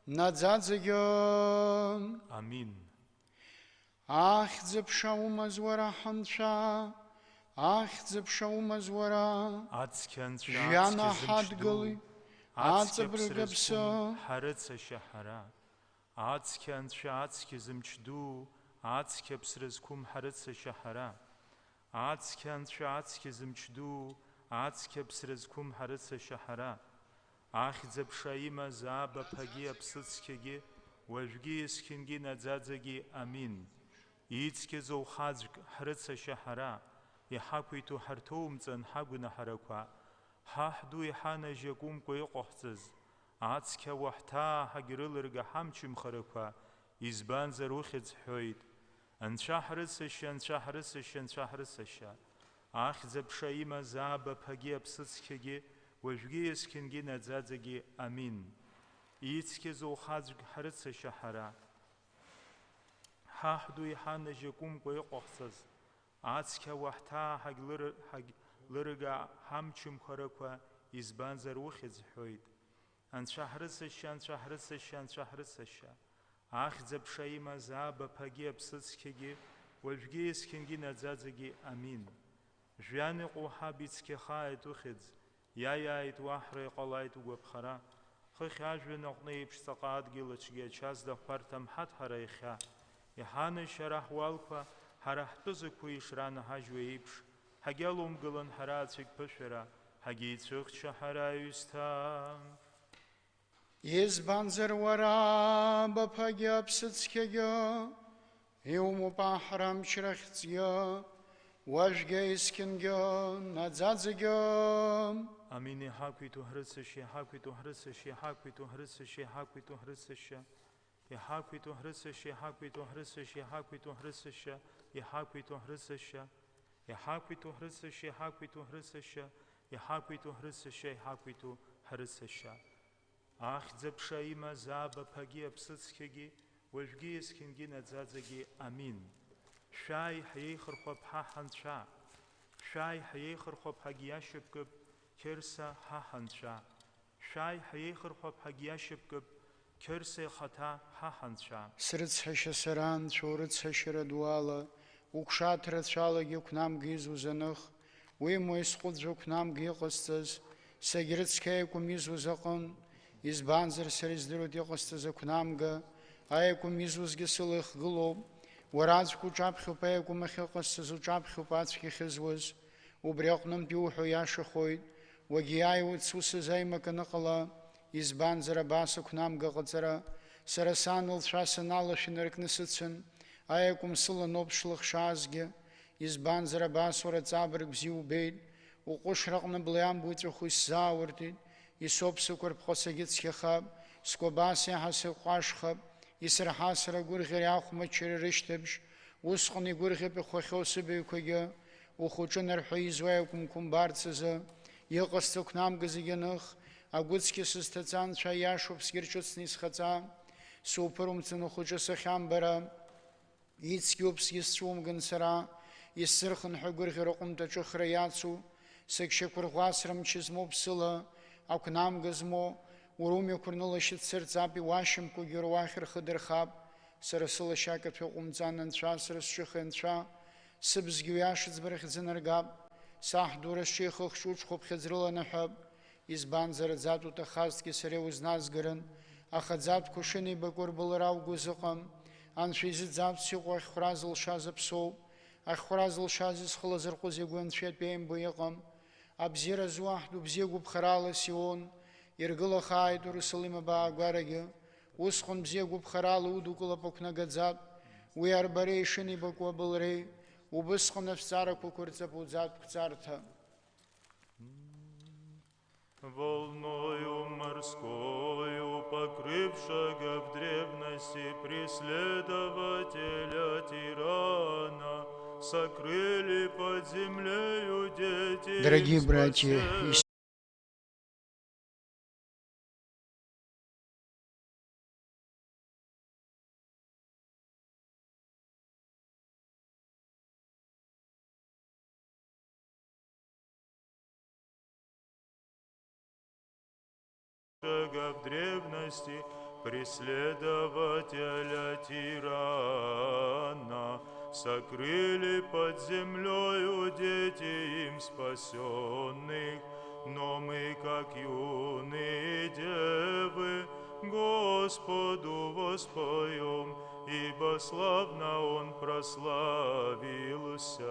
Надзадзагьон. Амин. Ахьӡыԥшаумаз уара ахьӡыԥшаумаз жьана ҳадгыли аҵабыргыԥсы. Ҳарыцашьа ҳара. Ацқьа анцәа ацқьа зымч ду, ацқьа ԥсра зқәым ҳарыцашьа ҳара. Ацқьа анцәа ацқьа зымч ду, ацқьа ԥсра зқәым ҳарыцашьа ҳара. Ахьӡ-аԥша имаз абаԥагьы аԥсыцқьагьы, уажәгьы есқьынгьы наӡаӡагьы амин. Ицқьазоу хаӡәк ҳрыцашьа ҳара, иҳақәиҭу ҳарҭоумҵан ҳагәнаҳарақәа, ҳаҳду иҳанажьакәымкәа иҟаҳҵаз, ацқьа уаҳҭааҳагь рылырга ҳамчымхарақәа, избанзар ухьӡ ҳҳәоит. Анцәа ҳрыцашьа, анцәа ҳрыцашьа, анцәа ҳрыцашьа. Ахьӡ-аԥша имаз абаԥагьы аԥсыцқьагьы, уажәгьы есқьынгьы наӡаӡагьы амин. Ицқьазоу хаӡәк ҳрыцашьа ҳара, ҳаҳду иҳанажьакәымкәа иҟаҳҵаз, ацқьа уаҳҭааҳагь лырга ҳамчымхарақәа, избанзар ухьӡ ҳҳәоит. Анцәа ҳрыцашьа, анцәа ҳрыцашьа, анцәа ҳрыцашьа. Ахьӡ-аԥша имаз абаԥагьы аԥсыцқьагьы, уажәгьы есқьынгьы наӡаӡагьы амин. Жәҩан иҟоу ҳаб ицқьахааит ухьӡ, иааиааит уаҳра иҟалааит угәаԥхара. Хыхь ажәҩан аҟны еиԥш ҵаҟа адгьылаҿгьы ачаз даҳәарҭам ҳара иахьа. Иҳанашьара ҳуалқәа, ҳара ҳтәызақәа ишранаҳажьуа еиԥш, ҳагьалумгылан ҳара ацәык ԥышәара, ҳагьеицәыхча ҳара аҩсҭаа. Избанзар уара абаԥагьы аԥсыцқьагьы, иумоуп аҳра амчрахьӡгьы, уажәгьы есқьынгьы наӡаӡагьы. Амин. Иҳақәиҭу ҳрыцашьа, иҳақәиҭу ҳрыцашьа, иҳақәиҭу ҳрыцашьа, иҳақәиҭу ҳрыцашьа. Иҳақәиҭу ҳрыцашьа, иҳақәиҭу ҳрыцашьа, иҳақәиҭу ҳрыцашьа, иҳақәиҭу ҳрыцашьа. Иҳақәиҭу ҳрыцашьа, иҳақәиҭу ҳрыцашьа, иҳақәиҭу ҳрыцашьа, иҳақәиҭу ҳрыцашьа. Ахьӡ-аԥша имаз абаԥагьы аԥсыцқьагьы, уажәгьы есқьынгьы наӡаӡагьы амин. Шәааи ҳиеихырхәап ҳанцәа, шәааи ҳиеихырхәап ҳагьиашьапкып, Қьырса ҳанцәа. Шәааи ҳиеихырхәап ҳагьиашьапкып, Қьырса ихаҭа ҳанцәа. Срыцҳашьа сара анцәа урыцҳашьара дуала, угәшаҭара цәалагьы қәнамга изуз аных, уимоу исҟәыӡәо қәнамга иҟасҵаз, сагьрыцқьаикәым изуз аҟын, избанзар сара издыруеит иҟасҵаз ақәнамга, аикәым изузгьы сыла ихгылоуп, уара аӡәк уҿаԥхьоуп аикәым ахьыҟасҵаз, уҿаԥхьоуп ацәгьа ахьызуаз, убри аҟнынтә иуҳәо иашахоит, уагьиааиуеит сусыз аимак аныҟала, избанзар абас ақәнамга ҟаҵара, сара сан лцәа саналашә инаркны сыцәан, аикәым сыланоуп шлыхшаазгьы, избанзар абас уара ҵабырг бзиа убеит, уҟәышраҟны блеамбо иҵәаху исзаауыртит, исоуп сықәырԥхо сагьыцқьахап, скәабас иаҳа сыҟәҟәашхап, исырҳа сара гәырӷьара иахәмаччара рышьҭыбжь, усҟан игәырӷьап ихәахьоу сыбаҩқәагьы, ухәыҷы нарҳәо изу аикәымқәа умбарц азы, иҟасҵо қәнамга зегьы аных, агәыцқьа сызҭаҵа анцәа иашоуп сгьырҿыцны исхаҵа, суԥырумҵан ухәыҷы сахьамбара, ицқьоуп сгьысцәумган сара, исзырхынҳәо гәырӷьара ҟәымҭ аҿыхра иацу, сагьшьақәырӷәӷәасра мчы змоуп сыла, ақәнамга змоу, уара умҩақәа рнылашьыц сырҵап, иуашьамкәагьы уара уахь рхы дырхап, сара сыла шьакаҭәа ҟәымҵан анцәа, сара сҿыхи анцәа, сыбзгьы уиаша ӡбарахь ӡынаргап, саҳ дура сҿеихых шуҿхәы ԥхьаӡрыла наҳәап, избанзар аӡатә уҭахазҭгьы сара иузназгарын, аха аӡатәқәа шынеибакәу рбылра угәы зыҟам, анцәа изыӡатәс иҟоу ахьхәра зылшаз аԥсоуп, ахьхәра зылшаз изхылазырҟәыз игәы анцәа атәы еимбо иҟам, абзиара зу аҳ ду бзиа гәыԥхарала Сион, иргылахааит Иерусалим абаагәарагьы, усҟан бзиа гәыԥхарала удукылап ақәнагаӡатә, уи арбареи ишынеибакәу абылреи, убысҟан ашәҵарақәа қәырҵап уӡатәк ҵарҭа. Волною морскою, покрывшего в древности преследователя тирана, сокрыли под землею дети. Дорогие братья и в древности преследователя тирана. Сокрыли под землею дети им спасенных, но мы, как юные девы, Господу воспоем, ибо славно Он прославился.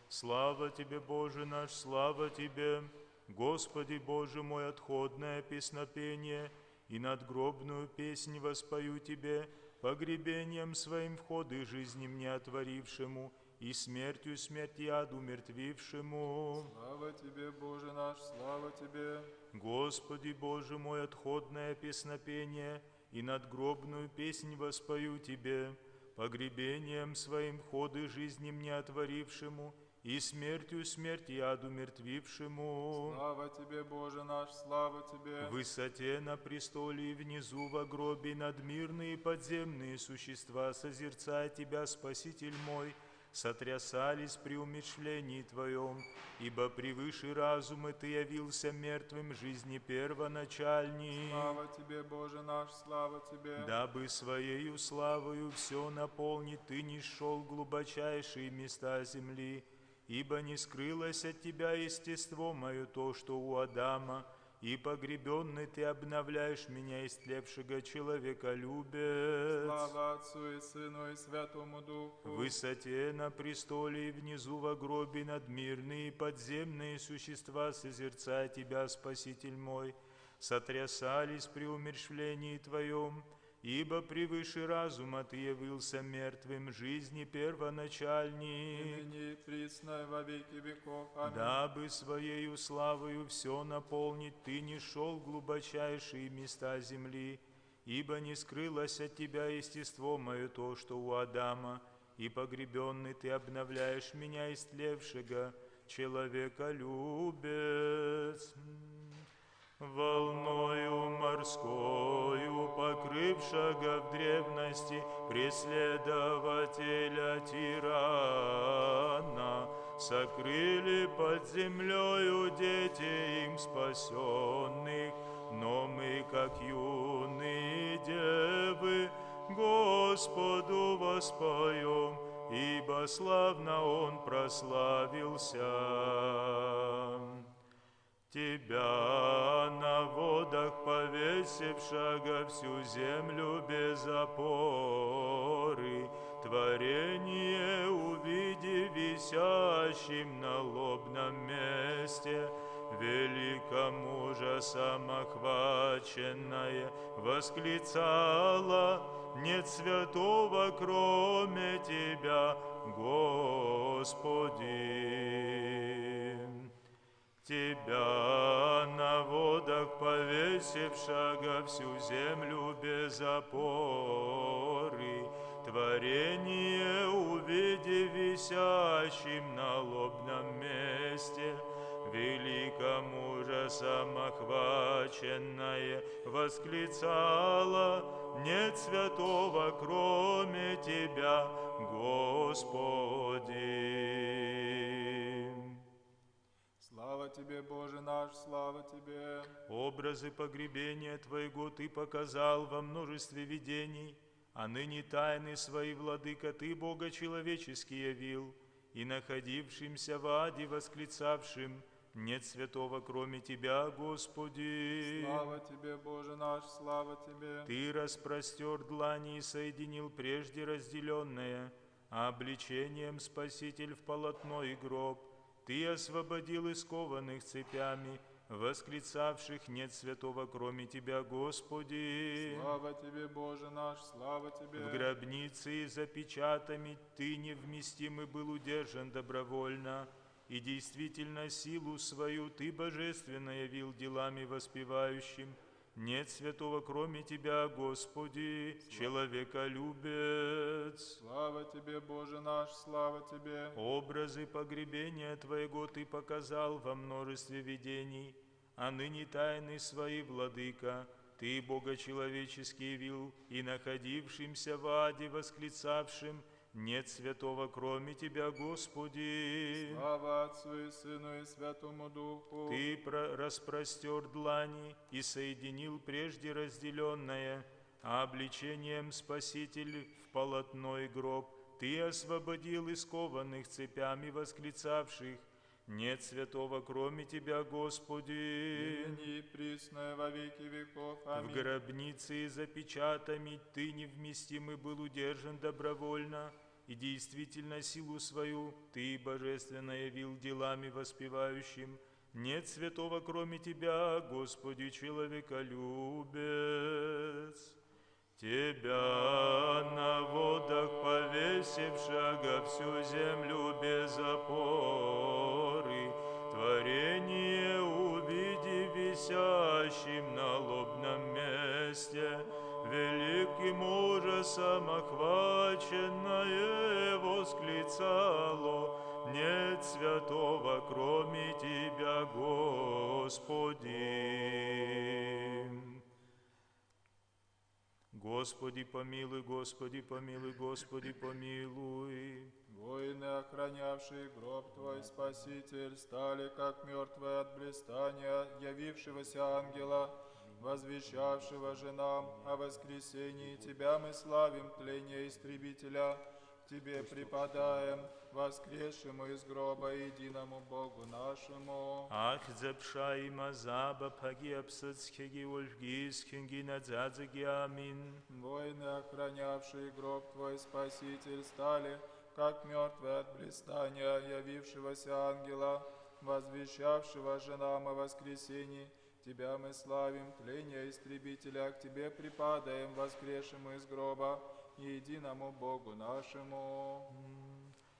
Слава Тебе, Боже наш, слава Тебе, Господи Боже мой, отходное песнопение, и надгробную песнь воспою Тебе, погребением своим входы жизни мне отворившему, и смертью смерть яду мертвившему. Слава Тебе, Боже наш, слава Тебе. Господи Боже мой, отходное песнопение, и надгробную песнь воспою Тебе, погребением своим входы жизни мне отворившему, и смертью смерть яду мертвившему. Слава Тебе, Боже наш, слава Тебе. В высоте на престоле и внизу во гробе надмирные подземные существа, созерцая Тебя, Спаситель мой, сотрясались при умерщвлении Твоем, ибо превыше разума Ты явился мертвым жизни первоначальней. Слава Тебе, Боже наш, слава Тебе. Дабы Своею славою все наполнить, Ты нишел в глубочайшие места земли, ибо не скрылось от Тебя естество мое то, что у Адама, и погребенный Ты обновляешь меня, истлевшего человеколюбец. Слава Отцу и Сыну и Святому Духу. В высоте на престоле и внизу во гробе надмирные подземные существа, созерцая Тебя, Спаситель мой, сотрясались при умерщвлении Твоем, ибо превыше разума Ты явился мертвым жизни первоначальней. Ныне и присно во веки веков. Аминь. Дабы Своею славою все наполнить, Ты нишел в глубочайшие места земли, ибо не скрылось от Тебя естество мое то, что у Адама, и погребенный Ты обновляешь меня, истлевшего человеколюбец. Волною морскою, покрывшего в древности преследователя тирана, сокрыли под землею дети им спасенных, но мы, как юные девы, Господу воспоем, ибо славно Он прославился. Тебя на водах повесившего всю землю без опоры, творение увиди висящим на лобном месте, великом ужасом охваченное, восклицала: нет святого, кроме Тебя, Господи. Тебя на водах повесившего всю землю без опоры, творение увиди висящим на лобном месте, великом ужасом охваченное, восклицала: нет святого, кроме Тебя, Господи. Слава Тебе, Боже наш, слава Тебе. Образы погребения Твоего Ты показал во множестве видений, а ныне тайны Свои, Владыка, Ты, Бога человеческий, явил, и находившимся в аде восклицавшим: нет святого, кроме Тебя, Господи. Слава Тебе, Боже наш, слава Тебе. Ты распростер длани и соединил прежде разделенное, а обличением Спаситель в полотно и гроб. Ты освободил искованных цепями, восклицавших: нет святого, кроме Тебя, Господи. Слава Тебе, Боже наш, слава Тебе. В гробнице и запечатами Ты невместимый был удержан добровольно, и действительно силу свою Ты божественно явил делами воспевающим. Нет святого, кроме Тебя, Господи, человеколюбец. Слава Тебе, Боже наш, слава Тебе. Образы погребения Твоего Ты показал во множестве видений, а ныне тайны Свои, Владыка, Ты, Бога человеческий, явил, и находившимся в аде восклицавшим: Нет святого, кроме Тебя, Господи. Слава Отцу и Сыну и Святому Духу. Ты распростер длани и соединил прежде разделенное, а обличением Спаситель в полотной гроб Ты освободил искованных цепями восклицавших: нет святого, кроме Тебя, Господи. Ныне и присно во веки веков. Аминь. В гробнице за печатами Ты невместимый был удержан добровольно, и действительно силу свою Ты божественно явил делами воспевающим. Нет святого, кроме Тебя, Господи, человеколюбец. Тебя на водах повесившего всю землю без опоры, творение увиди висящим на лобном месте, великим ужасом охваченное восклицало: нет святого, кроме Тебя, Господи. Господи помилуй, Господи помилуй, Господи помилуй. Воины, охранявшие гроб Твой, Спаситель, стали как мертвые от блистания явившегося ангела, возвещавшего же нам о воскресении. Тебя мы славим, тление истребителя, Тебе преподаем, воскресшему из гроба единому Богу нашему. Ах, запша и мазаба погибсацхеги ольгискинги надзадзаги, амин. Воины, охранявшие гроб Твой, Спаситель, стали как мертвые от блистания явившегося ангела, возвещавшего же нам о воскресении. Тебя мы славим, тление истребителя, к Тебе препадаем, воскресшему из гроба, единому Богу нашему.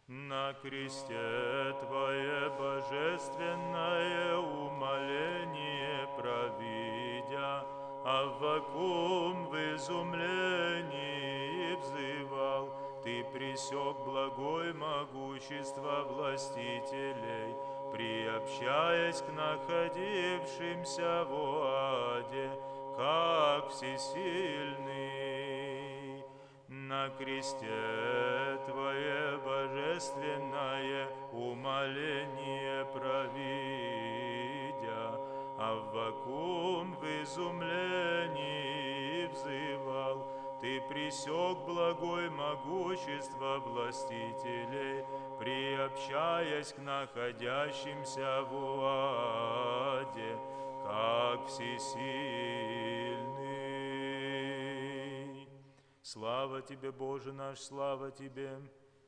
На кресте Твое божественное умоление провидя, Аввакум в изумлении взывал: Ты пресек благое могущество властителей, приобщаясь к находившимся в аде, как всесильный. На кресте Твое божественное умоление провидя, Аввакум в изумлении взывал: Ты пресек благое могущество властителей, приобщаясь к находящимся в аде, как всесильный. Слава Тебе, Боже наш, слава Тебе!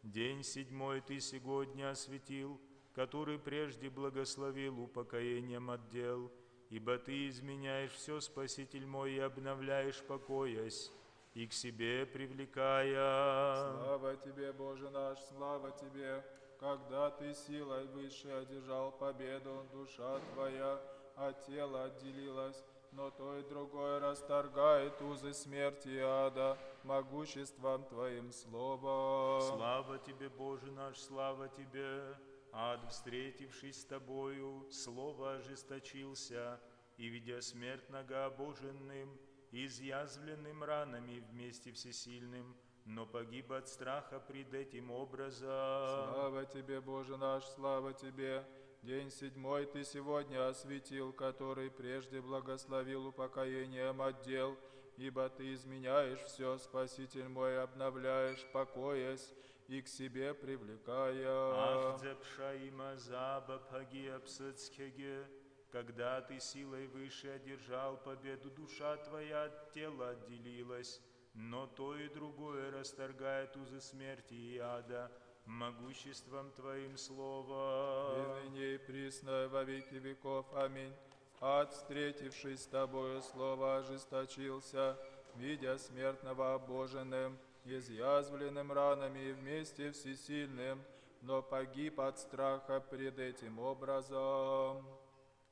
День седьмой Ты сегодня осветил, который прежде благословил упокоением от дел, ибо Ты изменяешь все, Спаситель мой, и обновляешь, покоясь, и к себе привлекая. Слава Тебе, Боже наш, слава Тебе, когда Ты силой высшей одержал победу, душа Твоя от тела отделилась, но то и другое расторгает узы смерти и ада могуществом Твоим словом. Слава Тебе, Боже наш, слава Тебе! Ад, встретившись с Тобою, слово ожесточился, и, видя смерть многообоженным, изъязвленным ранами вместе всесильным, но погиб от страха пред этим образом. Слава Тебе, Боже наш, слава Тебе! День седьмой Ты сегодня осветил, который прежде благословил упокоением от дел, ибо Ты изменяешь все, Спаситель мой, обновляешь, покоясь, и к себе привлекая. Ах, дзепша и мазаба пагиапсацхеге, когда Ты силой выше одержал победу, душа Твоя от тела отделилась, но то и другое расторгает узы смерти и ада могуществом Твоим словом. И ныне и присно во веки веков. Аминь. Ад, встретившись с Тобою, слово ожесточился, видя смертного обоженным, изъязвленным ранами и вместе всесильным, но погиб от страха пред этим образом.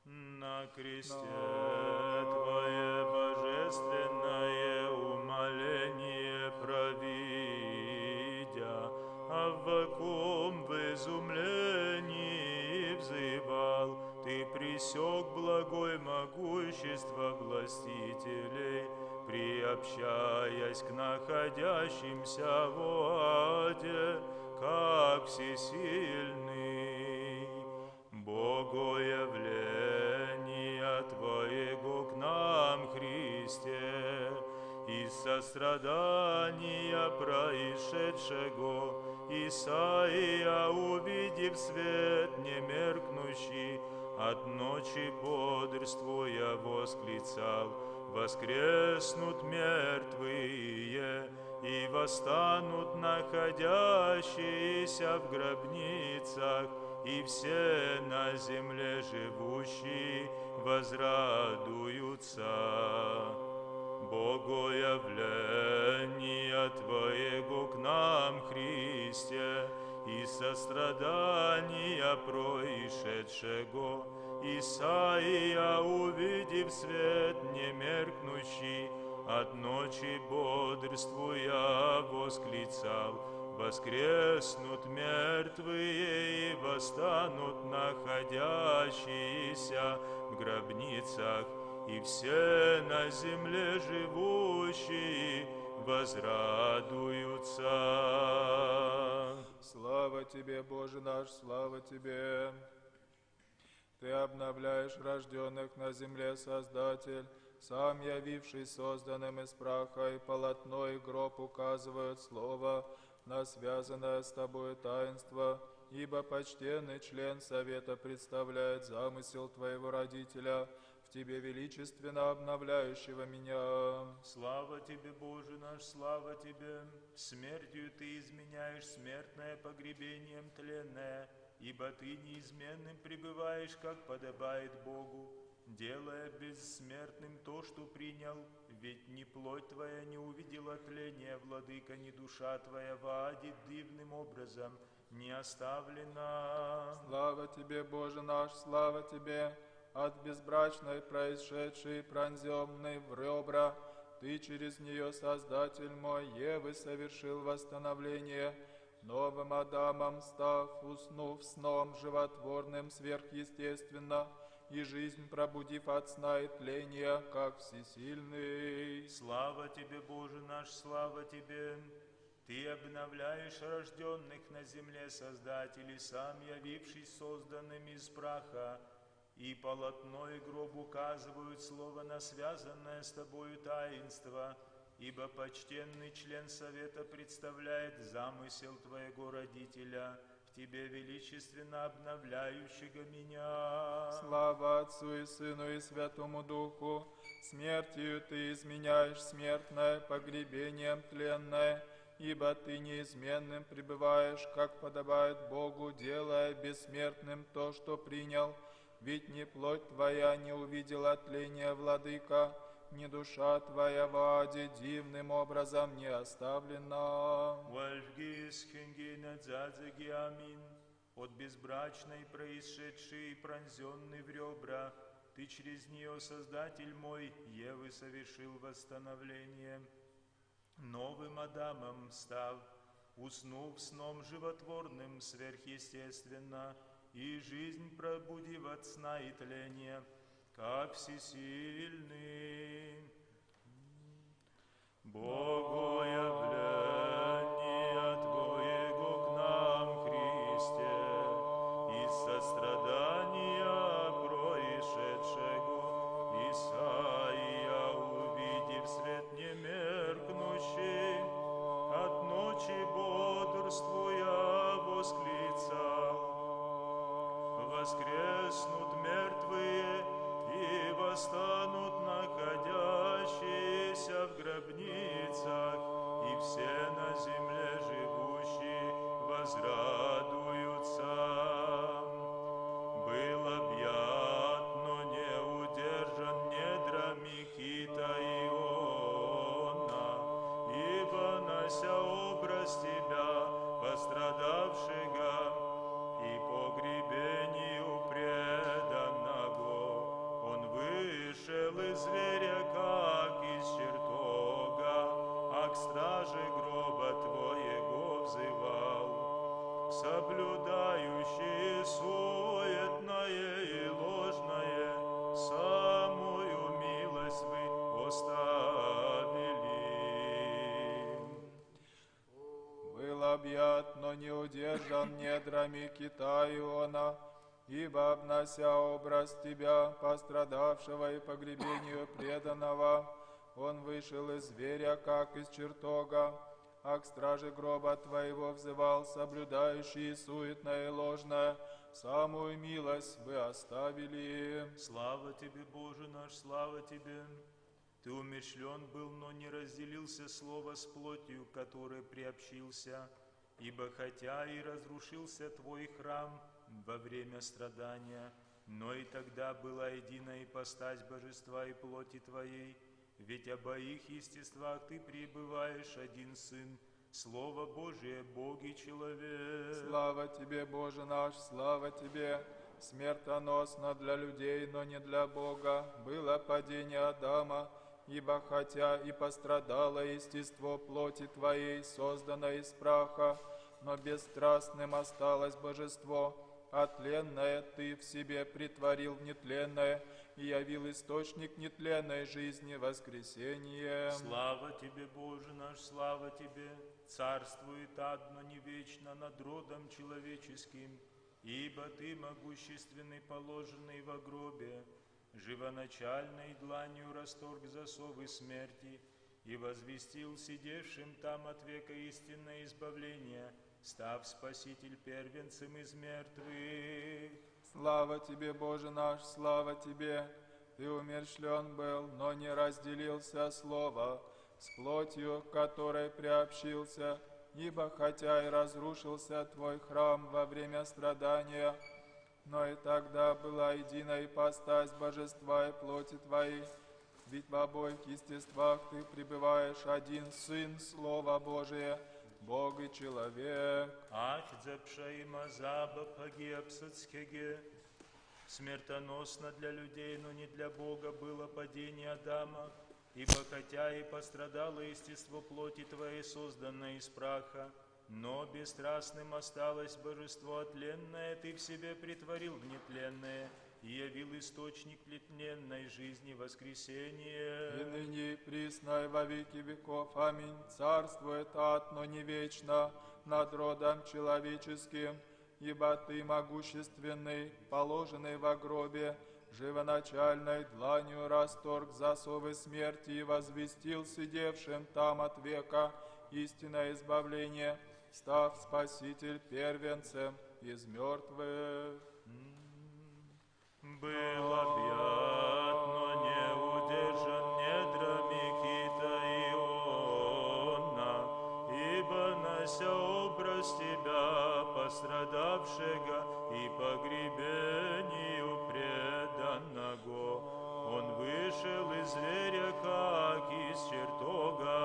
На кресте Твое божественное умоление провидя, Аввакум в изумлении взывал: Ты пресек благое могущество властителей, приобщаясь к находящимся в аде, как всесильный. Богоявления Твоего к нам, Христе, из сострадания происшедшего, Исаия, увидев свет немеркнущий, от ночи бодрствуя восклицал: воскреснут мертвые, и восстанут находящиеся в гробницах, и все на земле живущие возрадуются. Богоявления Твоего к нам, Христе, и сострадания происшедшего, Исаия, увидев свет немеркнущий, от ночи бодрствуя восклицал: воскреснут мертвые, и восстанут находящиеся в гробницах, и все на земле живущие возрадуются. Слава Тебе, Боже наш, слава Тебе! Ты обновляешь рожденных на земле, Создатель, сам явивший созданным из праха, и полотно, и гроб указывают слово на связанное с Тобою таинство, ибо почтенный член совета представляет замысел Твоего родителя, в Тебе величественно обновляющего меня. Слава Тебе, Боже наш, слава Тебе! Смертью Ты изменяешь смертное, погребением тленное, ибо Ты неизменным пребываешь, как подобает Богу, делая бессмертным то, что принял, ведь ни плоть Твоя не увидела тления, Владыка, ни душа Твоя в аде дивным образом не оставлена. Слава Тебе, Боже наш, слава Тебе! От безбрачной происшедшей пронзенной в ребра, Ты через нее, Создатель мой, Евы, совершил восстановление, новым Адамом став, уснув сном животворным сверхъестественно, и жизнь пробудив от сна и тления, как всесильный. Слава Тебе, Боже наш, слава Тебе! Ты обновляешь рожденных на земле, Создатель, и сам явившись созданным из праха, и полотно и гроб указывают слово на связанное с Тобою таинство, ибо почтенный член совета представляет замысел Твоего родителя, в Тебе величественно обновляющего меня. Слава Отцу и Сыну и Святому Духу! Смертью Ты изменяешь смертное, погребением тленное, ибо Ты неизменным пребываешь, как подобает Богу, делая бессмертным то, что принял. Ведь ни плоть Твоя не увидела тления, Владыка, ни душа Твоя в аде дивным образом не оставлена. От безбрачной происшедшей и пронзенной в ребра, Ты через нее, Создатель мой, Евы, совершил восстановление. Новым Адамом став, уснув сном животворным сверхъестественно, и жизнь пробудив от сна и тления, как всесильный. Богоявления Твоего к нам, Христе, из сострадания происшедшего, Исаия, увидев свет немеркнущий, от ночи бодрствуя восклицал: воскреснут мертвые, и восстанут находящиеся в гробницах, и все на земле живущие возрадуются. Был объят, но не удержан недрами Хита Иона, ибо, нося образ Тебя, пострадавшего, и погребению преданного, Он вышел из зверя, как из чертога, а к страже гроба Твоего взывал. В объят, но не удержан недрами кита Иона, ибо, обнося образ Тебя, пострадавшего и погребению преданного, Он вышел из зверя, как из чертога, а к страже гроба Твоего взывал, соблюдающий суетное и ложное, самую милость вы оставили. Слава Тебе, Боже наш, слава Тебе! Ты умерщвлен был, но не разделился слово с плотью, которой приобщился, ибо хотя и разрушился Твой храм во время страдания, но и тогда была единая ипостась божества и плоти Твоей, ведь обоих естествах Ты пребываешь один Сын, Слово Божие, Бог и человек. Слава Тебе, Боже наш, слава Тебе! Смертоносно для людей, но не для Бога, было падение Адама, ибо хотя и пострадало естество плоти Твоей, созданное из праха, но бесстрастным осталось божество, а тленное Ты в себе притворил в нетленное и явил источник нетленной жизни воскресение. Слава Тебе, Боже наш, слава Тебе! Царствует одно не вечно над родом человеческим, ибо Ты могущественный, положенный во гробе, живоначальной дланью расторг засовы смерти и возвестил сидевшим там от века истинное избавление, став Спаситель первенцем из мертвых. Слава Тебе, Боже наш, слава Тебе! Ты умерщвлен был, но не разделился слово с плотью, к которой приобщился, ибо хотя и разрушился Твой храм во время страдания, но и тогда была единая ипостась божества и плоти Твоей, ведь в обоих естествах Ты пребываешь один Сын, Слово Божие, Бог и человек. Ах, запшаима заба пагиапсацкеге, смертоносно для людей, но не для Бога было падение Адама, ибо хотя и пострадало естество плоти Твоей, созданное из праха, но бесстрастным осталось божество тленное, Ты в себе притворил в нетленное и явил источник нетленной жизни воскресения. И ныне и присно и во веки веков. Аминь. Царствует ад, но не вечно, над родом человеческим, ибо Ты могущественный, положенный во гробе, живоначальной дланью расторг засовы смерти и возвестил сидевшим там от века истинное избавление, став Спаситель первенцем из мертвых. Был объят, но не удержан недрами кита Иона, ибо нося образ Тебя, пострадавшего и погребению преданного, Он вышел из зверя, как из чертога,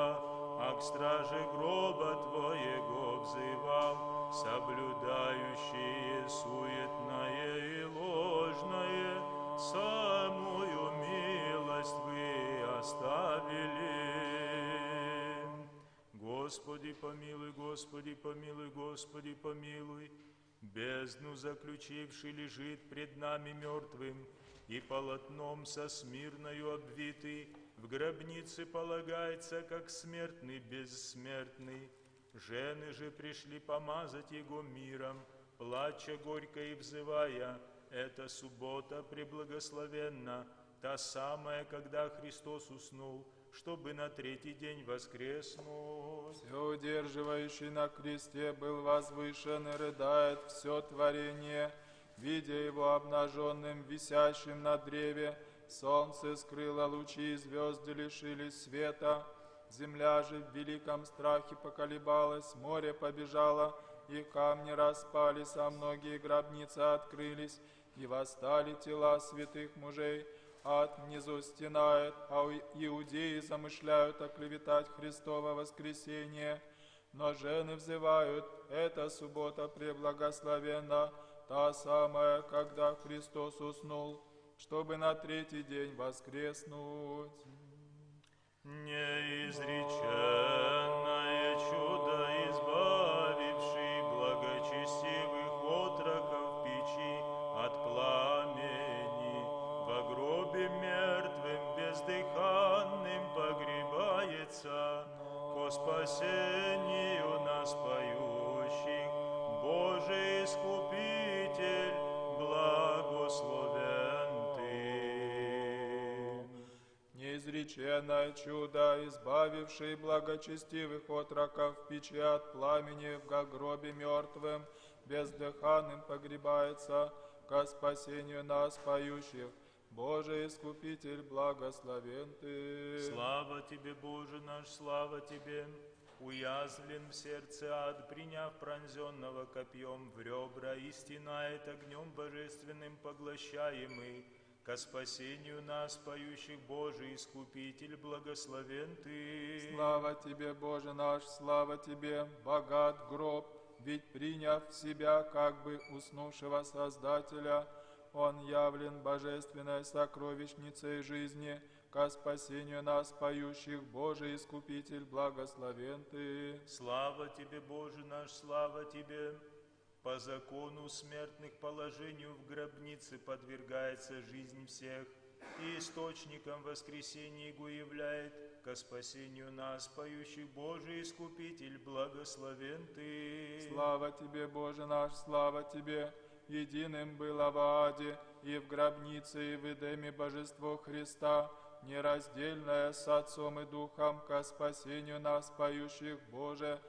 а к страже гроба Твоего взывал, соблюдающие суетное и ложное, самую милость вы оставили. Господи помилуй, Господи помилуй, Господи помилуй. Бездну заключивший лежит пред нами мертвым, и полотном со смирною обвитый, в гробнице полагается, как смертный бессмертный. Жены же пришли помазать его миром, плача горько и взывая: «Это суббота преблагословенна, та самая, когда Христос уснул, чтобы на третий день воскреснуть». Все удерживающий на кресте был возвышен и рыдает все творение, видя его обнаженным, висящим на древе. Солнце скрыло лучи, звезды лишились света. Земля же в великом страхе поколебалась, море побежало, и камни распались, а многие гробницы открылись, и восстали тела святых мужей. Ад внизу стенает, а иудеи замышляют оклеветать Христово воскресение. Но жены взывают: «Это суббота преблагословенна, та самая, когда Христос уснул, чтобы на третий день воскреснуть». Неизреченное чудо, избавивший благочестивых отроков печи от пламени, во гробе мертвым бездыханным погребается, ко спасению нас поют неизреченное чудо, избавивший благочестивых отроков в печи от пламени, в гробе мертвым, бездыханным погребается, ко спасению нас, поющих. Боже, Искупитель, благословен Ты. Слава Тебе, Боже наш, слава Тебе! Уязвлен в сердце ад, приняв пронзенного копьем в ребра, и стенает огнем божественным поглощаемый. Ко спасению нас, поющих, Боже, Искупитель, благословен Ты. Слава Тебе, Боже наш, слава Тебе, богат гроб, ведь приняв в себя как бы уснувшего Создателя, Он явлен божественной сокровищницей жизни, ко спасению нас, поющих, Боже, Искупитель, благословен Ты. Слава Тебе, Боже наш, слава Тебе! По закону смертных положению в гробнице подвергается жизнь всех, и источником воскресения Его являет, ко спасению нас, поющих, Боже, Искупитель, благословен Ты. Слава Тебе, Боже наш, слава Тебе! Единым было в аде и в гробнице и в Эдеме божество Христа, нераздельное с Отцом и Духом, ко спасению нас, поющих, Боже,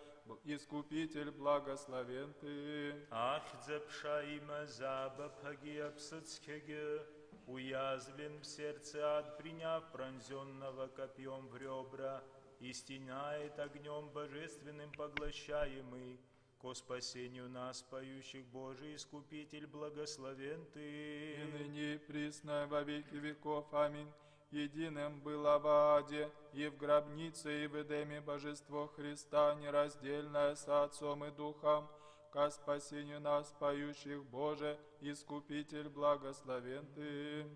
Искупитель, благословен Ты. Ах, запша има заба пагия псацкеге, уязвлен в сердце ад, приняв пронзенного копьем в ребра, и стенает огнем божественным поглощаемый. Ко спасению нас, поющих, Боже, Искупитель, благословен Ты. И ныне и присно во веки веков. Аминь. Единым было в аде и в гробнице и в Эдеме божество Христа, нераздельное с Отцом и Духом, ко спасению нас, поющих, Боже, Искупитель, благословен Ты.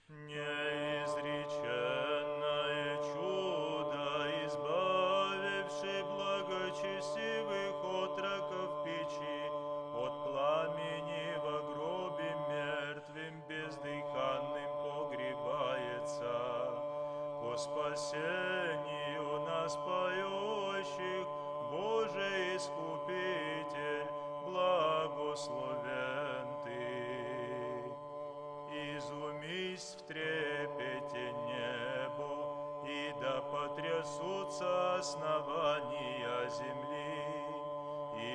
Неизреченное чудо, избавивший благочестивых отроков в печи, от пламени во гробе мертвым бездыханным погребается. Ко спасению нас, поющих, Боже, Искупитель, благословен Ты. Изумись в трепете небо, и да потрясутся основания земли,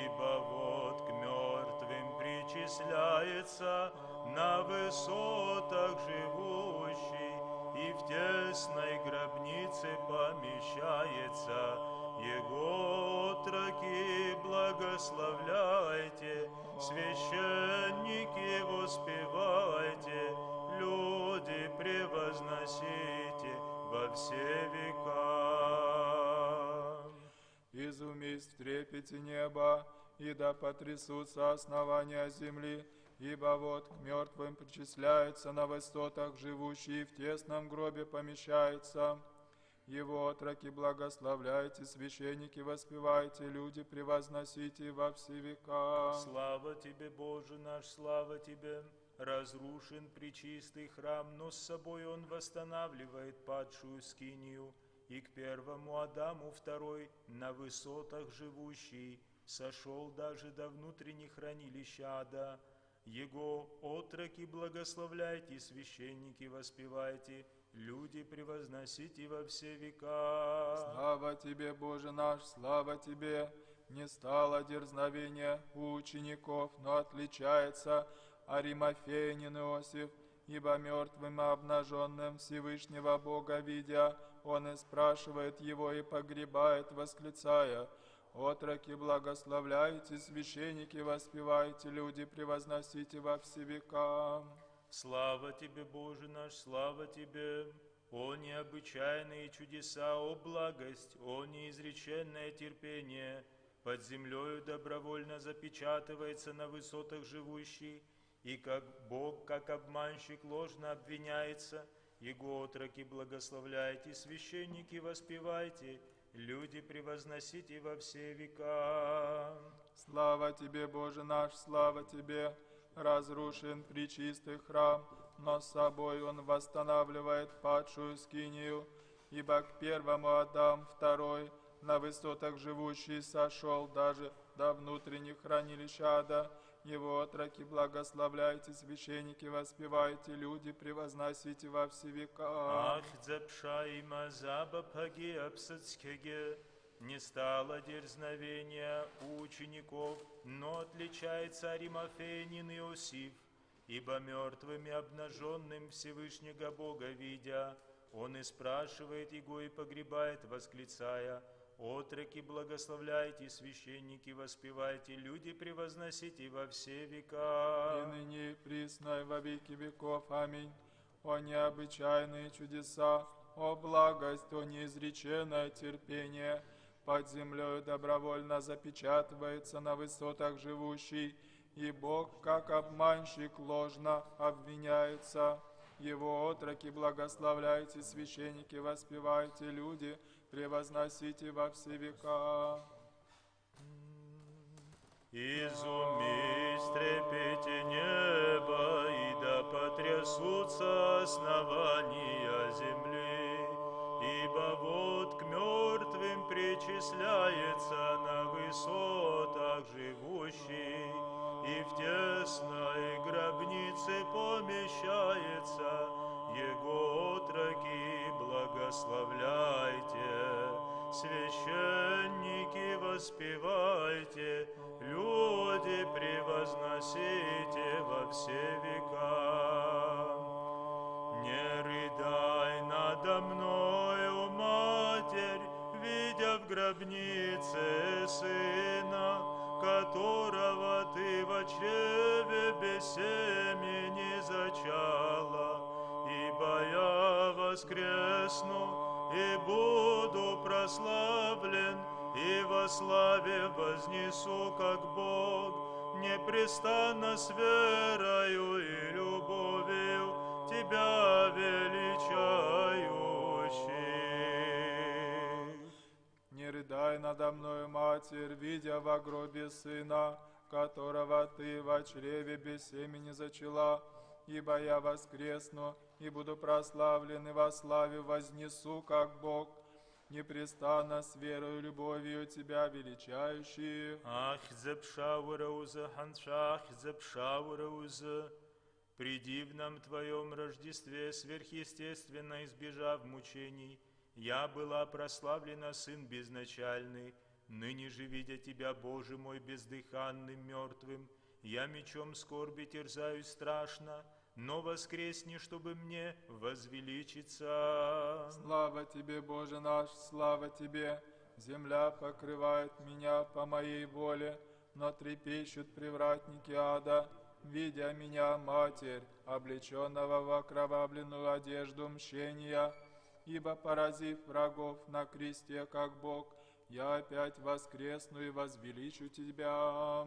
ибо вот к мертвым причисляется на высотах живущий, и в тесной гробнице помещается. Его отроки благословляйте, священники воспевайте, люди превозносите во все века. Изумись в трепете неба, и да потрясутся основания земли, ибо вот к мертвым причисляется, на высотах живущий, в тесном гробе помещается. Его отроки благословляйте, священники воспевайте, люди превозносите во все века. Слава Тебе, Боже наш, слава Тебе! Разрушен пречистый храм, но с собой он восстанавливает падшую скинию, и к первому Адаму второй, на высотах живущий, сошел даже до внутренних хранилищ ада. Его отроки благословляйте, священники воспевайте, люди превозносите во все века. Слава Тебе, Боже наш, слава Тебе! Не стало дерзновения у учеников, но отличается Аримафеянин Иосиф, ибо мертвым и обнаженным Всевышнего Бога видя, он и спрашивает его и погребает, восклицая: «Отроки благословляйте, священники воспевайте, люди превозносите во все века». Слава Тебе, Боже наш, слава Тебе! О необычайные чудеса, о благость, о неизреченное терпение! Под землею добровольно запечатывается на высотах живущий, и как Бог, как обманщик, ложно обвиняется. Его отроки благословляйте, священники воспевайте, люди превозносите во все века. Слава Тебе, Боже наш, слава Тебе! Разрушен пречистый храм, но с собой он восстанавливает падшую скинию, ибо к первому Адам второй, на высотах живущий, сошел даже до внутренних хранилищ ада. Его отроки благословляйте, священники воспевайте, люди превозносите во все века. Ах, дзепша има заба паги апсацкеге, не стало дерзновения у учеников, но отличает царь Мафенин Иосиф, ибо мертвыми обнаженным Всевышнего Бога видя, он и спрашивает его и погребает, восклицая: «Отроки благословляйте, священники воспевайте, люди превозносите во все века». И ныне и присно и во веки веков. Аминь. О необычайные чудеса, о благость, о неизреченное терпение, под землей добровольно запечатывается на высотах живущий, и Бог, как обманщик, ложно обвиняется. Его отроки благословляйте, священники воспевайте, люди превозносите во все века. Изумись, трепете неба, и да потрясутся основания земли, ибо вот к мертвым причисляется на высотах живущий, и в тесной гробнице помещается, его отроки благословляйте, священники воспевайте, люди превозносите во все века. Не рыдай надо мною, Матерь, видя в гробнице сына, которого ты во чреве без семени зачала, ибо я воскресну и буду прославлен, и во славе вознесу, как Бог, непрестанно с верою и любовью тебя величающий. Не рыдай надо мною, Матерь, видя во гробе сына, которого ты во чреве без семени зачала, ибо я воскресну и буду прославлен, и во славе вознесу, как Бог, непрестанно с верою и любовью тебя величающий. Ах, зепшаурауза, ханшах, зепшаурауза, приди в нам твоем Рождестве, сверхъестественно избежав мучений, я была прославлена, Сын безначальный, ныне же, видя тебя, Боже мой, бездыханным, мертвым, я мечом скорби терзаюсь страшно, но воскресни, чтобы мне возвеличиться. Слава тебе, Боже наш, слава тебе! Земля покрывает меня по моей воле, но трепещут привратники ада, видя меня, Матерь, облеченного в окровавленную одежду мщения, ибо, поразив врагов на кресте, как Бог, я опять воскресну и возвеличу тебя.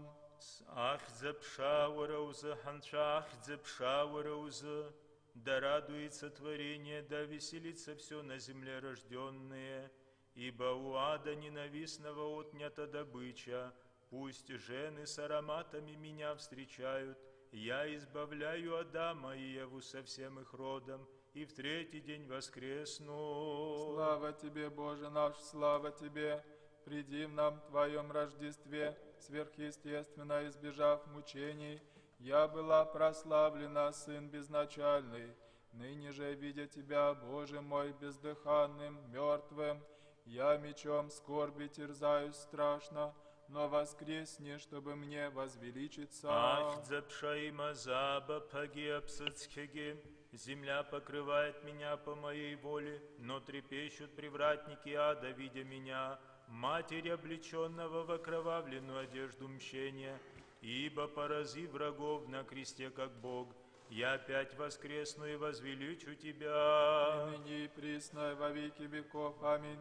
Ах, зепшаурауза, ханшах, зепшаурауза, да радуется творение, да веселится все на земле рожденные, ибо у ада ненавистного отнята добыча, пусть жены с ароматами меня встречают, я избавляю Адама и Еву со всем их родом, и в третий день воскресну. Слава тебе, Боже наш, слава тебе! Приди в нам в твоем Рождестве, сверхъестественно избежав мучений, я была прославлена, Сын безначальный, ныне же, видя тебя, Боже мой, бездыханным, мертвым, я мечом скорби терзаюсь страшно, но воскресни, чтобы мне возвеличиться. Ах, дзепшаима заба пагиапсацкеге, земля покрывает меня по моей воле, но трепещут привратники ада, видя меня, Матерь, облеченного в окровавленную одежду мщения, ибо порази врагов на кресте, как Бог, я опять воскресну и возвеличу тебя. И ныне и присно и во веки веков. Аминь.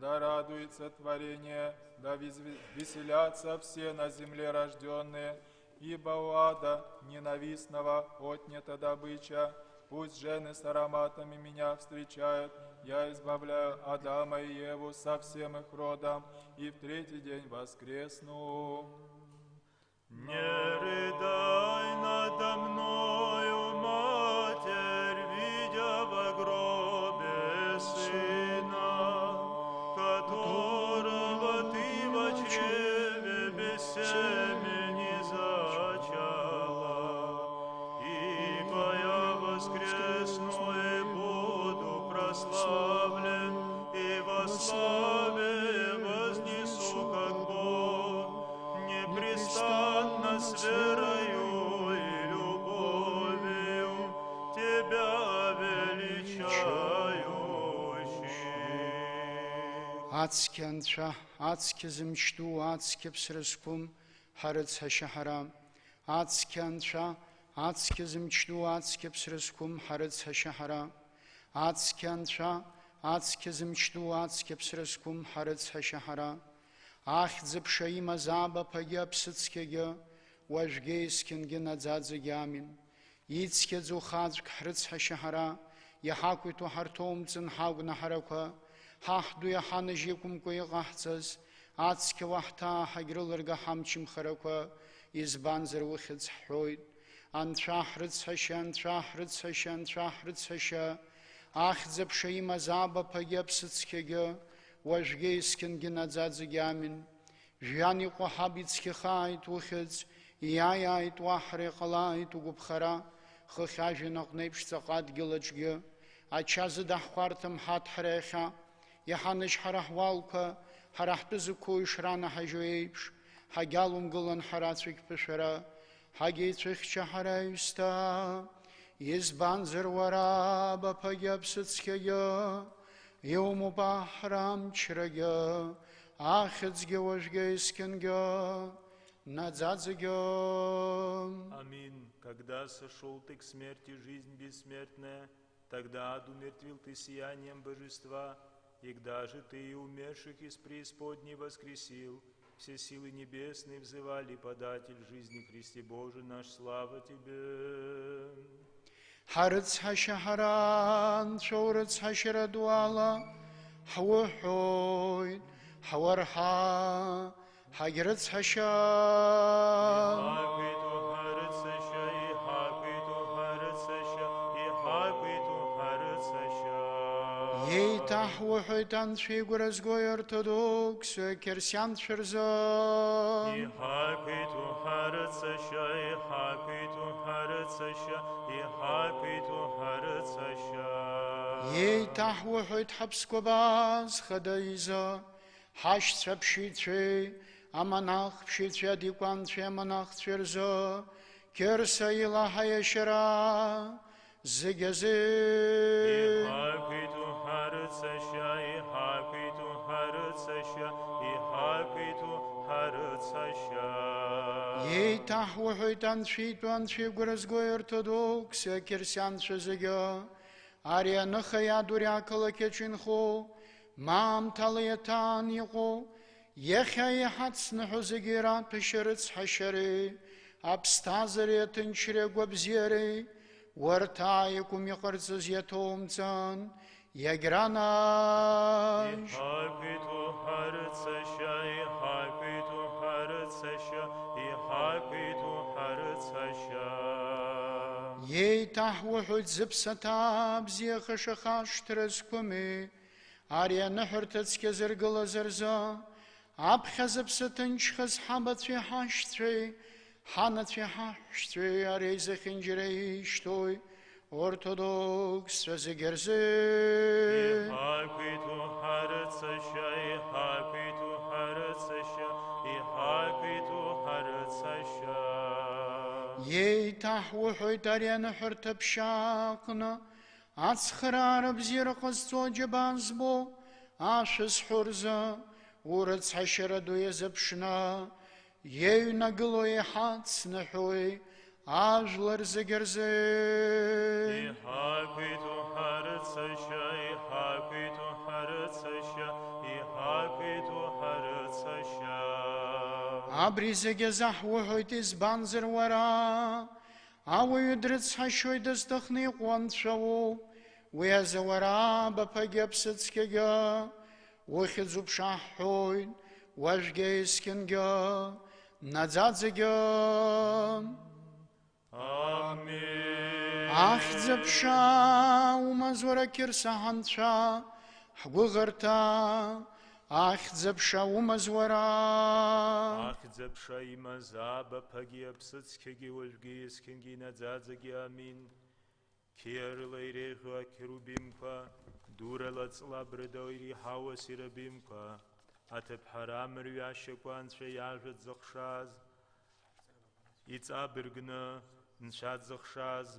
Да радуется творение, да веселятся все на земле рожденные, ибо у ада ненавистного отнята добыча. Пусть жены с ароматами меня встречают, я избавляю Адама и Еву со всем их родом, и в третий день воскресну. Не рыдай надо мною, Матерь, видя во гробе Сына, которого ты во чреве без семени зачала. честной буду прославлен, и во славе вознесу, как Бог, непрестанно с верою и любовью Тебя величающих. Адски анца, адски замечту, адски псрескум, харец хашахара. Адски анца, адски замечту, адски псрескум, харец хашахара. Адски анца, адски замечту, адски псрескум, харец хашахара. Ах, запшаима заба пагя псыцкеге, уажгейскенге надзадзеге амин. Ицке дзухаджк харец хашахара, яхакуйту хартомцен хаугна хараква, хахду яханажикум коягахцаз, адски вахта хагрылырга хамчим хараква, избанзер выхец хройд. Анца хрец хаша, анца хрец хаша, анца хрец хаша. Ах, запшаима заба пагя псыцкеге, уажгейскенге надзадзеге амин. Жьяни қохабицке хайт ухец, яйайт вахре қалайт угубхара, хыхяжинақ нейпшцақат гилачге, ачазы дахқартым хат хареха, яханыш харахвалка, харахтызы койшрана хажуэйпш, хагялум гылан харацвик пешара, хагейцвихча хараюста, избанзыр вараба пагябсыцкеге, Йому бахрам чраге, ахецге вожгейскенге, надзадзеге. Аминь. Когда сошел ты к смерти, жизнь бессмертная, тогда одумертвил ты сиянием божества, и когда же ты и умерших из преисподней воскресил, все силы небесные взывали, податель жизни Христе Божий наш, слава тебе. Харц хашахаран, шоурц хашарадуала, хауахой, хауарха, хагерц хаша. Ей тахуахой таншигураз гой ортодокс, керсян шерза. Ей тахуахой тхапскобаз хадайза, хаш цапшитре, аманах пшитре диквантре аманах цверза, керса илахая шера, зигезе. Ей тахуахой таншиту аншигуразгой ортодокс, керсян шезега, Арианыха я дурякала кечинхо, мам талиятан его, еха ехацны хузагира пешерец хашаре, абстазаре тынчре гвабзере, варта якуми харцаз ятомцан, ягранаш. Ей тахуахут зипсата бзеха шахаш трескуми, ария нахартацке зергала зерза, абха зипсатынчхаз хабатве хаштре, ханатве хаштре, арей захинджерей штой, ортодокс зазигерзе. Ей тахуахой таряна хартапшакна, ацхрара бзирахазцо джабазбо, ашес хурза, урец хашарадуя запшна, ей наглое хац нахой, ажлар загерзе. Абризеге захуахойт избанзер вара, ауи дрыц хашой дыздахны қуаншау, уяза вара бапагепсыцкеге, ухидзуб шахойт, важгейскенге, надзадзеге. Аминь. Ах запша, умазора кирса ханча, хгугарта, ах запша умазвара. Ах запша има заба пагиапсыцкеги ольгейскенги надзадзеги амин. Киарла иреха керубимка, дурала цлабреда ири хауас ирабимка, атепхарамер вящекван шеяжет захшаз, Иtzabirgna, Nshadzachshaz,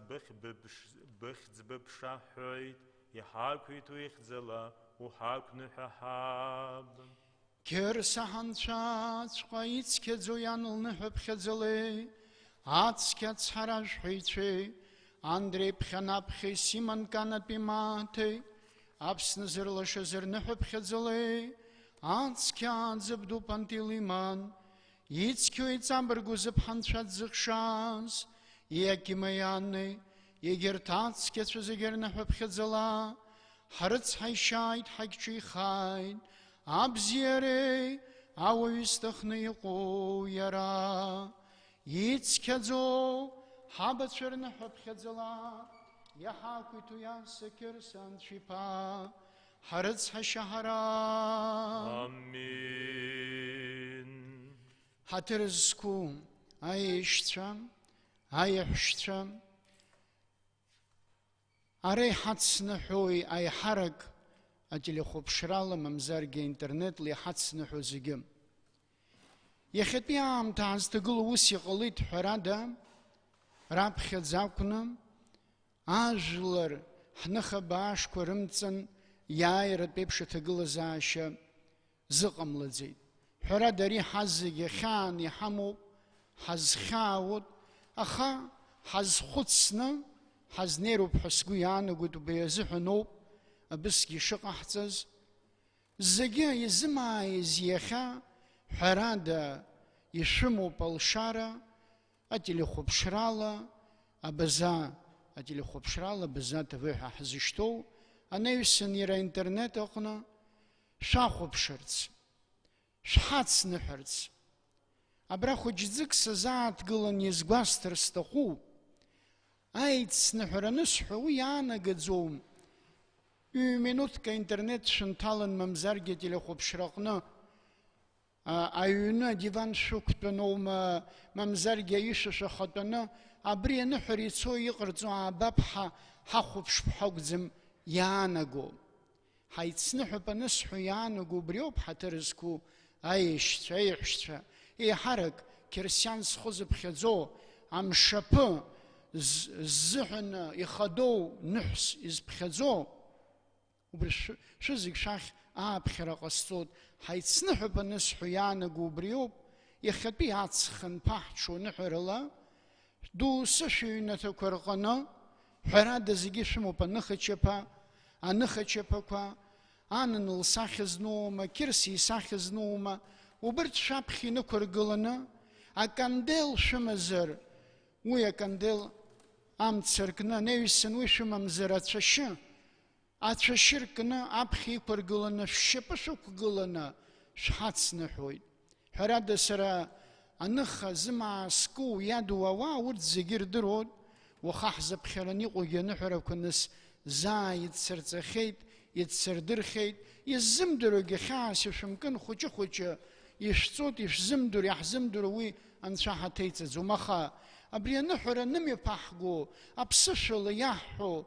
Bichzbibshahoid, Yahakwit Wichzela, Uhaknuhahab. Kersahanchats, Qaitsketzoyanul Nehebchezele, Atskets Harashhiche, Andre Pchanapche, Simon Kanapimate, Absnazerlashazer Nehebchezele, Atskat Zebdu Pantiliman, Yitzkyo Itzambergu Zebhanchad Zechshaz, Yekimayane, Yegertatskets Zeger Nehebchezela, Haretz Haishait Hakchi Haid, Abziere, Awistachniqo Yara, Yitzkedzo, Habatscherna Hopchedzela, Yahakutuya Sekir Sanchipa, Haretz Hashahara. Amen. Haterzku, Aishtra, Ayashtra, Are Hatsnahoi, Ayharak. أجل خبشرالة ممزارجة إنترنت لي حدثنا حوزجم. يخد بيام تعز تقول وسي قليت حرادا راب خد زاكنا أجلر حنخ باش كورمتن يايرد بيبش تقول زاشا زقم لزيد. حرادا ري حزج خان يحمو حز خاود أخا حز خدسنا حز نيرو بحسقيان وقدو بيزحنو أبسكي شقحتز زجا يزما يزيخا حرادا يشمو بالشارع أتلي خبشرالا أبزا أتلي خبشرالا بزا تبيها حزشتو أنا يسنير إنترنت أقنا شا خبشرتس شحاتس نحرتس أبراخو جزك سزات قلن يزقاستر استقو أيتس نحر نسحو ويانا قد زوم Минутка интернет шанталан мамзарге телехоп шракна, аюна диван шуктанома мамзарге иша шахатана, абриена харицо иqrцо абабха хахоп шпхагзм янаго. Хайцнахпа насху янаго бриоп хатарску айшчайшча. И харак кирсян схозб хязо амшапа ззхна ихадо нухс из бхазо. وبشزق شاخ بخير قصود حيتسنح بنسحو يانقو بريوب يخبي عتسخن بحشو نحرلا دو سشينة كرقنا حراد زيجي شمو بنخشبا أنخشبا أنا نلساخز نوما كرسي ساخز نوما وبرد شابخي نكرقلنا أكندل شمزر ويا كندل تسرقنا نيسن وشممزر أتششن أتشركنا أبخي برجلنا شبشوك جلنا شحاتنا حوي هراد سرا أنخ زمع سكو يدوا ورد زجير درود وخحز بخيرني وينحر كنس زايد سرت خيت يتسردر خيت يزمدر جخاس يشمكن خوجة يشتوت يشزمدر يحزمدر وي أنشحتيت زمخا أبري نحر نمي بحقو أبسشل يحو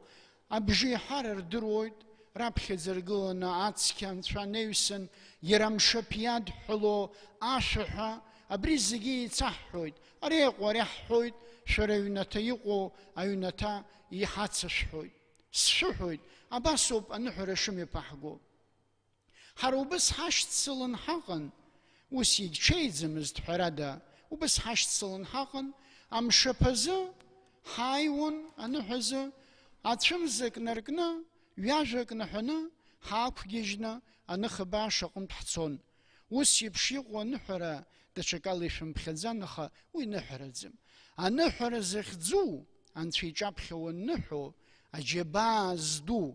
أبجي حرر درويد رابخي زرقلنا عاتسكان شانيوسن يرم شبياد حلو عاشحا أبريزقي تحويد أريق وريحويد شريونتا يقو أيونتا يحاتسشويد سشويد أباسوب أنحر شمي بحقو حرو بس حاشت سلن حقن وسيج شيزمزد حرادا وبس حاشت سلن حقن أم شبزا حايون أنحزا أتشمزك نرقنا وياجك نحنا حاكو جيجنا أنخبا شقم تحصون وسيب شيق ونحرا تشكالي شمبخزان نخا وينحرزم أنحر زخزو أنتي جابخي ونحو أجبازدو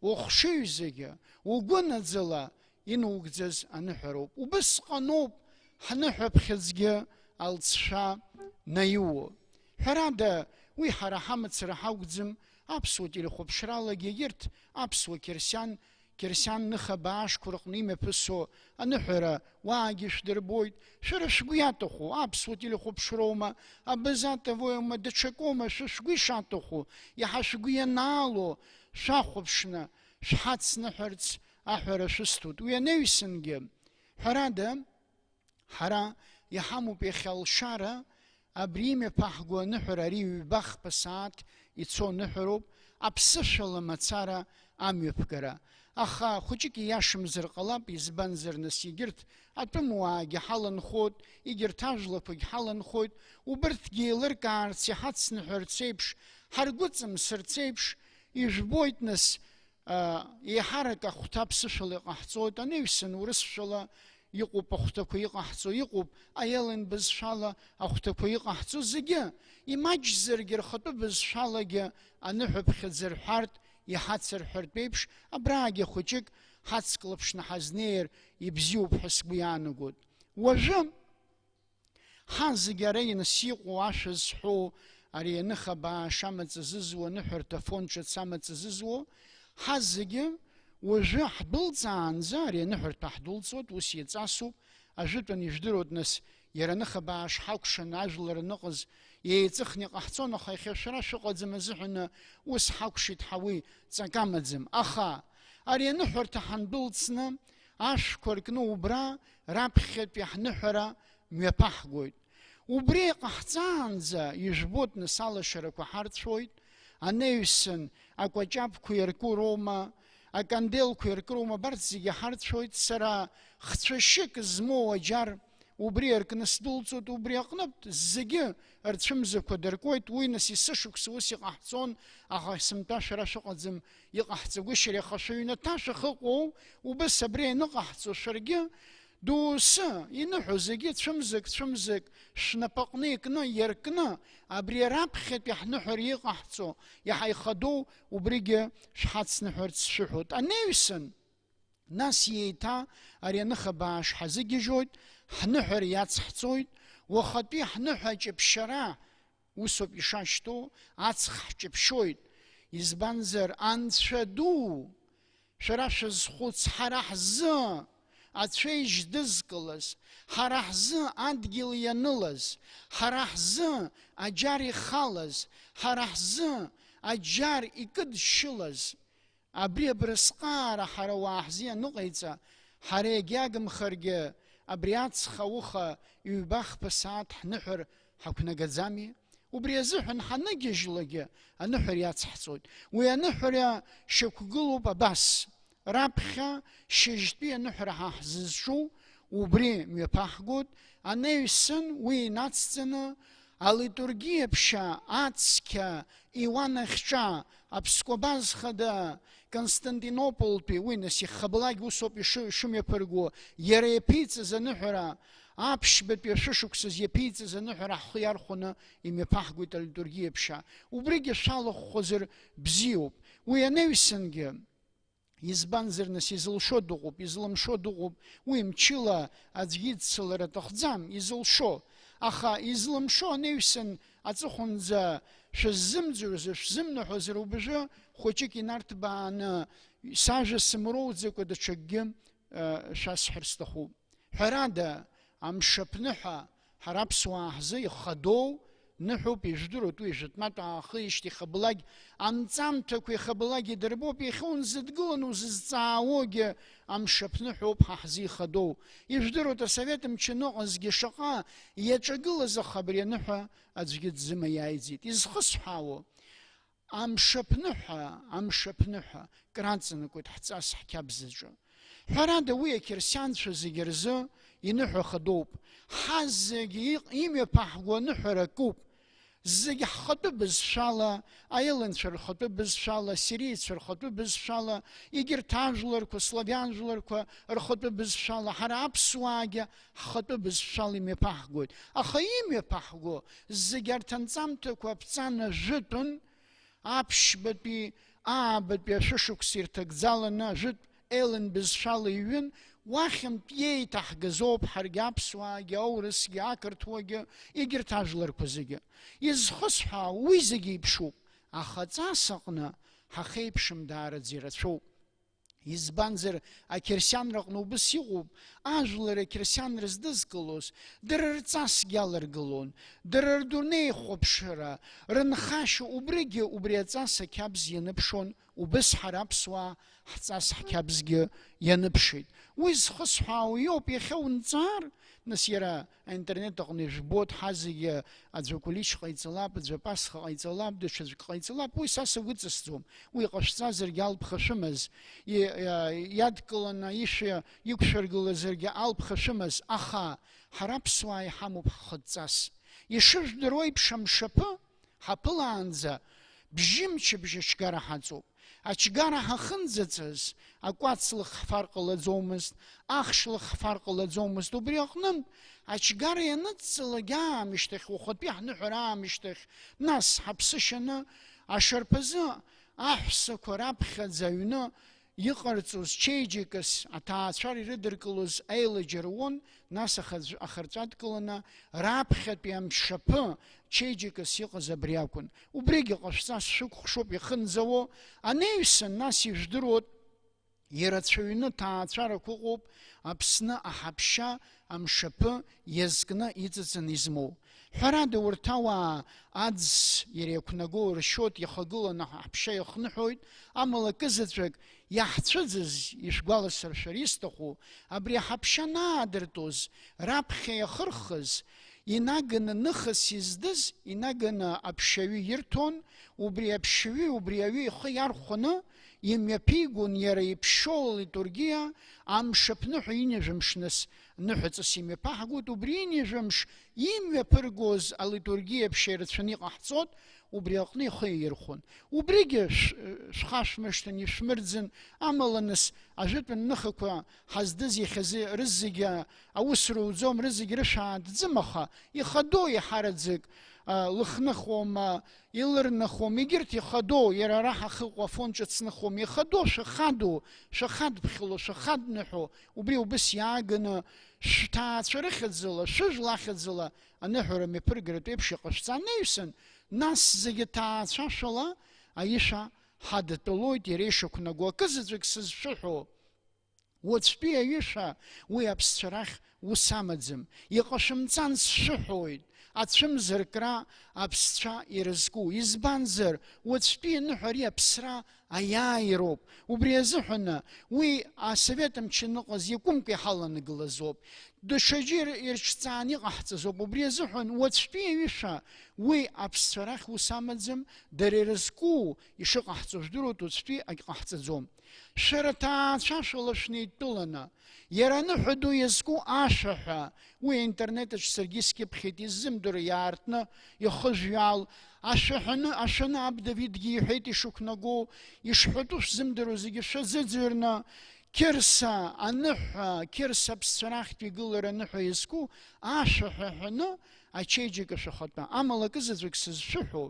وخشيزيجا وقنزلا ينوغزز أنحروب وبس قنوب حنحب خزجا التشا نيو حرادا ويحرا حمد سرحاوغزم أبسو تلي خبشرالا جيرت أبسو كرسيان Кьырсиан ныха баашқәа рҟны имҩаԥысо аныҳәара уаагьы шәдырбоит, шәара шәгәы иаҭаху, аԥсуа телехәаԥшроума, абызатавоума, даҽакоума, шәгәы ишаҭаху, иаҳа шәгәы ианаало шәахәаԥшны шәҳацныҳәарц аҳәара шәысҭоит. Уи анаҩсангьы, ҳәарада, ҳара иҳамоуп иахьа алшара, абри имҩаԥаҳго аныҳәара, ари ҩба-хԥа сааҭ ицо аныҳәароуп, аԥсышәала мацара амҩаԥгара. Аха хәыҷык ииашамзар ҟалап, избанзар нас егьырҭ атәымуаагьы ҳаланхоит, егьырҭ ажәлақәагьы ҳаланхоит, убырҭгьы еилыркаарц иҳацныҳәарц еиԥш, ҳаргәыҵамсырц еиԥш, ижәбоит нас еиҳарак ахәҭа аԥсышәала иҟаҳҵоит, анаҩсан урысшәала иҟоуп ахәҭақәа иҟаҳҵо, иҟоуп аелен бызшәала ахәҭақәа иҟаҳҵо, зегьы имаҷзаргьы рхатәы бызшәалагьы аныҳәаԥхьыӡ рҳәартә иҳацырҳәартә еиԥш, абраагьы хәыҷык ҳацклаԥшны ҳазнеир ибзиоуп ҳәа сгәы иаанагоит. Уажәы ҳазегьы ара инас иҟоу ашәа зҳәоу, ари аныха бааш амаҵ зызуа, аныҳәарҭа фон ҿыц амаҵ зызуо, ҳазегьы уажәы ҳдәылҵаанӡа, ари аныҳәарҭа ҳдәылҵуеит, ус иаҵасуп, ажәытәан ижәдыруеит нас иара аныха бааш ҳакәшаны ажәлар аныҟаз еиҵыхны иҟаҳҵон, аха иахьа шәара шәыҟаӡам азыҳәаны ус ҳакәшеит ҳауи ҵак амаӡам. Аха ари аныҳәарҭа ҳандәылҵны ашәқәа ркны убра раԥхьатәи ҳныҳәара мҩаԥаҳгоит. Убри иҟаҳҵаанӡа ижәбоит нас алашарақәа ҳарцәоит, анаҩсан акәаҷабқәа иарку роума, аканделқәа иарку роума, абарҭ зегьы ҳарцәоит. Сара хцәашьык змоу аџьар убри аркны сдәылҵоит, убри аҟнытә зегьы рцәымзақәа дыркуеит. Уи нас есышықәса ус иҟаҳҵон, аха сымтәа шәара шәыҟаӡам иҟаҳҵагәышьар, аха шәыҩнаҭа шәахыҟоу, убыс абри аныҟаҳҵо шәаргьы доусы иныҳәо зегьы цәымзак шәнапаҟны икны иаркны, абри раԥхьатәи ҳныҳәара иҟаҳҵо иаҳа ихадоу убригьы шәҳацныҳәарц шәыҳәоит. Анаҩсан нас еиҭа ари аныха бааш ҳазыгьежьоит, ҳныҳәара иацҳҵоит, уахатәи ҳныҳәа аҷаԥшьара усоуп ишашьҭоу, аҵх ҳҷаԥшьоит. Избанзар анцәа ду, шәара шәазхәыц, ҳара ҳзы ацәеижь дызкылаз, ҳара ҳзы адгьыл ианылаз, ҳара ҳзы аџьар ихалаз, ҳара ҳзы аџьар икыдшьылаз, абри абрысҟаара ҳара уаа ҳзы ианыҟаиҵа, ҳара егьагымхаргьы абри аҵх ауха ҩба-хԥа сааҭ ҳныҳәар ҳақәнагаӡами? Убри азыҳәан ҳаныгьежьлагьы аныҳәара иацҳҵоит. Уи аныҳәара шьақәгылоуп абас, раԥхьа шьыжьтәи аныҳәара ҳзызҿу убри мҩаԥаҳгоит. Анаҩсан уи инацҵаны алитургиа ԥшьа ацқьа иуанахьҿа аԥскәабаз хада Константинополтәи, уи нас ихаблагь усоуп ишымҩаԥырго, иара иаԥиҵаз аныҳәара, аԥшьбатәи ашәышықәсаз иаԥиҵаз аныҳәара ҳхы иархәаны имҩаԥаҳгоит алитургиа ԥшьа. Убригьы шәалахәхәазар бзиоуп. Уи анаҩсангьы избанзар нас изылшо дыҟоуп, излымшо дыҟоуп, уи мчыла аӡәгьы идцалар аҭахӡам, изылшо. Аха излымшо анаҩсан аҵыхәанӡа шәыззымӡырҩызар, шәзымнаҳәозар, убжьы хәыҷык инарҭбааны сажәа сымроуӡакәа даҽакгьы шәасҳәар сҭахуп. Ҳәарада, амшаԥныҳәа ҳара аԥсуаа ҳзы ихадоу ныҳәоуп, ижәдыруеит, уи ижәытәнатә аахижьҭеи ихаблагь анҵамҭақәа ихаблагь идырбоуп, иахьа унзыдгыланы узызҵаауогьы амшаԥныҳәоуп ҳа ҳзы ихадоу. Ижәдыруеит, асовет мчаныҟазгьы шаҟа иаҿагылаз, аха абри аныҳәа аӡәгьы дзымаиааиӡеит. Изхысҳәаауа амшаԥныҳәа краҵанакуеит ҳҵас ҳқьабзаҿы. Ҳәарада, уи ақьырсианцәа зегьы рзы иныҳәа хадоуп. Ҳазегьы имҩаԥаҳго аныҳәара куп. Зегьы ҳхатәы бызшәала, аеленцәа рхатәы бызшәала, сириецәа рхатәы бызшәала, егьырҭ ажәларқәа, славиан жәларқәа рхатәы бызшәала, ҳара аԥсуаагьы ҳхатәы бызшәала имҩаԥаҳгоит. Аха имҩаԥаҳго зегьы арҭ анҵамҭақәа аԥҵана жәытәын, аԥшьбатәи, аабатәи ашәышықәса ирҭагӡаланы ажәытә елен бызшәала иҩын, уахьынтә иеиҭаҳгазоуп ҳаргьы аԥсуаагьы, аурысгьы, ақырҭуагьы, егьырҭ ажәларқәа зегьы. Изхысҳәаау уи зегьы иԥшуп, аха ҵас аҟны ҳахеиԥшым даараӡа ирацәоуп. Избанзар ақьырсианраҟны убыс иҟоуп, ажәлар ақьырсианра здызкылоз, дара рҵасгьы аларгылон, дара рдунеихәаԥшра, рынхашьа убригьы убри аҵас ақьабз ианыԥшон, убыс ҳара аԥсуаа ҳҵас ҳқьабзгьы ианыԥшит. Уи зхысҳәаау иоуп, иахьа унҵаар, нас иара аинтернет аҟны ижәбоит, ҳазегьы аӡәы кулич ҟаиҵалап, аӡәы Пасха ҟаиҵалап, даҽаӡәк ҟаиҵалап, уи са сагәыҵысӡом. Уи ҟашәҵазаргьы алԥха-шәымаз, иадкыланы ишәа иқәшәыргылазаргьы алԥха-шәымаз, аха ҳара аԥсуаа иҳамоуп ҳхыҵҵас. Ишыжәдыруа еиԥш амшаԥы ҳаԥылаанӡа бжьымчыбжь ачгара ҳаҵоуп. Ачгара ҳахынӡаҵаз акәацлых ҳфар ҟалаӡомызт, ахшлых ҳфар ҟалаӡомызт. Убри аҟнытә ачгара ианыҵҵалак аамышьҭахь, ухатәи ҳныҳәара аамышьҭахь, нас ҳаԥсышьаны ашарԥазы аҳәсақәа раԥхьаӡа аҩны иҟарҵоз чеиџьыкас аҭаацәара ирыдыркылоз аилаџьара уон, нас ахырҵәадкыланы раԥхьатәи амшаԥы чеиџьыкас иҟаз абри акәын. Убригьы ҟашәҵас шәықәхшоуп ихынӡауа, анеҩсан нас ижәдыруот, ирацәаҩны ҭаацәарақәа ыҟоуп Аԥсны аҳаԥшьа амшаԥы иазкны иҵыҵны измоу. Ҳәарада урҭ ауаа аӡ иара иақәнагоу ршьоит, иахагыланы аҳаԥшьа иахныҳәоит, амала акызаҵәык иаҳцәыӡыз ишәгәаласыршәар исҭаху, абри аҳаԥшьа анаадыртәоз, раԥхьа иахырхыз, инаганы ныхас издыз, инаганы аԥшьаҩы ирҭон, убри аԥшьаҩы, убри аҩы ихы иархәаны имҩаԥигон иара иԥшьоу алитургиа, амшаԥныҳәа инижәымшныс ныҳәаҵас имҩаԥаҳгоит, убри инижәымш имҩаԥыргоз алитургиа ԥшьа ирацәаны иҟаҳҵот, убри аҟны ихы иирхәон. Убригьы шәхашәмыршҭын, ишәмырӡын, амала нас ажәытәан ныхақәа ҳаздыз иахьазы рызегьы аус руӡом, рызегьы рышәааҭӡым, аха ихадоу иҳараӡак лыхныхуама, илырныхуам, егьырҭ ихадоу, иара ара ҳахыҟоу афон ҿыцныхуам, ихадоу шәахадԥхьыло, шәахадныҳәо, убри убыс иааганы шәҭаацәа рыхьыӡала, шәыжәла ахьыӡала аныҳәара мҩаԥыргаратә еиԥш иҟашәҵа анаҩсан, нас зегьы ҭаацәашәала аишәа ҳадатәалоит иара ишақәнаго. Акызаҵәык сызшәыҳәо, уаҵәтәи аишәа уи аԥсцәа рахь ус амаӡам. Иҟашәымҵан сшәыҳәоит, ацәымзаркра аԥсцәа ирызку. Избанзар, уаҵәтәи аныҳәа ари аԥсра аиааироуп. Убри азыҳәаны уи асовет мч аныҟаз иакәымкәа иҳаланагалазоуп. Даҽаӡәы ирҿҵааны иҟаҳҵазоуп. Убри азыҳәан уаҵәтәи аишәа уи аԥсцәа рахь ус амаӡам, дара ирызку ишыҟаҳҵо жәдыруеит, уаҵәтәи агьҟаҳҵаӡом. Шәара ҭаацәашәала шәнеидтәыланы, иара аныҳәа ду иазку ашәаҳәа, уи аинтернетаҿ саргьы скьыԥхьеит, иззымдыруа иаартны ихыжәҩал, ашәаны аб Давидгьы иҳәеит ишықәнагоу, ишҳәатәу шәзымдыруа зегьы шәазыӡырҩны, Кьырса аныҳәа, Кьырса аԥсцәа рахьтә игылара аныҳәа иазку ашәаҳәа ҳәаны ачеиџьыка шәахатәа. Амала акызаҵәык сызшәыҳәо,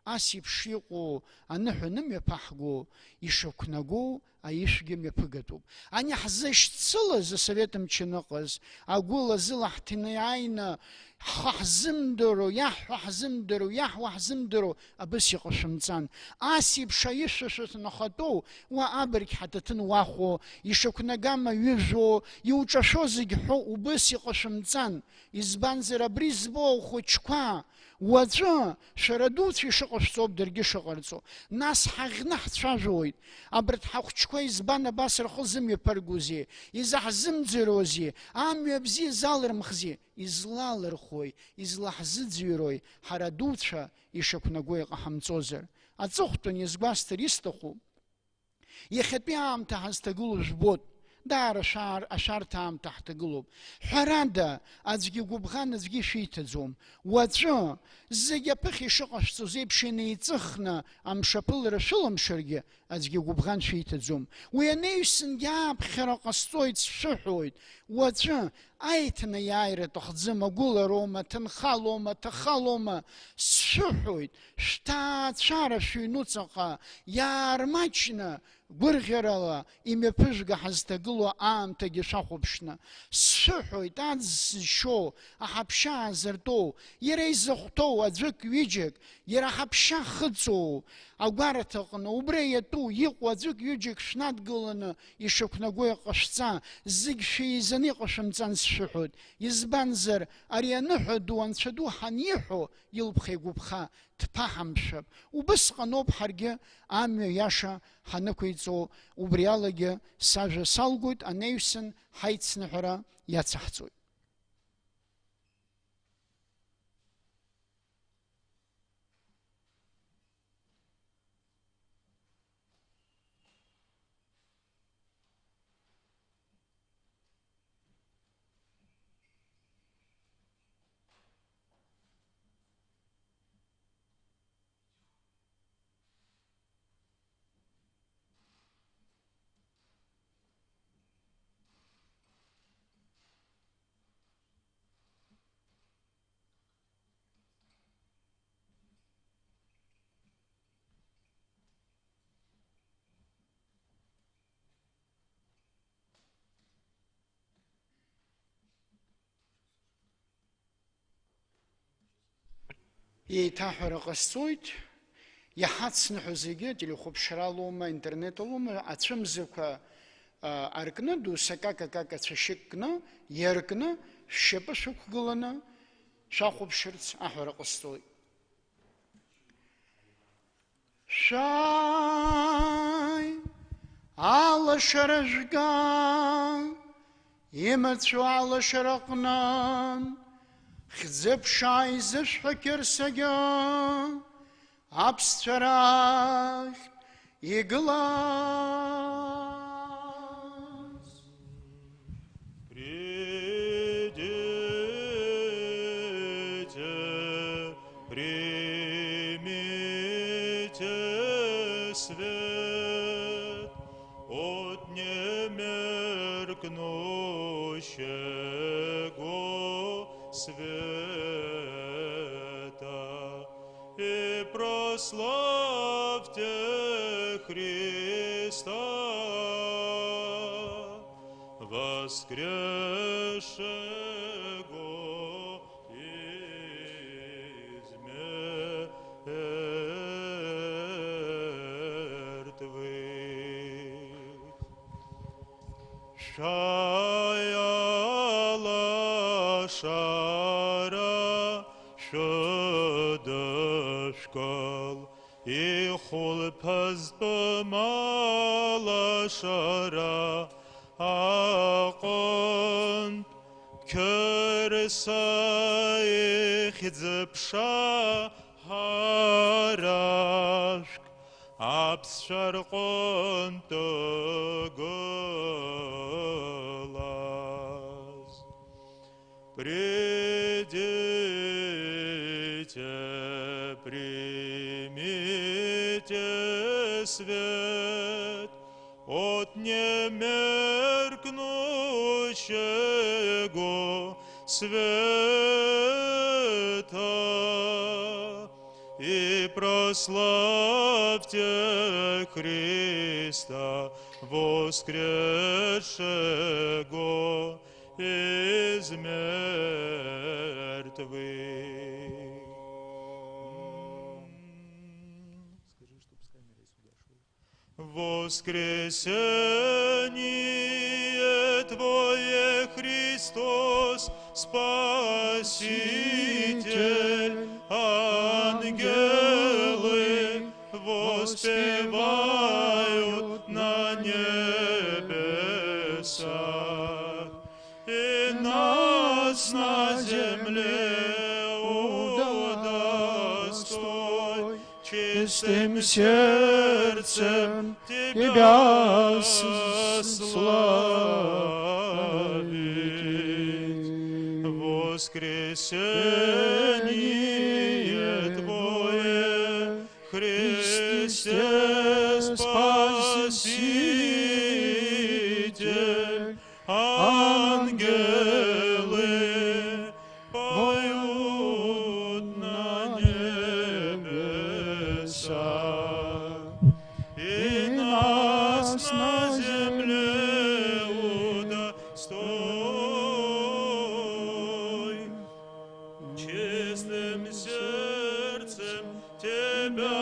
ас еиԥш иҟоу аныҳәа нымҩаԥаҳго, ишақәнагоу аишәгьы мҩаԥыгатәуп. Ани ҳзышьцылаз асовет мч аныҟаз, агәыла зыла ҳҭинааины ҳхы ҳзымдыруа, иаҳҳәа ҳзымдыруа, иаҳуа ҳзымдыруа, абыс иҟашәымҵан. Ас еиԥш аишәа шәыҭнахатәоу, уа абырг ҳаҭаҭын уахәо, ишақәнагама ҩыжәо, иуҿашәо зегь ҳәо, убыс иҟашәымҵан. Избанзар абри збоу хәыҷқәа, уаҵәы шәара дуцәа ишыҟашәҵоуп даргьы шыҟарҵо. Нас ҳаӷьны ҳцәажәоит. Абарҭ ҳахәҷқәа избан абас рхы зымҩаԥыргозеи, изаҳзымӡырҩозеи, амҩа бзиа залырмхзеи, излалырхои, излаҳзыӡҩрои, ҳара дуцәа ишақәнаго иҟаҳамҵозар. Аҵыхәтәан иазгәасҭар исҭаху, иахьатәи аамҭа ҳазҭагылоу жәбоит. Даара ашәарҭа аамҭа ҳҭагылоуп. Ҳәарада, аӡәгьы гәыбӷан аӡәгьы шәиҭаӡом. Уаҵәы, зегьы аԥыхьа ишыҟашәҵоз еиԥш инеиҵыхны амшаԥылара шәыламшаргьы, аӡәгьы гәыбӷан шәиҭаӡом. Уи анаҩсангьы ааԥхьара ҟасҵоит, сшәыҳәоит. Уаҵәы, аиҭанеиааира аҭахӡам, агәылароума, ҭынхалоума, ҭахалоума, сшәыҳәоит. Шәҭаацәара шәыҩнуҵаҟа иаармаҷны, гәырӷьарала имҩаԥыжәга ҳазҭагылоу аамҭагьы шәахәаԥшны, сшәыҳәоит, аӡ зшьо, аҳаԥшьа аазыртәоу, иара изахәҭоу аӡәык ҩыџьак, иара аҳаԥшьа хыҵоу, агәараҭаҟны, убра иатәу, иҟоу аӡәык ҩыџьак шәнадгыланы ишақәнаго иҟашәҵа, зегь шәеизаны иҟашәымҵан сшәыҳәоит. Избанзар, ари аныҳәа ду, анцәа ду ҳаниҳәо, илԥха игәыԥха дԥаҳамшәап. Убысҟан ауп ҳаргьы амҩа иаша ҳанықәиҵо. Убри алагьы сажәа салгоит, анеҩсын ҳаицныҳәара иацаҳҵоит. Еиҭаҳәара ҟасҵоит, иаҳацныҳәо зегьы телехәаԥшралоума, интернеталоума, ацәымзақәа аркны, дусакакакака цәашьык кны, иаркны, шәшьапы шәықәгыланы шәахәаԥшырц аҳәара ҟасҵоит. Шәааи, алашара жәга, имацәо алашараҟны, хьӡыԥшаа изышәҳәақьыр сагьы, аԥсцәа рахь игылаз. Придите, примите свет от немеркнущего света, и прославьте Христа, воскресшего из мертвых. Шаяла шадашкал и хулпаз помала шара акон керсай хизбша харашк абшаркон тоголаз. Придите, примите свет от немеркнущего света, и прославьте Христа, воскресшего из мертвых. Воскресение Твое, Христос, Спаситель, ангелы воспевают на небесах, и нас на земле удостой чистым сердцем Тебя славить. Воскресение Твое, Христе Спаситель, ангелы поют на небесах, и нас на земле удостой чистым сердцем Тебя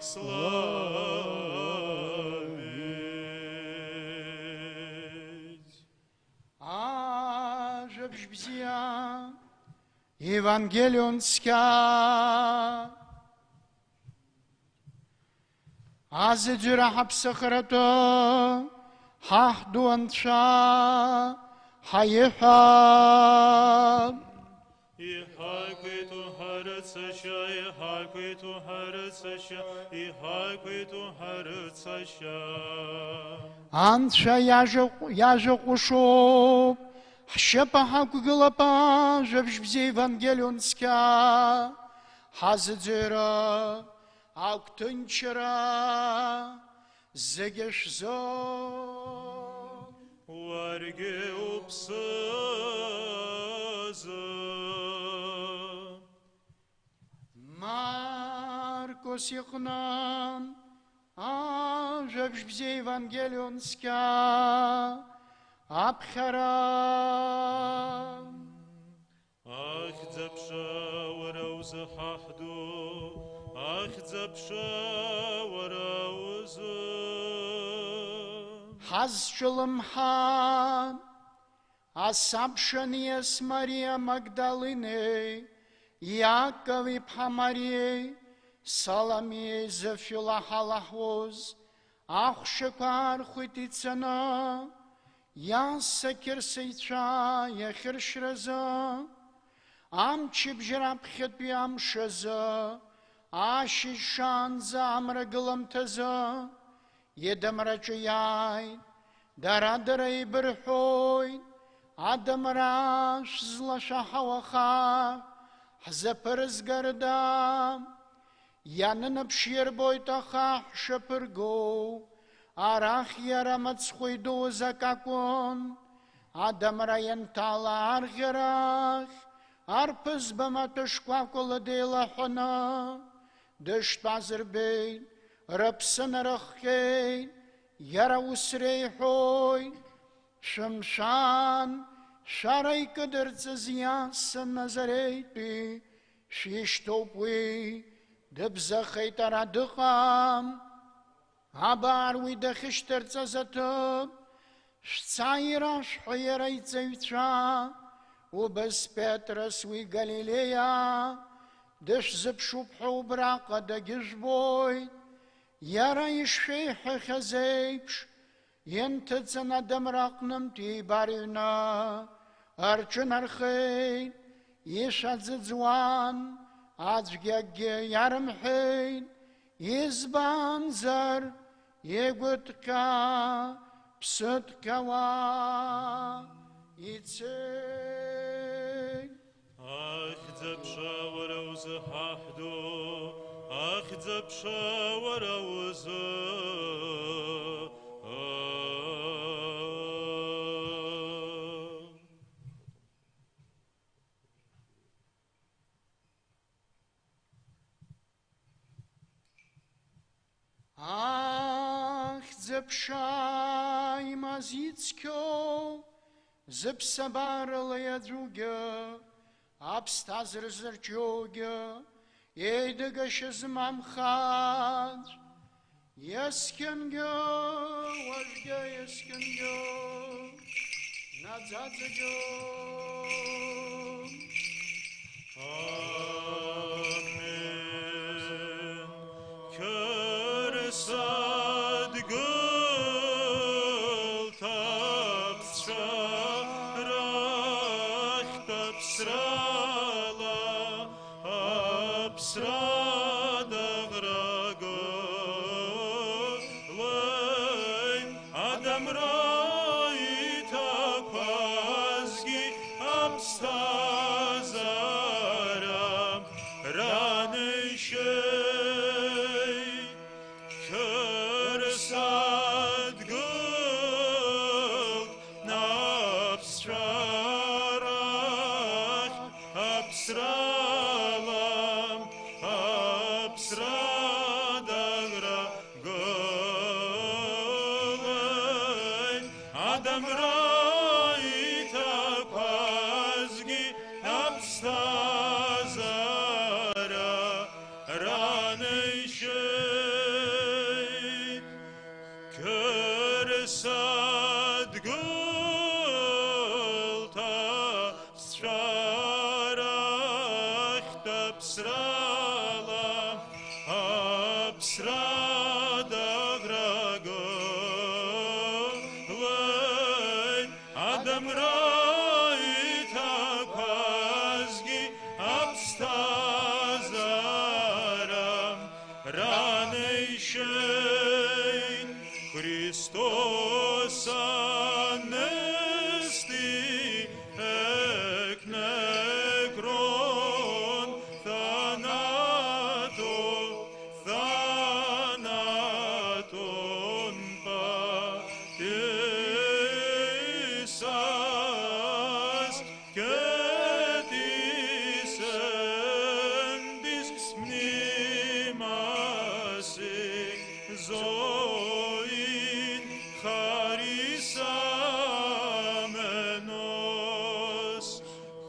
славить. Аже бжбзия Евангелионска Азе дюра хапсахарато Хахдуанша Хаеха И хайквиту харцаща, и хайквиту харцаща, и хайквиту харцаща. Анша яже кушоп Хшепа хакугылапа Жебжбзе Евангелионска Хазе дюра Актынчара Зегешзо Варге упсаза. Маркос Яхнан Жебжбзе Евангелионска Абхара Ах, запша варауза хахду, ах, запша варауза. Хазчылым хан Асапшаниес Мария Магдалины Яков ипха Мария Саламия Зефила Халахоз Ахшекар Хуитицана Яса Кирсейча Яхиршраза Амчи бжрапхет биамшаза Ашишанза Амрагыламтаза Едамрачаяй Дарадарай Берхой Адамраш Злашахаваха Хзаперзгарда Янанапшир Бойтаха Шапырго Арах Ярамацхуйду Закакон Адамраянтала Аргерах Арпыз Баматышквакула Делахона Дышпазербейн Рапсанарахкейн Яра Усрейхой Шамшан Шарай Кадырцазьяса Назарейти Шиштопви Дебзахайтарадыхам Абар Уидахиштерцазатып Шцайраш Хоярайцевча Убас Петрас Уи Галилея Дыш Запшупху Брака Дагижбой Яра Ишшейха Хазейпш Ентацана Дамракнам Тибарина Арчанархей Ишадзадзуан Ацгяге Ярамхей Избанзар Егутка Псуткава Ицей Ах, запша варауза хахду, ах, запша варауза. Ах, запшай мазицкё, запсабарла друга, абстазр зарчога, ейдага шазмамхад, яскенгё, важга яскенгё, надзадзагё. Amen. Körsad gul tapsra, rach tapsrala, apsrada grago, lein adam raita pazgi, apstazara, ranei shei, abstrada gragolei, Adam raita pazgi abstazaram, ranei shein Christos anesti ek nekron thanaton patisas ketis endis mnimasi zoin charisamenos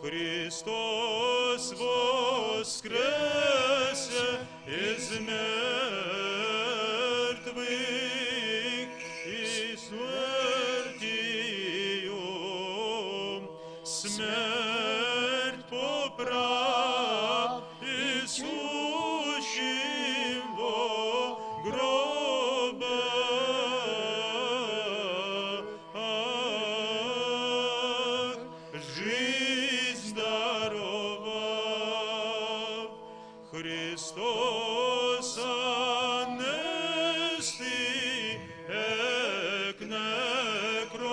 Christos воскресе из мертвых и смертью смерть поправ и сущим во гробах жизнь даровав. Χριστός ανέστη εκ νεκρών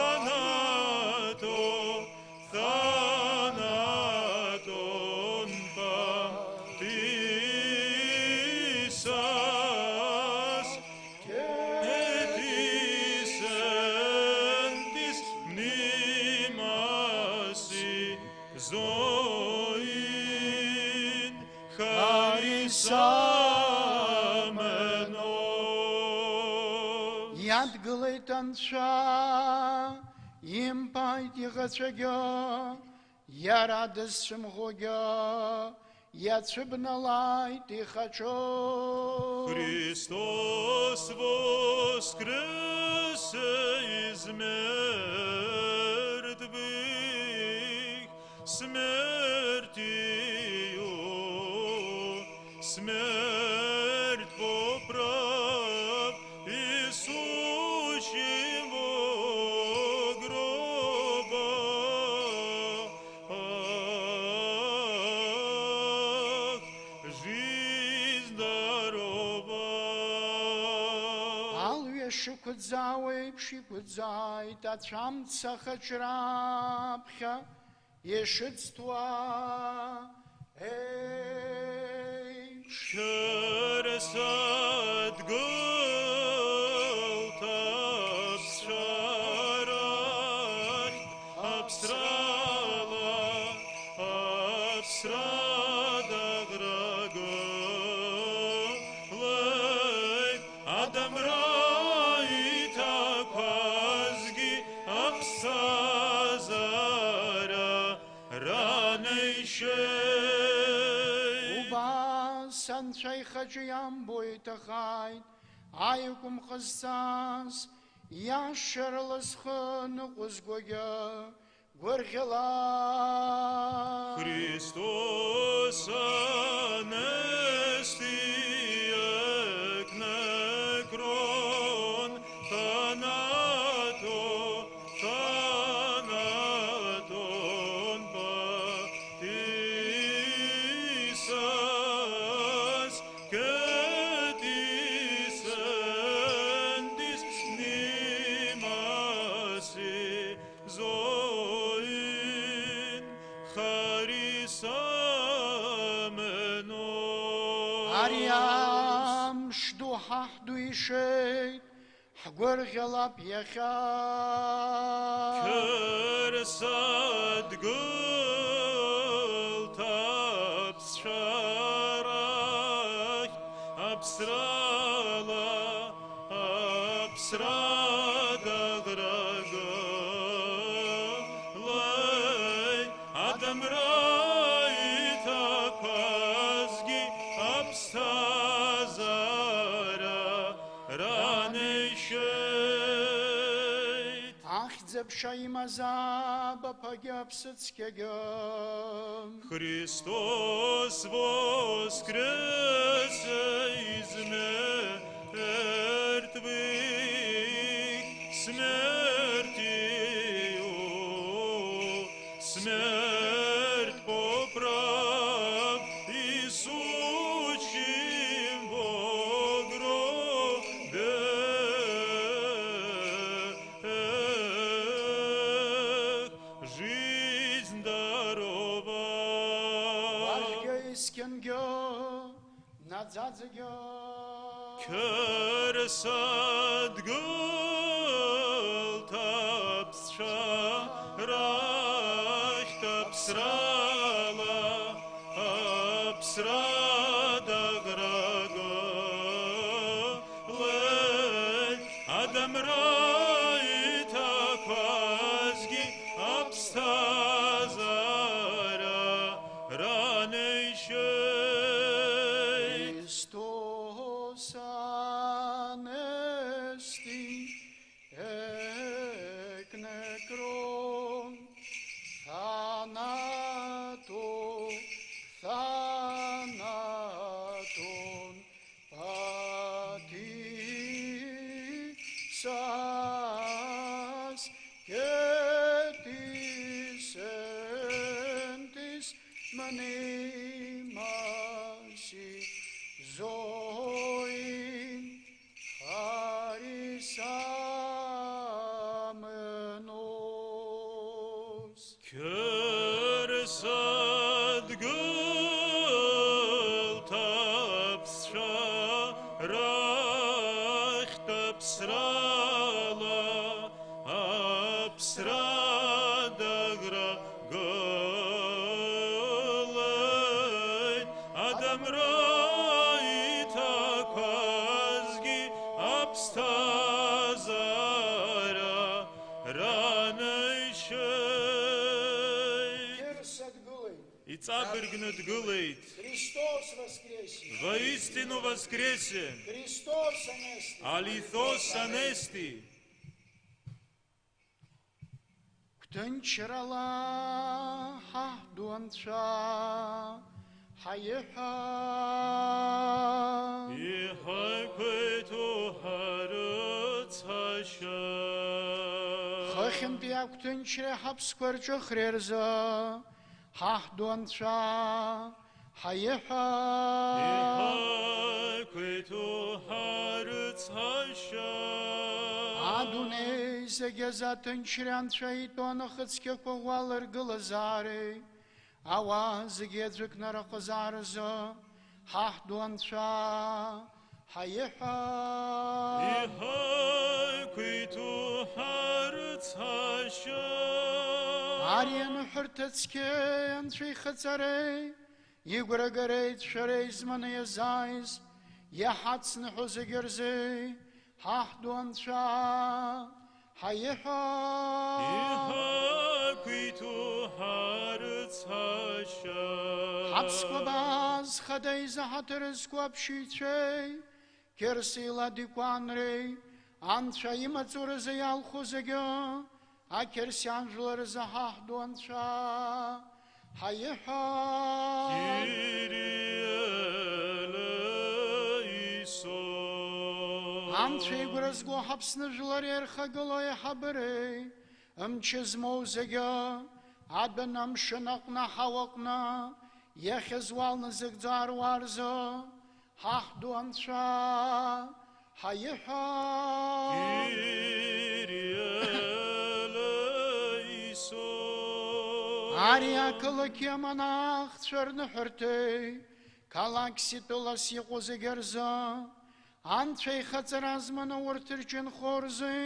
θάνατον πατήσας και της εν της μνήμασι ζωήν χαρισάμενος. Яд глытанша, им пайти гачагя, я радостным гогя, я цыбналай ты хочу. Христос воскресе из мертвых, смертью смерть поправ и сущим во гробах жизнь даровав. Алве шукудзауэ пшикудзай, та чамца хачрапха, ешитства, эй, Şeresat gult abstracht, abstrada gragolei, Adam raita pazgi abstazara, ranei shei. Санчай хаджиям бойтахайт, айкум хастас, яшерлас хыны кузгоя, горхела. Χριστός ανέστη εκ νεκρών θάνατον πατήσας και της εν της μνήμασι ζωήν χαρισάμενος. Ариам шду хахду ишей, горхела пьяха. Kersat gult abstrach, abstrada gragolei, Adam raita pazgi abstazara ranei sheit. Ах, зепшаїма погябсицькегем. Христос воскресе из мертвых, смертью, смерть поправ и сучим во гробе. Жизнь дарова. Варгейскенгё, надзадзегё. Körösad guld tapscha, rach tapsrala, apsrada grago, lej adam raita kvazgi, apstazara, ranei shei. Χριστός ανέστη εκ νεκρών, θάνατον πατήσας και της εν της μνήμασι ζωήν χαρισάμενος. Körösad guld tapscha, rach tapsrala, apsrada grago, lej adam raita kvazgi, apstazara, ranei shei. Керсет гулы, И цабергнут гулейт, Христос воскресе, воистину воскресе, Христос анести. алithos анести. Ктенчерала хахдуанца хайеха. И хайквету харцаша. Хахим пиак ктенчере хапскварчо хрерза хахдуанца И хайеха. хайквету харцаша. Адуней зегеза тенчерянца и тона хацке квалер глазаре. Ава зегеджик нарахазарза хахдуанца хайеха. И хайквету харцаша. Арien hurtetske antri khatsare yiguragareit shareis mane zais yahatsn hozegerze hahdu antra hayeha. Ihakvitu hartsasha. Habskobaz khadei zahateres kwapshitre kersila dikwanre antra imatzurze yal khozega Akersianjlar zahahdu antra hayeha. Kyrie eleison. Antre gurazgo hapsnajlar erkhagoloy habere amchizmozega adbenam shnaqna hawaqna yechezwalna zegzar warza hahdu antra hayeha. Kyrie eleison. Ария калакиаманах цвернхрте калакситоласи қозегерза антрей хацаразмана ортирчен хорзе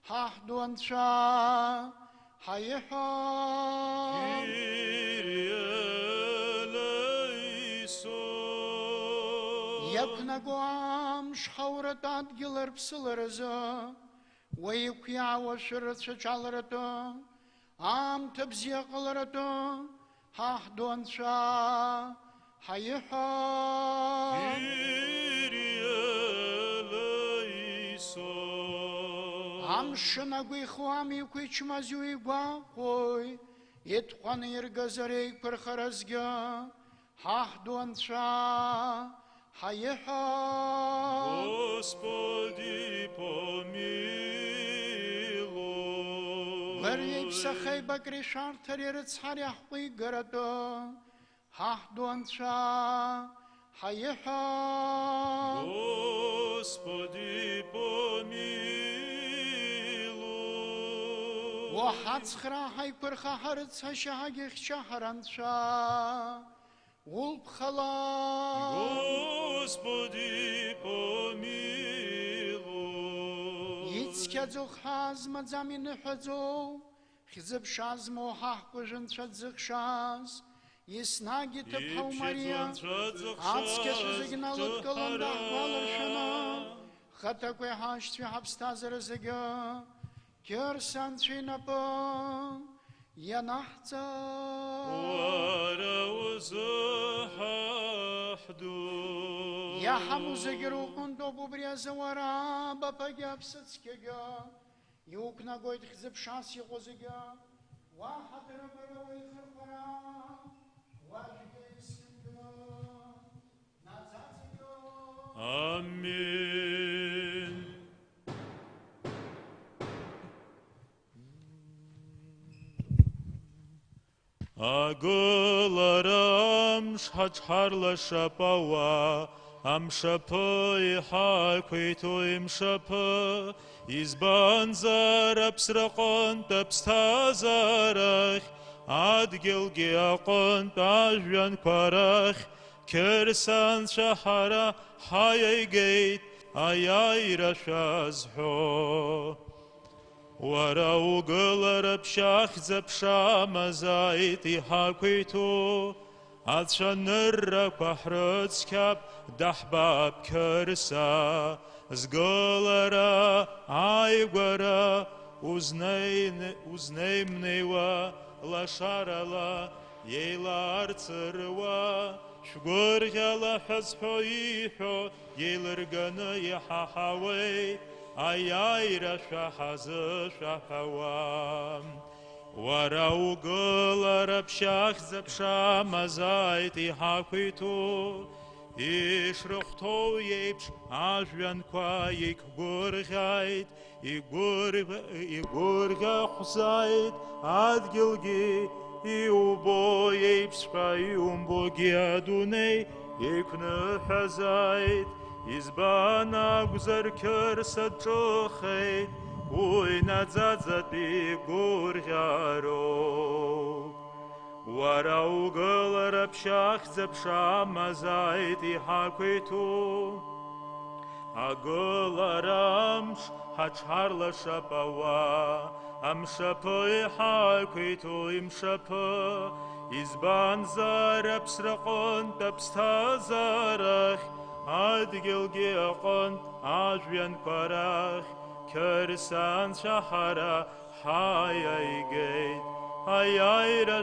хахду антра хаеха. Kyrie eleison. Якнагуам шхауратат гилар псыларза вайкуява шырцачаларата Am tabziaqalarata hahdu antra hayeha. Kyrie eleison. Амшынагу ихуами куичмазю игуахой, Итхуан иргазарей пархаразга, Хахду анца, Хаеха. Господи, помилуй. Верей псахей бакришар таререц харяхуй городо, Хахду анца, Хаеха. Господи, помилуй. وحاتخرا هاي برخا هرتس هشاهيخ شهرانشا والبخلا. Господи, помилуй. يتسكازو خاز مزامين حزو خزب شاز موحاح بجن شدزخ شاز يسناجي تبحو مريا عاتسكش زجنالت قلن دحوالر شنا خطاكوي هاشت في حبستازر زجا كرسان شينابا ينحتا يا حمو زجرو قندو ببريز ورا بابا جابستسكيجا يوكنا قويت خزب شاسي غوزيجا واحد ربنا ويخرقنا واجد يسكنا نازازيجا. آمين. Агыларам шхачхарла шапава, амшапы иха куйтуим шапы, избан зарап срақын тапстазарах, адгилги ақын тажвян кварах, керсан шахара хайайгейт, аяйра шазхо. وراو قلر بشاخ زبشا مزايتي حاكويتو عطشان نرك وحرتسكاب دحباب كرسا زقلرا عايقورا وزنيمنيوا لشارلا يلا ارتروا شغورغلا حزحو يحو يلرغنا يحاحاوي Аяйра шахазы шахавам, варау гылар пшах запша мазайт и хакуйту, и шрухтов ейпш ажвян кваик гургайт, и гурга хусайт адгилги, и убо ейпш кай умбоги адуней, и кны хазайт. Избана гузар керсат чохей, уй надзадзат и гурьярок. Варау гылар пшах запша мазайт и хакуйту, а гыларамш хачхарла шапава, амшапы и хакуйту имшапы, избан зарап срақын тапстазарах, адгилги ақын ажвян кварах, керсан шахара хайайгейт, аяйра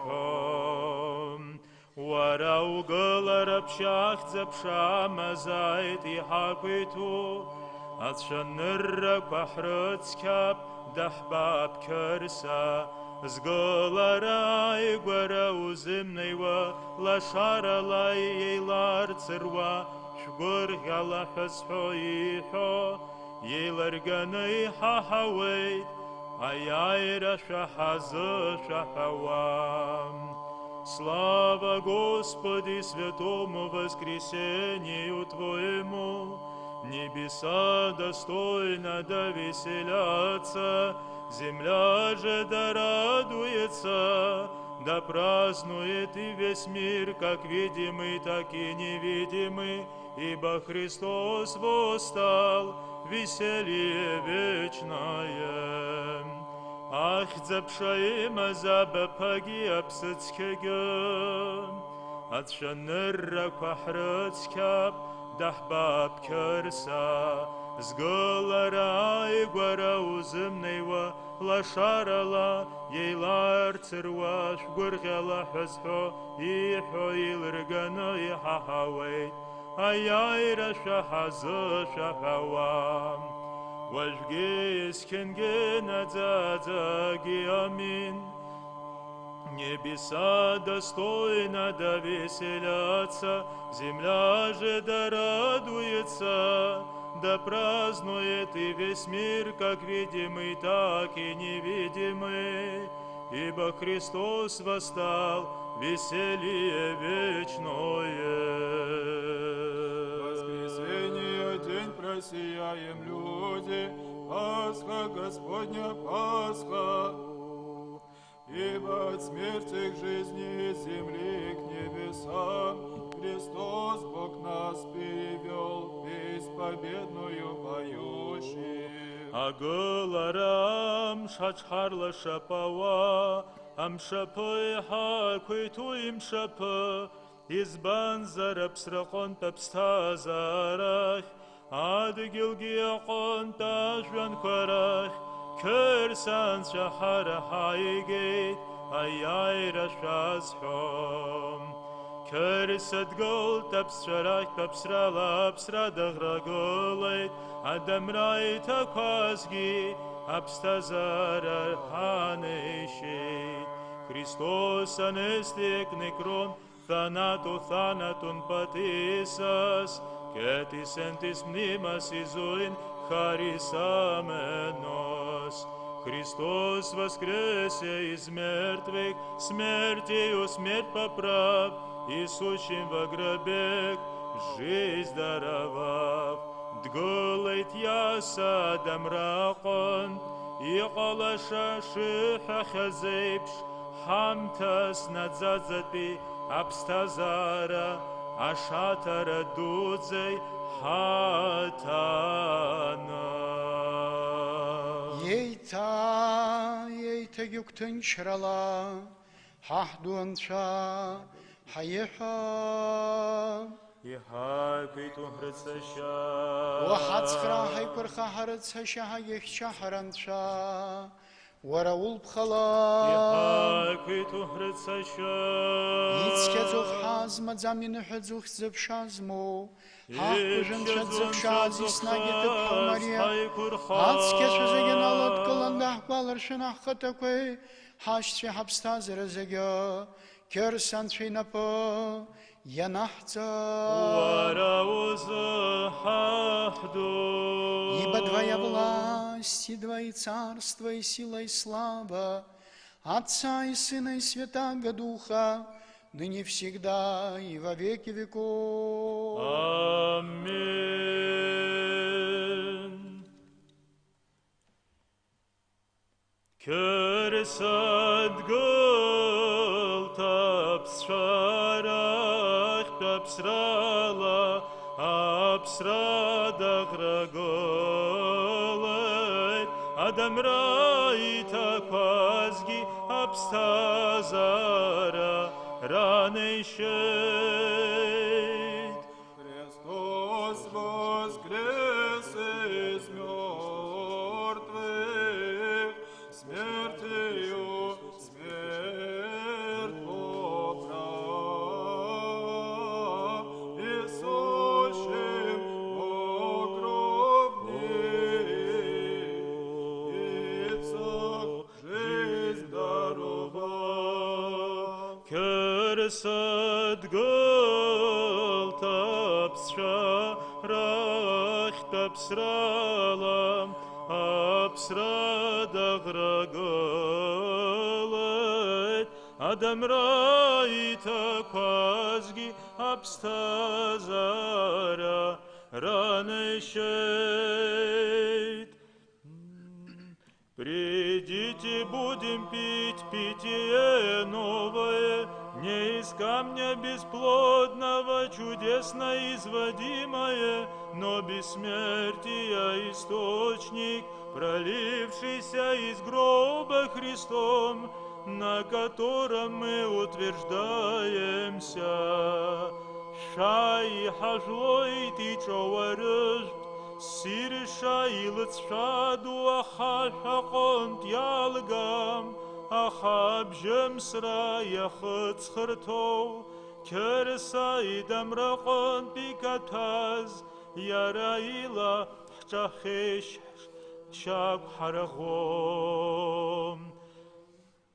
шазхом. Варау гылар пшах запша мазайт и хакуйту, атшан ныррак вахрыцкап дахбаб керса, زغلرا يغورا وزمنيوا لا شارلا يلار تروا شغور يلا حسحو يحو يلرغني ححوي аяйра шахазы шахавам. Слава Господи святому воскресению Твоему, небеса достойно да веселятся, земля же да радуется, да празднует и весь мир, как видимый, так и невидимый, ибо Христос восстал, веселье вечное. Ах, запшаима забапаги апсыцкегем, атшанырра квахрыцкап, дахбаб керса, زغلرا يغورا وزمنيوا لا شارلا يلار تروا شغرغلا حزحو يحو يلرغنا يحاوي аяйра шахазы шахавам. вальге эскенге надзадзаги, аминь. Небеса достойно да веселятся, земля же да радуется, да празднует и весь мир, как видимый, так и невидимый. Ибо Христос восстал, веселье вечное. Воскресенье, день просияем люди, Пасха Господня, Пасха. Ибо от смерти к жизни земли к небесам Христос Бог нас перевел, песнь победную поющих. Агыларам шачхарла шапава, амшапы хакуйту им шапы, избан зараб сракон тапста зарах, адгилги акон тажван карах, Körsan şahara haygit, ayayra şazhom. Körsad gol tapsrarak tapsrala apsradagra golayt, adamrayta kazgi, apstazara haneshit. Christos aneslik nekron, thanatun patisas, ketis entis mnimas izuin, харисаменос. Христос воскресе из мертвых, смертью смерть поправ, и сущим во гробе жизнь даровав. Дгулайт яса дамракон, и қалаша шиха хазейпш, хамтас надзадзапи абстазара, ашатара дудзей, Hatana. Yeita göktün şırala, hahduança, hayeha. Yehai kuitun hritsaşa. Вахацхра хайкурха харцаша хаехча харанца. Вараул бхала. Yehai kuitun hritsaşa. Ицкезух хазма замин хазух зевшазму. Хахужен шадзевшази снагиты пхамария. Ацкезу зегеналот каландах баларшинах хатаквей. Хашчи хабстазеразега. Керсан шинапо. Янахца. Ибо Твоя власть, и Твои царство, и сила, и слава, Отца и Сына, и Святаго Духа, ныне всегда, и во веки веков. Аминь. Körсад гол тапсшарах тапсрала, Апсрада граголайт, Адамрайта квазги, Апстазара ранейшейт. Христос воскрес из мертвых, смертью смерть поправ, и сущим погробницах жизнь даровал. Körсад гол тапсшарах тапсрала, Апсрада граголайт, Адамрайта квазги, Апстазара ранейшейт. Придите, будем пить питье новое, не из камня бесплодного, чудесно изводимое, но бессмертия источник, пролившийся из гроба Христом, на котором мы утверждаемся. Шай хажлой ты човарыжт, Сириша илыцшаду ахашаконт ялгам, Ахабжем сра яхыцхыртов, Керса идамракон пикатаз, Яраила хчахеш чак харахом.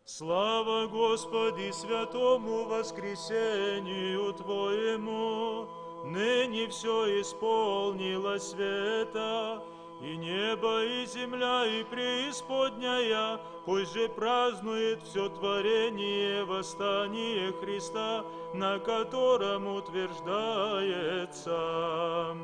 Слава Господи святому воскресению Твоему, ныне все исполнило света, и небо, и земля, и преисподняя, пусть же празднует все творение восстание Христа, на котором утверждается.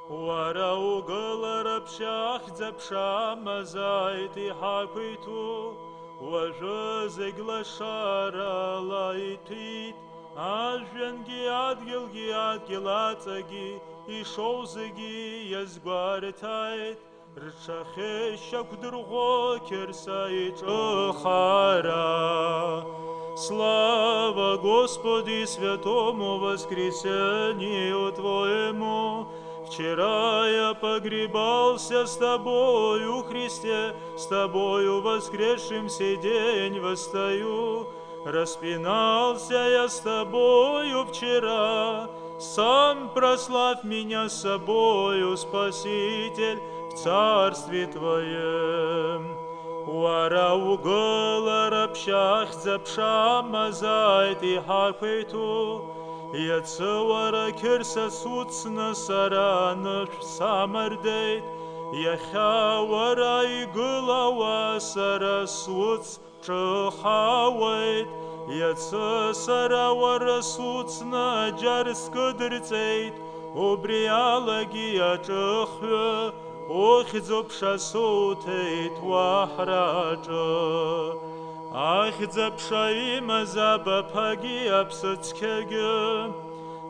Уара угала рабшах запшама зайти хакуйту, уажа заглашара лайтит, ажвен гиадгил ацаги, и шоузыги язгвартайт, рчахе шакдурго керса и чохара. Слава Господи святому воскресению Твоему! Вчера я погребался с Тобою, Христе, с Тобою воскресшим сей день восстаю. Распинался я с Тобою вчера, сам прославь меня с собою, Спаситель, в Царстве Твоем. Уара угала рабшах запшама зайти хаквейту, яцевара керса суцна саранаш самардейт, яхавара игылава сара суц чахавайт, яца саравара суцна джарскадырцейт, обриалаги ачахве, ох зопшасутейт вахраджа. Ах запшаима забапаги апсацкеге,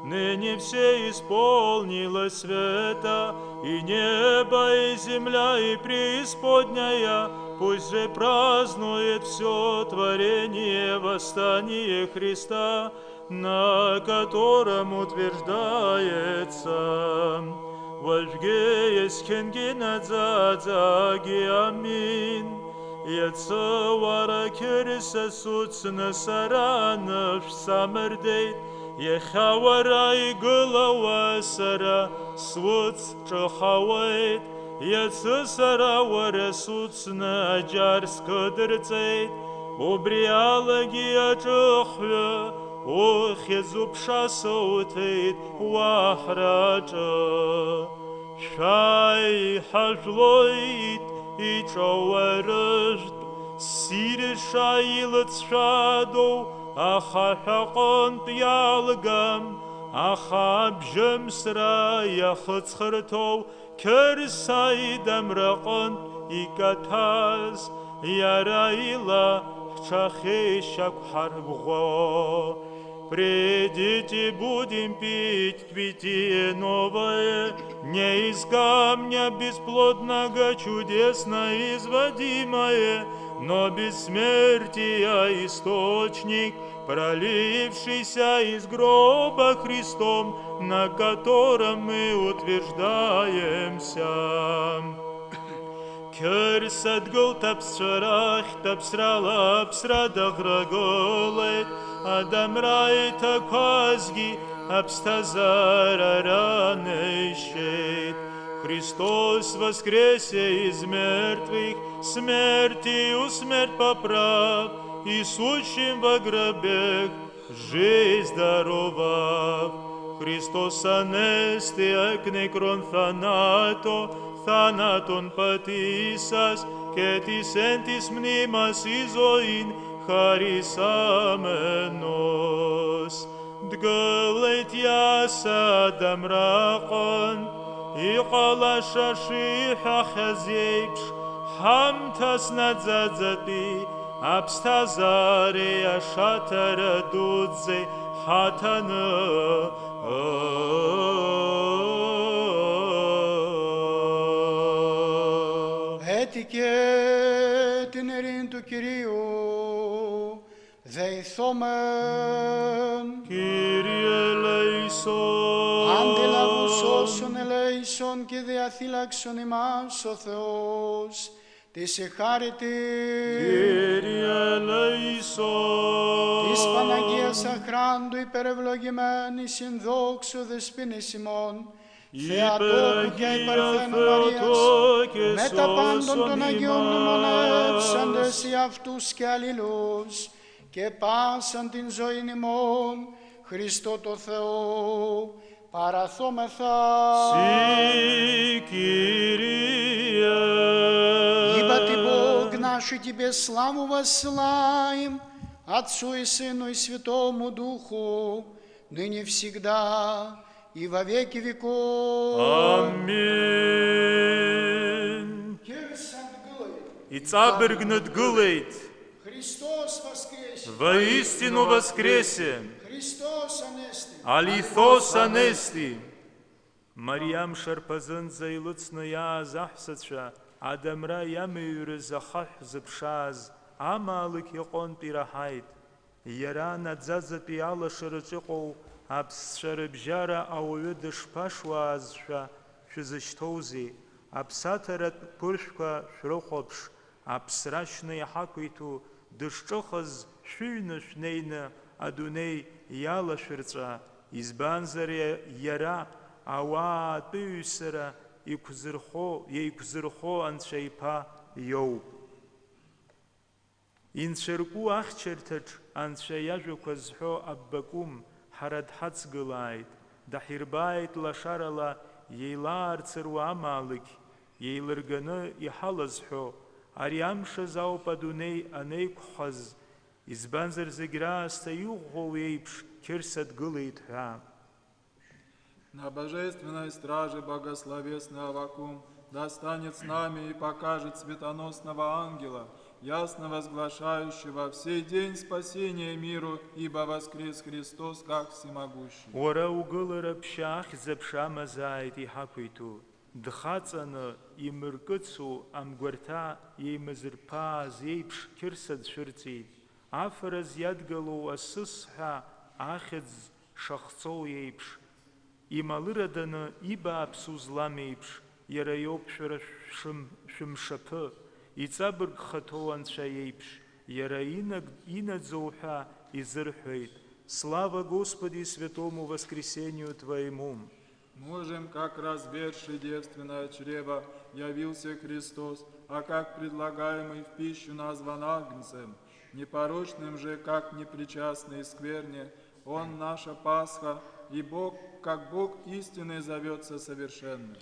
ныне все исполнилось света, и небо, и земля, и преисподняя, пусть же празднует все творение восстание Христа, на котором утверждается. Вожге есхенги надзадзаги амин. Яцевара керса суцна саранаш самардейт, яхавара игылава сара суц чахавайт, яцесаравара суцна джарскадырцейт, обриалаги ачахве, ох езупшасутейт вахраджа. Шай хажлойт и чауэржд, сиреша илыцшадо, аха хаконт ялгам, аха бжемсра яхыцхыртов, керсай дамраконт икатаз, яраила чахешак харгго. Придите, будем пить питье новое, не из камня бесплодного чудесно изводимое, но бессмертия источник, пролившийся из гроба Христом, на котором мы утверждаемся. Керсат гол тапсрах, тапсрала апсрадахраголет, Адамрайта казги, абстазара ранещет. Христос воскресе из мертвых, смертью смерть поправ, и сущим во гробех жизнь даровав. Христос анесте акнекрон thanato, thanaton patisas, кетис ентис мнимас изоин, χαρισάμενος, δγέλετ γιάσα δαμράκον, იღალაშა შიხახაზიებს, ჰამთას ნაძაძატი, აბსთაზარეა შათარა დუძე, ჰათანა, Έτηκε την ειρήνη του Κυρίου, δεηθόμεν. Κύριε ελέησον. Αντιλαβούς όσων ελέησον και διαθύλαξον ημάς ο Θεός, της εχάρητη. Κύριε ελέησον. Της Παναγίας αχράντου υπερευλογημένη συνδόξου δεσποίνης ημών, Θεατόκου και υπερθένου Μαρίας, μεταπάντων των Αγιών μνημονεύσαντες οι αυτούς και αλληλούς, και πάσαν την ζωήν ημών, Χριστό το Θεό, παραθόμεθα. Си, Кирия. Ибо Ты, Бог наш, и Тебе славу воссылаем, Отцу и Сыну и Святому Духу, ныне всегда и во веки веков. Аминь. Кирсент гылый, И цабергнут гылейт, Христос воскресе, воистину воскресе, Христос анести. Алithos анести. Мариам шарпазынӡа илыцны иааз аҳәсацәа, адамра иамыҩрыз ахаҳә зыԥшааз, амаалықь иҟынтә ираҳаит. Иара наӡаӡатәи алашараҿы иҟоу аԥсцәа рыбжьара ауаҩы дышԥашуаазшәа шәызышьҭоузеи? Аԥсаҭаратә ԥыршәқәа шәрыхәаԥш, аԥсра шьны иҳақәиҭу дышҿыхыз шәыҩны шәнеины адунеи иалашәырҵәа, избанзар иара ауаа атәыҩсара еиқәзырхо Анцәа иԥа иоуп. Инцәырку ахьчарҭаҿ Анцәа иажәақәа зҳәо аббакәым ҳара дҳацгылааит, даҳирбааит лашарала иеилаарцыруа амаалықь, иеилырганы иҳалазҳәо, ари амшаз ауп адунеи анеиқәхаз, избанзар зегь раасҭа иӷәӷәоу еиԥш Кьырса дгылеит ҳәа. На божественной страже благословесный Аввакум достанет с нами и покажет светоносного ангела, ясно возглашающего в сей день спасения миру, ибо воскрес Христос как всемогущий. Уара угылара ԥшьа ахьӡ-аԥша амазааит иҳақәиҭу, дхаҵаны имыркыцу амгәарҭа иеимазырԥааз еиԥш Кьырса дцәырҵит. Афараз иадгылоу асыс ҳәа ахьӡ шахҵоу еиԥш, ималыраданы ибааԥсу злам еиԥш, иара иоуп шәара шәымшаԥы, иҵабыргхаҭоу Анцәа еиԥш, иара инаӡоу ҳәа изырҳәеит. Слава Господи святому воскресению Твоему! Мужем, как разверший девственное чрево, явился Христос, а как предлагаемый в пищу назван Агнцем, непорочным же, как непричастный скверне, Он наша Пасха, и Бог, как Бог истинный, зовется совершенным.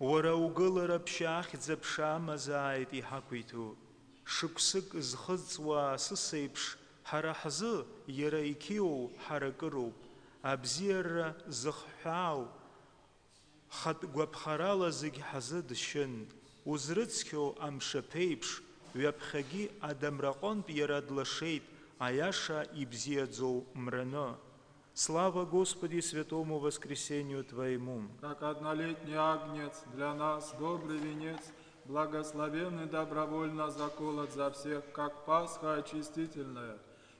Уара угылара ԥшьа ахьӡ-аԥша амазааит иҳақәиҭу, шықәсык зхыҵуа асыс еиԥш, ҳара ҳзы иара иқьиоу ҳаракыроуп, абзиара зыхҳәаау, хатә гәаԥхарала зегь ҳазы дшьын, узрыцқьоу амшаԥеиԥш, ҩаԥхьагьы адамраҟынтә иара длашеит, аиаша ибзиаӡоу мраны. Слава Господи святому воскресению Твоему! Как однолетний агнец для нас добрый венец, благословенный добровольно заколот за всех, как Пасха очистительная,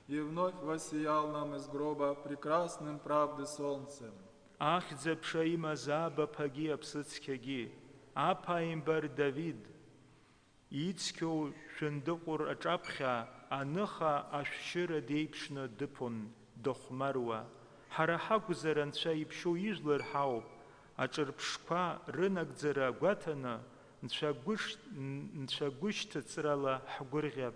и вновь воссиял нам из гроба прекрасным правды солнцем. Ахьӡ-аԥша имаз абаԥагьы аԥсыцқьагьы, аԥааимбар Давид, ицқьоу шәындыҟәыр аҿаԥхьа, аныха ашәшьыра деиԥшны дыԥон, дыхәмаруа. Ҳара ҳакәзар Анцәа иԥшьоу ижәлар ҳауп, аҿырԥшқәа рынагӡара гәаҭаны, Нцәа гәышьҭыҵрала ҳгәырӷьап,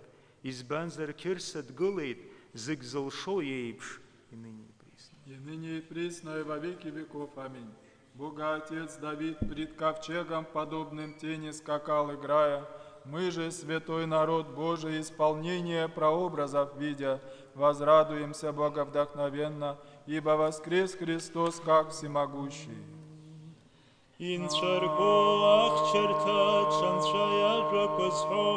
избанзар Кьырса дгылеит, зегь зылшо еиԥш, и ныне и присно и во веки веков. Аминь. Бога Отец Давид пред ковчегом подобным тени скакал, играя. Мы же, святой народ Божий, исполнение прообразов видя, возрадуемся боговдохновенно, ибо воскрес Христос как всемогущий. Инцәарго ахьчарҭаҿ Анцәа иажәақәа зҳәо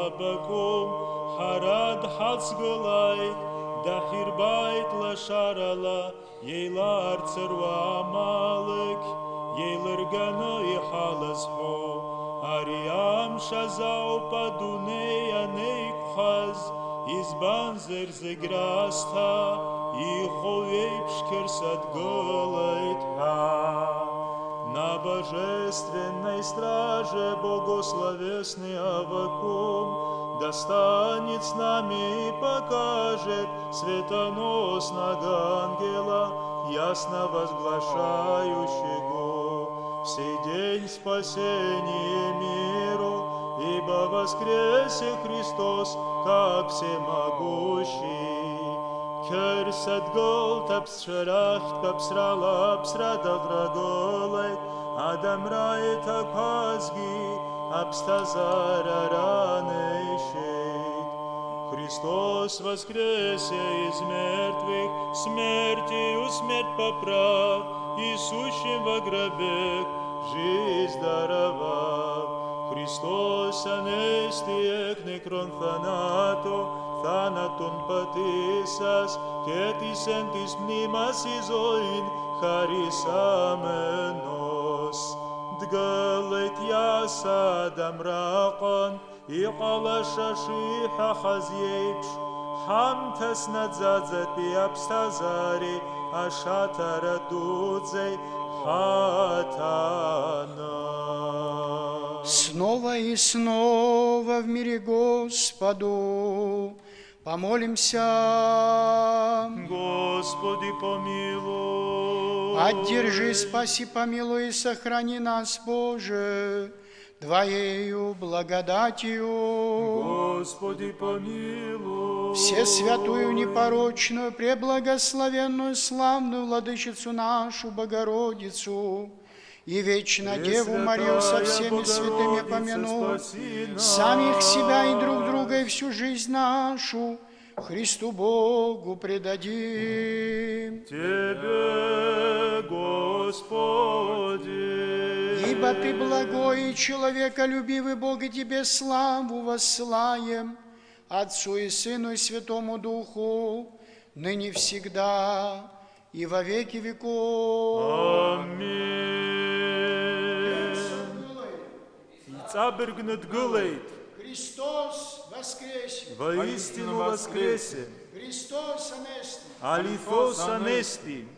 абакәым, ҳара дҳацгылааит, даҳирбааит лашарала, иеилаарцыруа амаалықь, иеилырганы иҳалазҳәо, ари амшаз ауп адунеи анеиқәхаз, избанзар зегь раасҭа иӷәӷәоу еиԥш Кьырса дгылеит ҳәа. На божественной страже богословесный Аввакум достанет с нами и покажет светоносного ангела, ясно возглашающего в сей день спасения миру, ибо воскресе Христос, как всемогущий. Керсет гол тапсшерахт капсрала псрадаграголай, Адам райта казги, абстазара ранейшит. Христос воскресе из мертвых, смертью смерть поправ, и сущим во гробе жизнь даровав. Христос анестиек некрон thanato, thanaton πατήσας, και της εν της μνήμας η ζωήν χαρισάμενος. Дгалетьяс Адам ракон, и қалашашиха хазьейпш, хамтас надзадзат пиапстазари, ашатара дудзей хатана. Снова и снова в мире Господу помолимся. Господи помилуй. Поддержи, спаси, помилуй и сохрани нас, Боже, Твоею благодатью. Господи помилуй. Всесвятую, непорочную, преблагословенную, славную Владычицу нашу, Богородицу, и вечно Деву Марию со всеми святыми помяну, самих себя и друг друга, и всю жизнь нашу Христу Богу предадим. Тебе, Господи. Ибо Ты благой и человеколюбивый Бог, и Тебе славу воссылаем, Отцу и Сыну и Святому Духу, ныне всегда и во веки веков. Аминь. Цабергнет гылейт. Христос воскресе! Воистину воскресе. Христос анести! Алифос анести.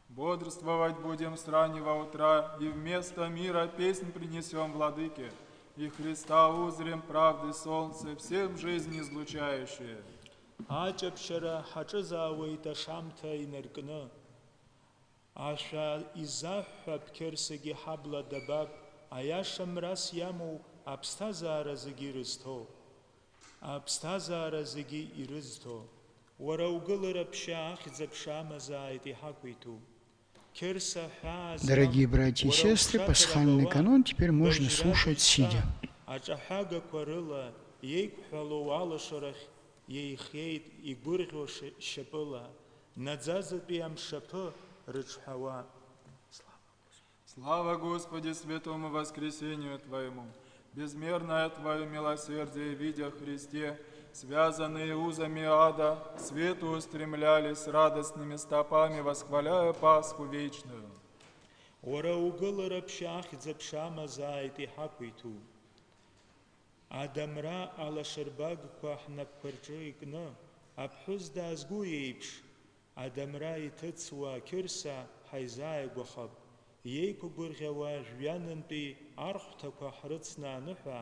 Бодрствовать будем с раннего утра, и вместо мира песнь принесем Владыке, и Христа узрим правды солнце, всем жизнь излучающее. Ачапшара хачазауэйта шамта инеркна. Аша изахаб керсеги хабла дабаб, аяшам рас яму абстазара зеги рызто. Абстазара зеги ирызто. Вараугылара пша ахидза пша мазаэти хакуиту. Дорогие братья и сестры, пасхальный канон теперь можно слушать сидя. Аҿаҳәагақәа рыла иеиқәҳәалоу алашарахь иеихеит игәырӷьо шьапыла, наӡаӡатәи амшаԥы рыҿҳәауа. Слава Господи, святому воскресению Твоему! Безмерное Твое милосердие, видя Христе, связанные узами ада, к свету устремлялись радостными стопами, восхваляя Пасху вечную. Уара угылара ԥшьа ахьӡа ԥша мазааит иҳақәиҭу. Адамра алашарбагқәа ҳнапқәа рҿы икны, аԥҳәыс даазгәу еиԥш, Адамра иҭыҵуа ақьырса ҳаизааигәахап. Иеиқәгәырӷьауа жәҩанынтәи архәҭақәа ҳрыцны аныҳәа,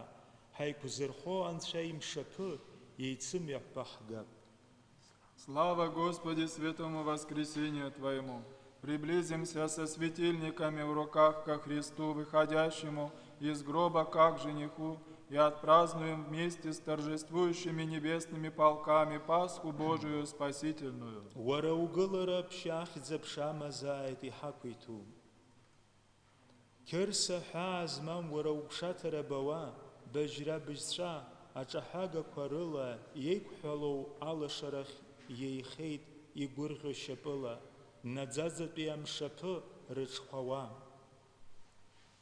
ҳаиқәзырхо Анцәа имшаԥы иеицымҩаҳәа ҳгап. Слава Господи, святому воскресению Твоему! Приблизимся со светильниками в руках ко Христу, выходящему из гроба как жениху, и отпразднуем вместе с торжествующими небесными полками Пасху Божию Спасительную. Уара угылара ԥшьа ахьӡа ԥша мазааит иҳақәиҭу. Қьырса ҳәаа змам уара угәшаҭара бауа, быжьра быжьҵәа, аҿаҳәагақәа рыла иеиқәҳәалоу алашарахь иеихеит игәырӷьо шьапыла, наӡаӡатәи амшаԥы рыҿхәауа.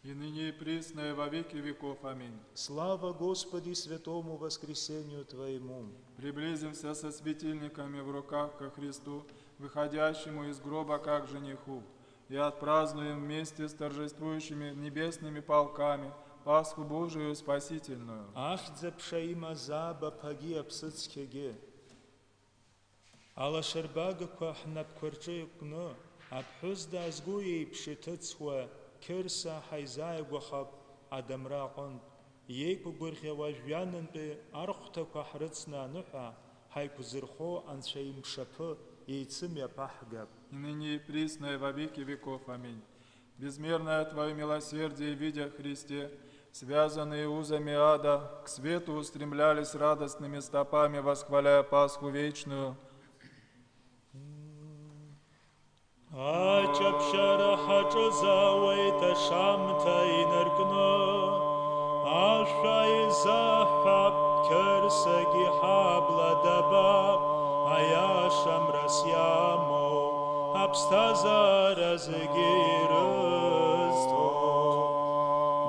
И ныне и присно и во веки веков. Аминь. Слава Господи, святому воскресению Твоему! Приблизимся со светильниками в руках ко Христу, выходящему из гроба как жениху, и отпразднуем вместе с торжествующими небесными полками Пасху Божию Спасительную. Ахьӡа ԥша имазааб аԥагьы аԥсыцқьагьы. Алашарбагақәа ҳнапқәа рҿы икны, аԥҳәыс даазгәу еиԥш иҭыҵуа қьырса ҳаизааигәахап Адамра аҟынтә. Иеиқәгәырӷьауа жәҩанынтәи архәҭақәа ҳрыцны аныҳәа, ҳаиқәзырхо Анцәа имшаԥы иеицымҩаԥа ҳгап. И ныне и присно и во веки веков. Аминь. Безмерное Твое милосердие, видя Христе, связанные узами ада, к свету устремлялись радостными стопами, восхваляя Пасху вечную. Ачапшара хачозауэйта шамта инаркно, Ашайзахаб керсаги хабладабаб, Аяшам расьямо, Абстазара загирысто.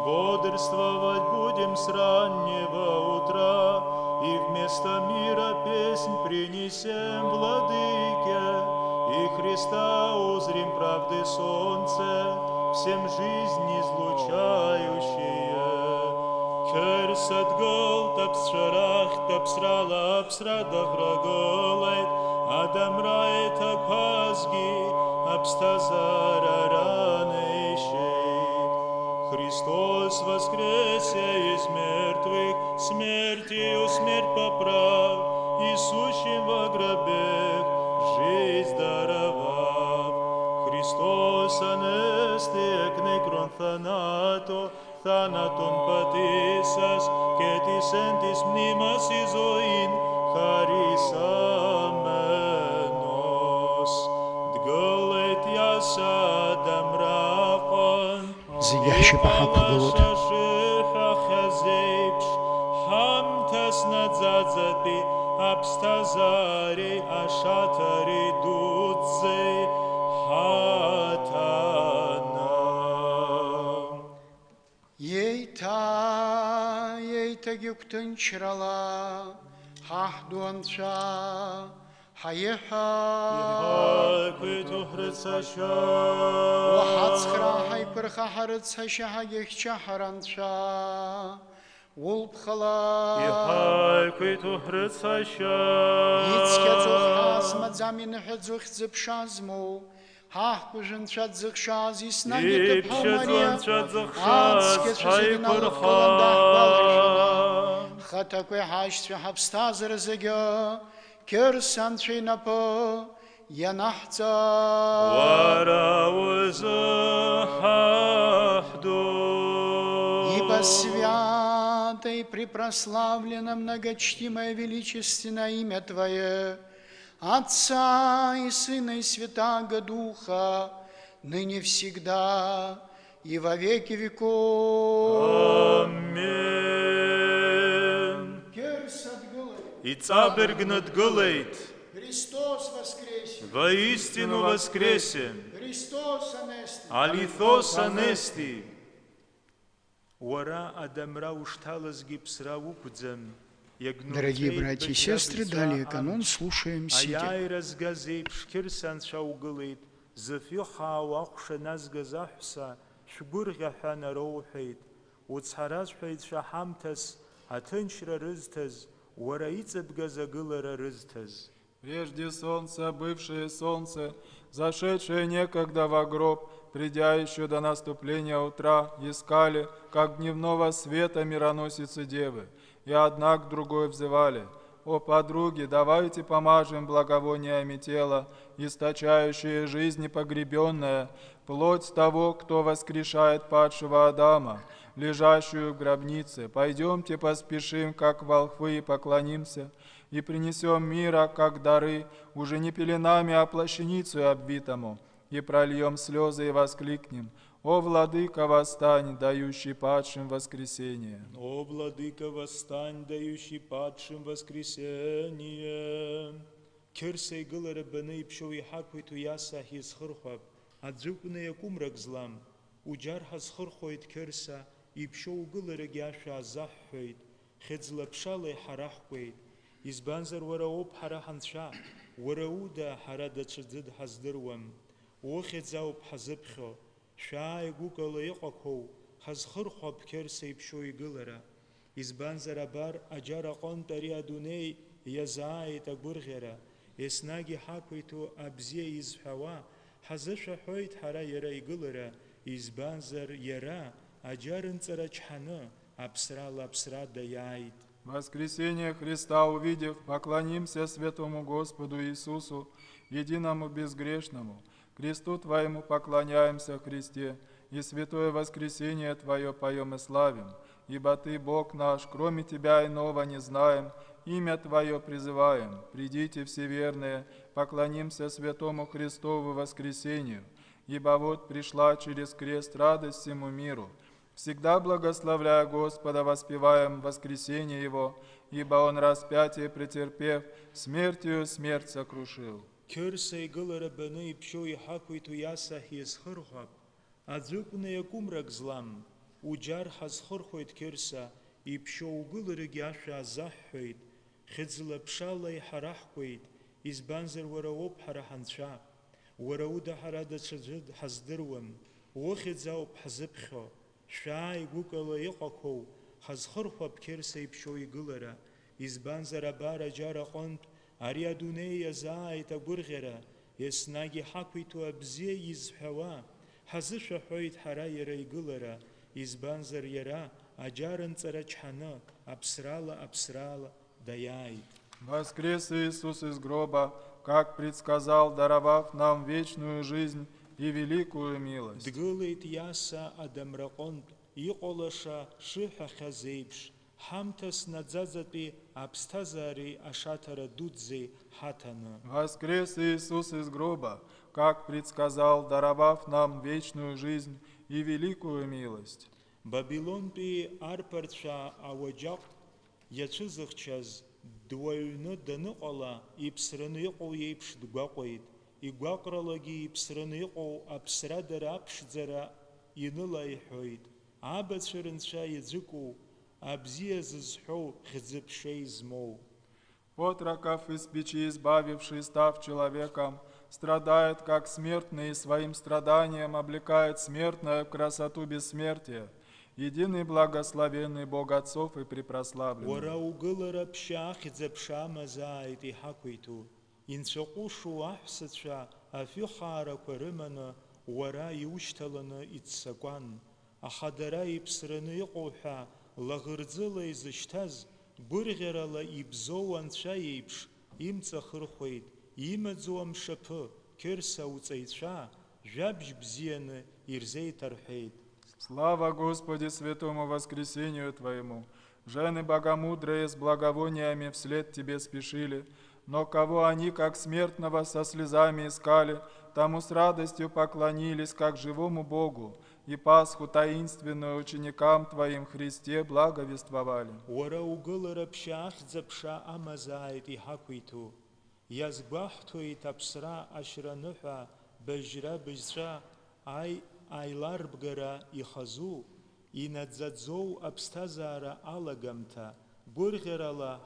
Бодрствовать будем с раннего утра, И вместо мира песнь принесем Владыке, И Христа узрим правды солнце, Всем жизнь излучающее. Керсат гол тапсшарах тапсрала абсрадах раголайт, Адам райт аквазги абстазара ранейшей. Христос воскресе из мертвых, смертью смерть поправ, И сущим во гробех жизнь даровав. Христос анесте некрон θανάτο, θάνατον πατήσας, και της εν της μνήμας η ζωήν χαρισάμενος. Δγόλετ яса дамрапон, Зидящий по хаку голод. Хазепш, хамтас надзадзати, абстазари, ашатари дудзей, хатана. Ейта гюктын чрала, хахдуанца, хаеха. Квиту хрицача, Вахацхра хайпырха харыцаша хагехча харанца, улпхала. Квиту хрицача, Ицкецухас мадзамин хадзух зыпшазму, хахкужынча дзыхшаз иснаги тыпхамария, Хатакwe хашче хабстазер зеге, керсанче напо, янахца. Ибо свято и препрославлено многочтимое величественное имя Твое, Отца и Сына и Святаго Духа, ныне всегда и во веки веков. Аминь. Керсат гылы, И цабергнат гылейт, Христос воскресе, воистину воскресе, Христос анести. алithos анести. Уара адамра ушталазги псра укудзем, Дорогие братья и сестры, далее канон слушаем сидя. Аяйраз газейпш кирсанца угылейт, зыфью хауахша назгазахса, шгургаха нароухейт, уцхаразхейт шахамтас, атыншра рызтаз, уара ицебгазагылара рызтаз. Прежде солнца, бывшее солнце, зашедшее некогда во гроб, придя еще до наступления утра, искали, как дневного света мироносицы девы, и одна к другой взывали: «О, подруги, давайте помажем благовониями тела, источающее жизнь непогребенная, плоть того, кто воскрешает падшего Адама, лежащую в гробнице. Пойдемте поспешим, как волхвы, и поклонимся, и принесем мира, как дары, уже не пеленами, а плащаницей обвитому, и прольем слезы и воскликнем: О, Владыка, восстань, дающий падшим воскресение! О, Владыка, восстань, дающий падшим воскресение! Кирсей гылара баны пшои хаквиту яса хизхырхваб, адзукуне якумрак злам, уджар хазхырхвоит кирса, и пшоу гылара гяша азаххвейт, хедзлапшалай харахквейт, избанзар вара об хараханша, вара уда харада чадзид хаздырвам, о хедзауб хазыпхо, шаай гукала иҟақәоу, ҳазхырхәап кьырса иԥшьоу игылара. Избанзар абар аџьар аҟынтә ари адунеи иазааит агәырӷьара, еснагь иҳақәиҭу абзиа изҳәауа, ҳазышәаҳәоит ҳара иара игылара, избанзар иара аџьарынҵара чҳаны аԥсрала аԥсрада иааит. Воскресение Христа увидев, поклонимся святому Господу Иисусу, единому безгрешному, Кресту Твоему поклоняемся, Христе, и святое воскресение Твое поем и славим, ибо Ты, Бог наш, кроме Тебя иного не знаем, имя Твое призываем. Придите, все верные, поклонимся святому Христову воскресению, ибо вот пришла через крест радость всему миру. Всегда благословляя Господа, воспеваем воскресение Его, ибо Он, распятие претерпев, смертью смерть сокрушил. Кырса игылара баны ипшо ихакуиту яса хизхырхап, аӡәыкәны иакәымрак злам, уџьар ҳазхырхәоит Кырса, ипшо угыларагьы ашәа азаҳҳәоит, хьыӡла ԥшала иҳараҳкуеит, избанзар уара уоуп ҳара ҳанцәа, уара уда ҳара даҽаӡәы ҳаздыруам, ухьӡ ауп ҳзыԥхьо, шәааи гәыкала иҟақәоу, ҳазхырхәап Кырса ипшо игылара, избанзар абар аџьар аҟынтә ари адунеи иазааит агәырӷьара, еснагь иҳақәиҭу абзиа изҳәауа, ҳазышәаҳәоит ҳара иара игылара, избанзар иара аџьарынҵара чҳаны, аԥсрала даяит. Воскрес Иисус из гроба, как предсказал, даровав нам вечную жизнь и великую милость. Дгылеит иаса адамраҟынтә, иҟалаша шиҳәахьаз еиԥш, ҳамҭас наӡаӡатәи аԥсҭазаареи ашаҭара дуӡӡеи ҳаҭаны. Воскрес Иисус из гроба, как предсказал, даровав нам вечную жизнь и великую милость. Бабилонтәи арԥарцәа ауаџьаҟ иацәызыхчаз дуаҩны даныҟала, иԥсраны иҟоу иеиԥш дгәаҟуеит, игәаҟралагьы иԥсраны иҟоу аԥсрадара аԥшӡара иныла иҳәоит. Абацәа рынцәа иаӡәыкоу, абзиа зызҳәоу хьӡы-ԥшеи змоу. Отроков из печи избавивший, став человеком, страдает, как смертный, и своим страданием облекает смертное в красоту бессмертия. Единый благословенный Бог отцов и препрославленный. Уара угылара ԥшьа хьӡ-ԥша амазааит иҳақәиҭу, инцәаҟәышу аҳәсацәа афҩыхаарақәа рыманы, уара иушьҭаланы иццакуан. Аха дара иԥсраны иҟоу ҳәа лаӷырӡыла изышьҭаз, гәырӷьарала ибзоу анцәа еиԥш имҵахырхәеит, имаӡоу амшаԥы, Кырса уҵаҩцәа, жәабжь бзианы ирзеиҭарҳәеит. Слава Господи святому воскресению Твоему! Жены богомудрые с благовониями вслед Тебе спешили, но кого они, как смертного, со слезами искали, тому с радостью поклонились, как живому Богу, и Пасху таинственную ученикам Твоим Христе благовествовали. Уара угылара ԥшьа ахьӡ-ԥша амазааит иҳақәиҭу, иазгәаҳҭоит аԥсра ашьраныҳәа, быжьра-быжьҵәа аиларбгара ихазу, инаӡаӡоу аԥсҭазаара алагамҭа, гәырӷьарала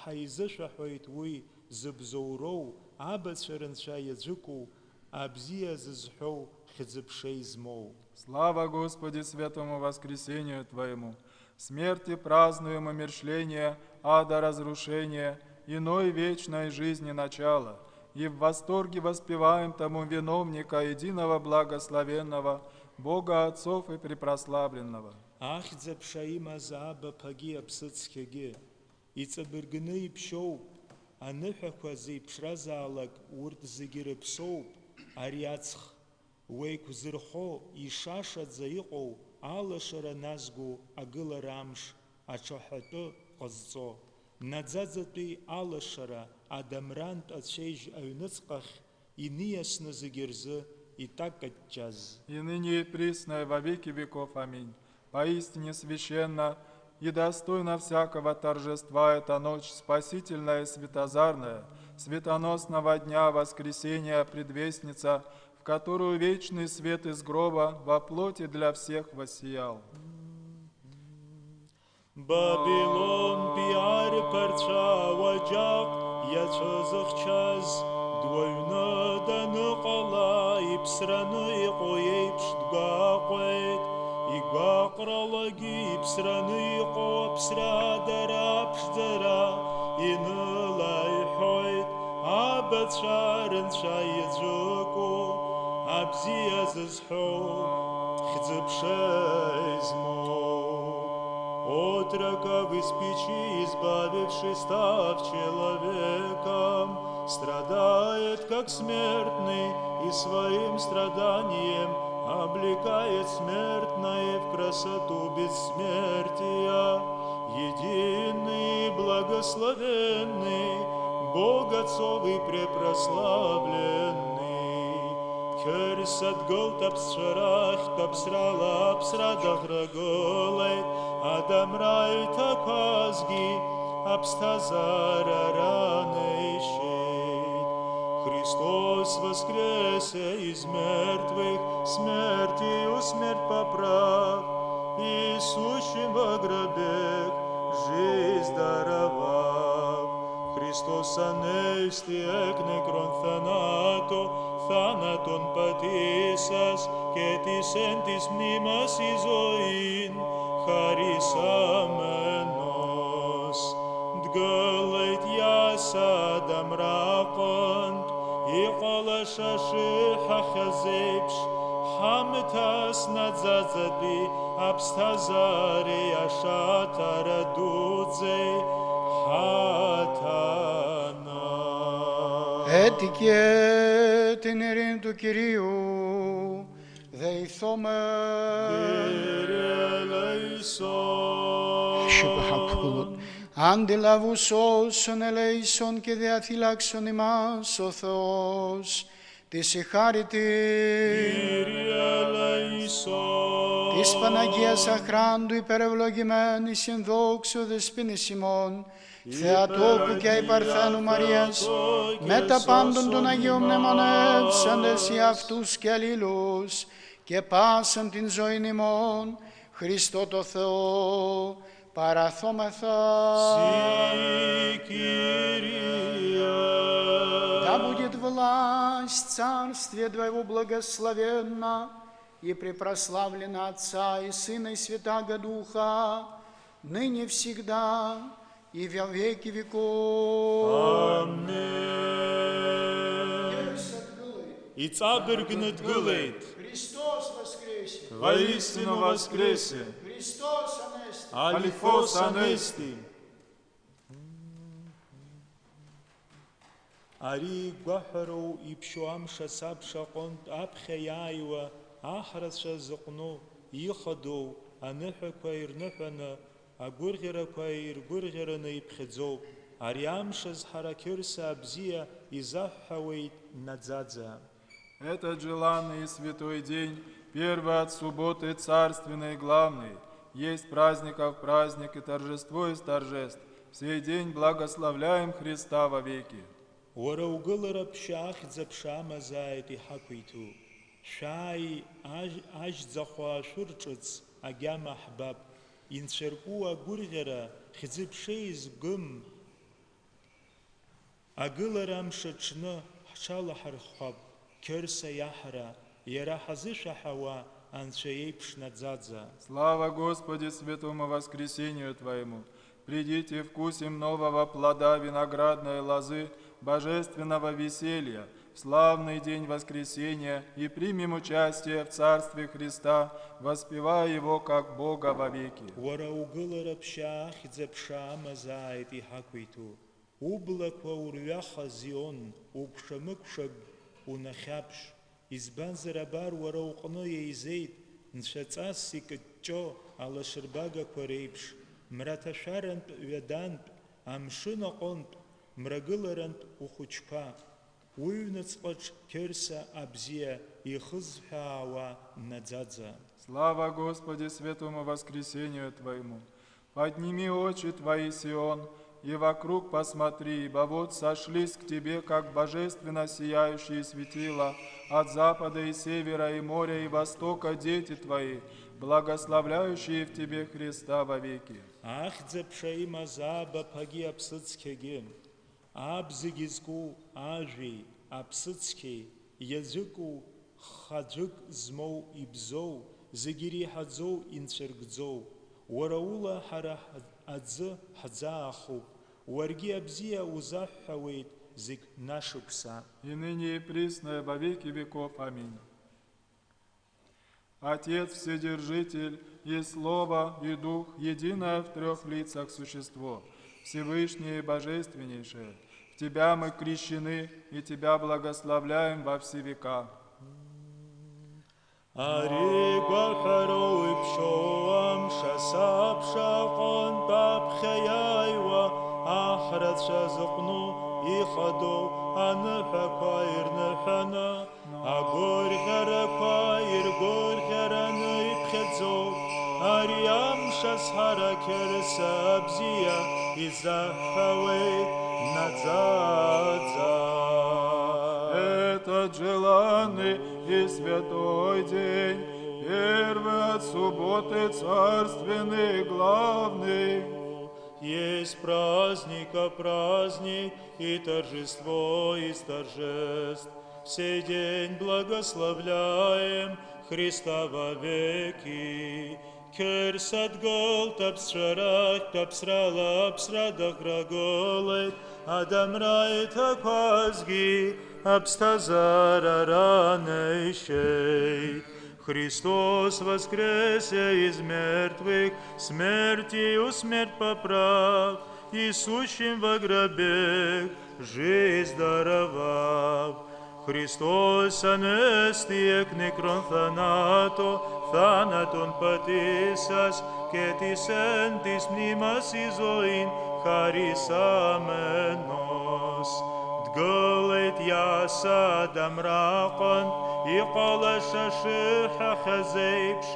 ҳаизышәаҳәоит уи зыбзоуроу, абацәа рынцәа иаӡәыкоу, абзиа зызҳәоу хьӡы-ԥшеи змоу. Слава Господи святому воскресению Твоему! Смерти празднуем умерщвление, ада разрушение, иной вечной жизни начало, и в восторге воспеваем тому виновника единого благословенного, Бога отцов и препрославленного. Ахьӡ-ԥша имаз абаԥагьы аԥсыцқьагьы, иҵабыргны иԥшьоуп, аныҳәақәа зеиԥшразаалак урҭ зегьы рыԥсоуп, ари аҵх, уеиқәзырхо, ишашаӡа иҟоу, алашара назго агылара амш, аҽаҳәатәы ҟазҵо, наӡаӡатәи алашара, адамрантә ацәеижь аҩныҵҟахь, иниасны зегьы рзы итакаҷҷаз. И ныне и присно, и во веки веков. Аминь. Поистине священна и достойна всякого торжества эта ночь спасительная и светозарная, светоносного дня воскресения предвестница, в которую вечный свет из гроба во плоти для всех воссиял. Бабилон пиар парча ваджак иацәызыхчаз, дуаҩны даныҟала иԥсраны иҟоу еиԥш дгәаҟуеит, игәаҟралагьы иԥсраны иҟоу аԥсрадара аԥшӡара иныла иҳәоит, абацәа рынцәа иаӡәыкоу, абзиа зызҳәоу хьӡы-ԥшеи змоу. Отроков из печи избавивший, став человеком, страдает, как смертный, и своим страданием облекает смертное в красоту бессмертия. Единый, благословенный, Бог Отцов и препрославленный, Кърсат гол тапсрах, тапсрала абсрадах раголайт, Адамрайт апазги, абстазара ранейшейт. Христос воскресе из мертвых, смертью смерть поправ, и сущим во гробе жизнь даровав. Χριστός ανέστη εκ νεκρών θάνατον πατήσας και της εν της μνήμας η ζωήν χαρισάμενος. Δγέλετ ιάσαντ αμράκοντ, იყალაშაში ხახაზეიფშ, ჰამთას ნაძაძები, აბსთაზარი აშათარა დუძე, Έτυχε την ειρήνη του Κυρίου, δεηθώμε. Αντιλαβούς όσων ελέησον και διαθυλάξον ημάς ο Θεός, της ηχάρητη της Παναγίας Αχράντου υπερευλογημένη συνδόξου δεσποίνης ημών, Θεατόκου και Υπαρθένου Μαρίας, με τα πάντων των Αγίων μνημονεύσαντες οι αυτούς και αλλήλους, και πάσαν την ζωήν ημών, Χριστό το Θεό, παραθόμεθα. Да будет власть Царствия Твоего благословенна и препрославлена Отца и Сына и Святаго Духа, ныне всегда и во веки веков. Аминь. И цабергнет гылейт. Христос воскресе! Воистину воскресе! Христос анести! Алифос анести! Ари гәаҳәароу иԥшьоу амша сабша аҟынтә аԥхьа иааиуа аҳрацәа зыҟәну ихадоу аныҳәақәа ирныҳәаны, агәырӷьарақәа иргәырӷьараны иԥхьаӡоуп. Ари амша зҳара Кьырса абзиа изаҳҳәауеит наӡаӡа. Этот желанный и святой день, первый от субботы царственный и главный, есть праздников праздник и торжество из торжеств. Сей день благословляем Христа вовеки. Уара угылара ԥшьа ахьӡ аԥша амазааит иҳақәиҭу. Шәааи ажьӡахәа шәырҿыц агьама ҳбап. Инцәарку агәырӷьара хьӡы-ԥшеи згым. Агылара амш аҽны ҳҽалаҳархәап. Кьырса иаҳра, иара ҳазышәаҳауа анцәа иеиԥш наӡаӡа. Слава Господи святому воскресению Твоему! Придите, вкусим нового плода виноградной лозы, божественного веселья, в славный день воскресения и примем участие в Царстве Христа, воспевая Его как Бога вовеки. Уара угылара ԥшьа ахьӡ аԥша амазааит иҳақәиҭу. Ублақәа урҩаха Зион, угәшамыкәшаг унахьаԥш. Избанзар абар уара уҟны еизеит, нцәаҵас икыҷҷо алашырбагақәа реиԥш. Мраҭашәарантә ҩадантә, амшын аҟынтә, мрагыларантә ухәыҷқәа. Уҩныҵҟаҿ Кьырса абзиа ихызҳәаауа наӡаӡа. Слава Господи святому воскресению Твоему! Подними очи Твои, Сион, и вокруг посмотри, ибо вот сошлись к Тебе, как божественно сияющие светила, от запада и севера, и моря, и востока дети Твои, благословляющие в Тебе Христа вовеки. Ахьӡ аԥша имаз аабаԥагьы аԥсыцқьагьы, абзагьы зку ажәеи, аԥсыцқьеи, иаӡәыку, хаӡәык змоу ибзоу, зегьы иреиҳаӡоу инцәыргӡоу, уара ула ҳара аӡы ҳӡаахуп, уаргьы абзиа узаҳҳәауеит зегь нашықәса. И ныне и присно, во веки веков. Аминь. Отец Вседержитель, и Слово, и Дух, единое в трех лицах существо, Всевышнее и Божественнейшее, В Тебя мы крещены, и Тебя благословляем во все века. Аригва харои пшоам шасап шакон бабхаяйва ахрат шазукну ихадо анхакаир нахана агор харакаир гор хараны ипхедзо ариам шасхара керсабзия изахаве надзадза. Этот желанный и святой день, первый от субботы царственный главный. Есть праздника праздник и торжество из торжеств. Сей день благословляем Христа вовеки. Керсат гол тапсрарах тапсрала псрадах раголет Адам райта квазги обстазара ранейшей. Христос воскресе из мертвых, смертью смерть поправ, и сущим во гробе жизнь даровав. Христос анести εκ νεκρών θανάτω, θάνατον πατήσας, και της εν της μνήμας η ζωήν χαρισάμενος. Дголет яса дамракон, и қалаша шиха хазейпш,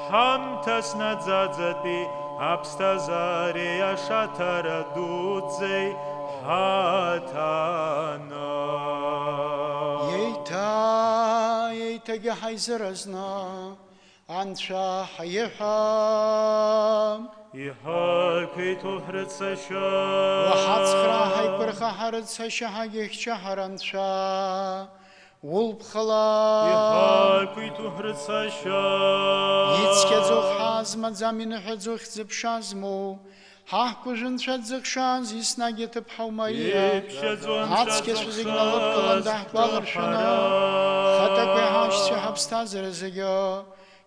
хамтас надзадзати, абстазария шатара дудзей, хатана. Ейта гехайзеразна, анша хаехам. Ихакой тухрыцаша, Вахацхра хайпырха харыцаша хагехча харанша, улпхала. Ихакой тухрыцаша, Ицкедзох хазма заминхедзох зипшазму, хахкужин шадзыкшан зиснагетып хаумая. Ацке сузигналот каландах балыршана, хатакве хашче хабстазерезега,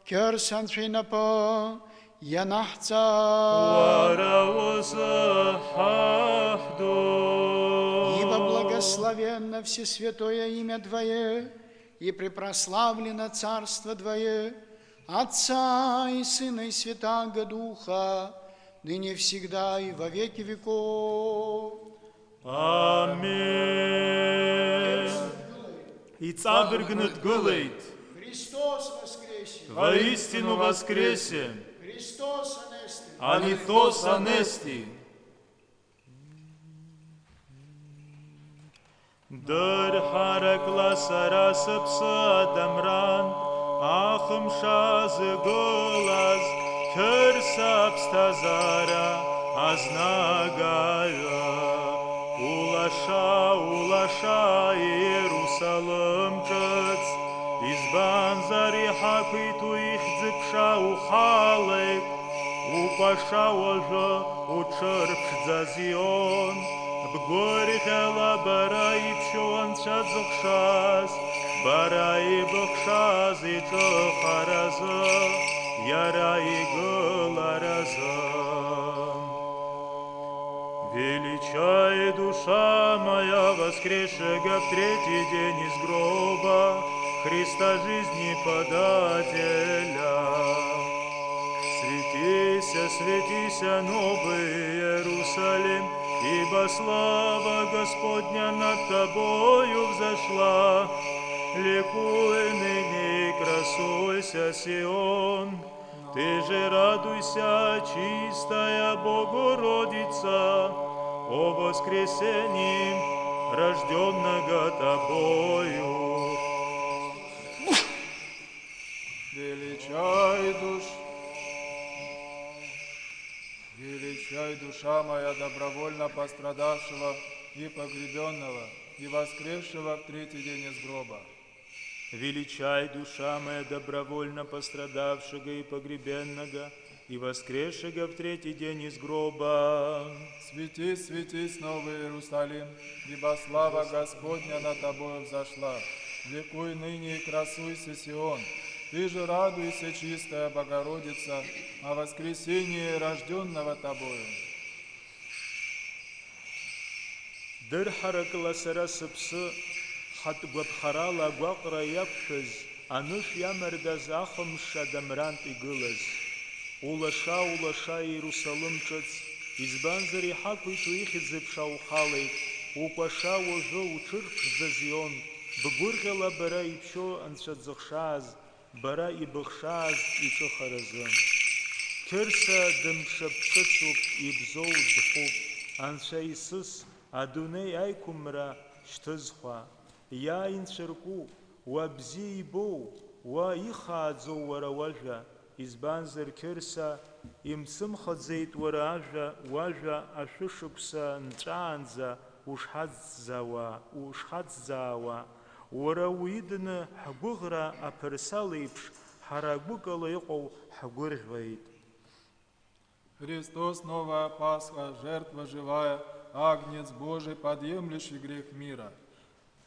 керсан шинапа, янахца. Ибо благословенно всесвятое имя Твое, и препрославлено царство Твое, Отца и Сына и Святаго Духа, ныне всегда и во веки веков. Аминь. И цабергнут гулейт, Христос воскресе! воистину воскресе, Христос анести! Анитос анести. Дар харакла сарасапса дамран, ахым шазы голаз, керсапстазара азнагая. Улаша Иерусалим чец, избан зариха питу их зипша ухалек, упаша ожа учерпш за Зион, бгорихела бараи пшуан шадзухшаз, бараи бухшаз и чохараза, яраи голараза. Величай, душа моя, воскресшего в третий день из гроба, Христа жизни подателя. Светися, светися, новый Иерусалим, ибо слава Господня над тобою взошла. Ликуй ныне и красуйся, Сион, ты же радуйся, чистая Богородица, о воскресении, рожденного тобою. Величай, душа моя, добровольно пострадавшего и погребенного, и воскресшего в третий день из гроба. Величай, душа моя, добровольно пострадавшего и погребенного, и воскресшего в третий день из гроба. Светись, светись, Новый Иерусалим, ибо слава Господня над тобою взошла. Ликуй ныне и красуйся, Сион, ты же радуйся, чистая Богородица, о воскресении рожденного тобою. дырҳаракла сара сыԥсы хатәгәаԥхарала агәаҟра иақәшәаз, анышә иамардаз ахымш адамрантә игылаз. Улаша, улаша Иерусалым ҿыц, избанзар иҳақәиҭу ихьӡ еиԥш аухалеит. Укәаша уажәы уҽырԥшӡа Зион, бгәырӷьала бара ибшьо анцәа дзыхшааз, бара ибыхшааз иҿыхаразы. Қьырса дымшаԥҿыцуп, ибзоу дхуп, анцәа исыс, адунеи аиқәымра шьҭызхәа. Иааинцәырку, уа бзиа ибоу, уа ихааӡоу уара уажәа, избанзар Қьырса имцымхаӡеит уара ажәа, уажәа ашәышықәса нҵәаанӡа ушҳаӡӡаауа. Уара уидны ҳгәыӷра аԥырсал еиԥш, ҳара гәыкала иҟоу ҳгәырӷьоит. Христос, новая Пасха, жертва живая, Агнец Божий, подъемлющий грех мира.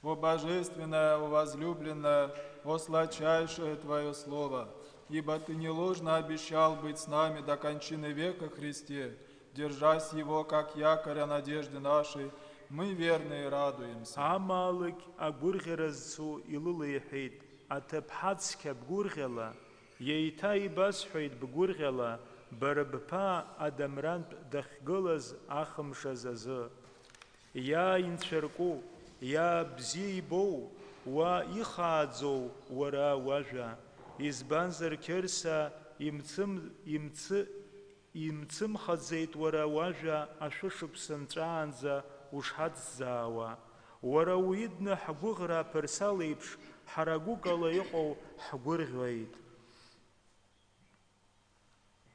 О Божественное, о возлюбленное, о сладчайшее Твое Слово, ибо Ты не ложно обещал быть с нами до кончины века, Христе, держась Его, как якоря надежды нашей, мы верные радуемся. Амалык агурӷьаразцу илылеиҳәеит, аҭыԥҳацқьа бгәырӷьала, еиҭа ибасҳәеит бгәырӷьала, бара бԥа адамрантә дахьгылаз ахымшаз азы. Иааинцәарку, иа бзиа ибоу, уа ихааӡоу уара уажәа, избанзар Қьырса имцымхаӡеит уара уажәа ашәышықәса нҵәаанӡа ушҳаӡӡаауа. Уара уидны ҳгәыӷра аԥырсал еиԥш, ҳара гәыкала иҟоу ҳгәырӷьоит.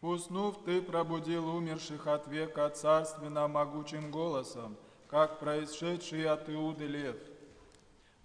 Уснув, Ты пробудил умерших от века царственно могучим голосом, как происшедший от Иуды лев.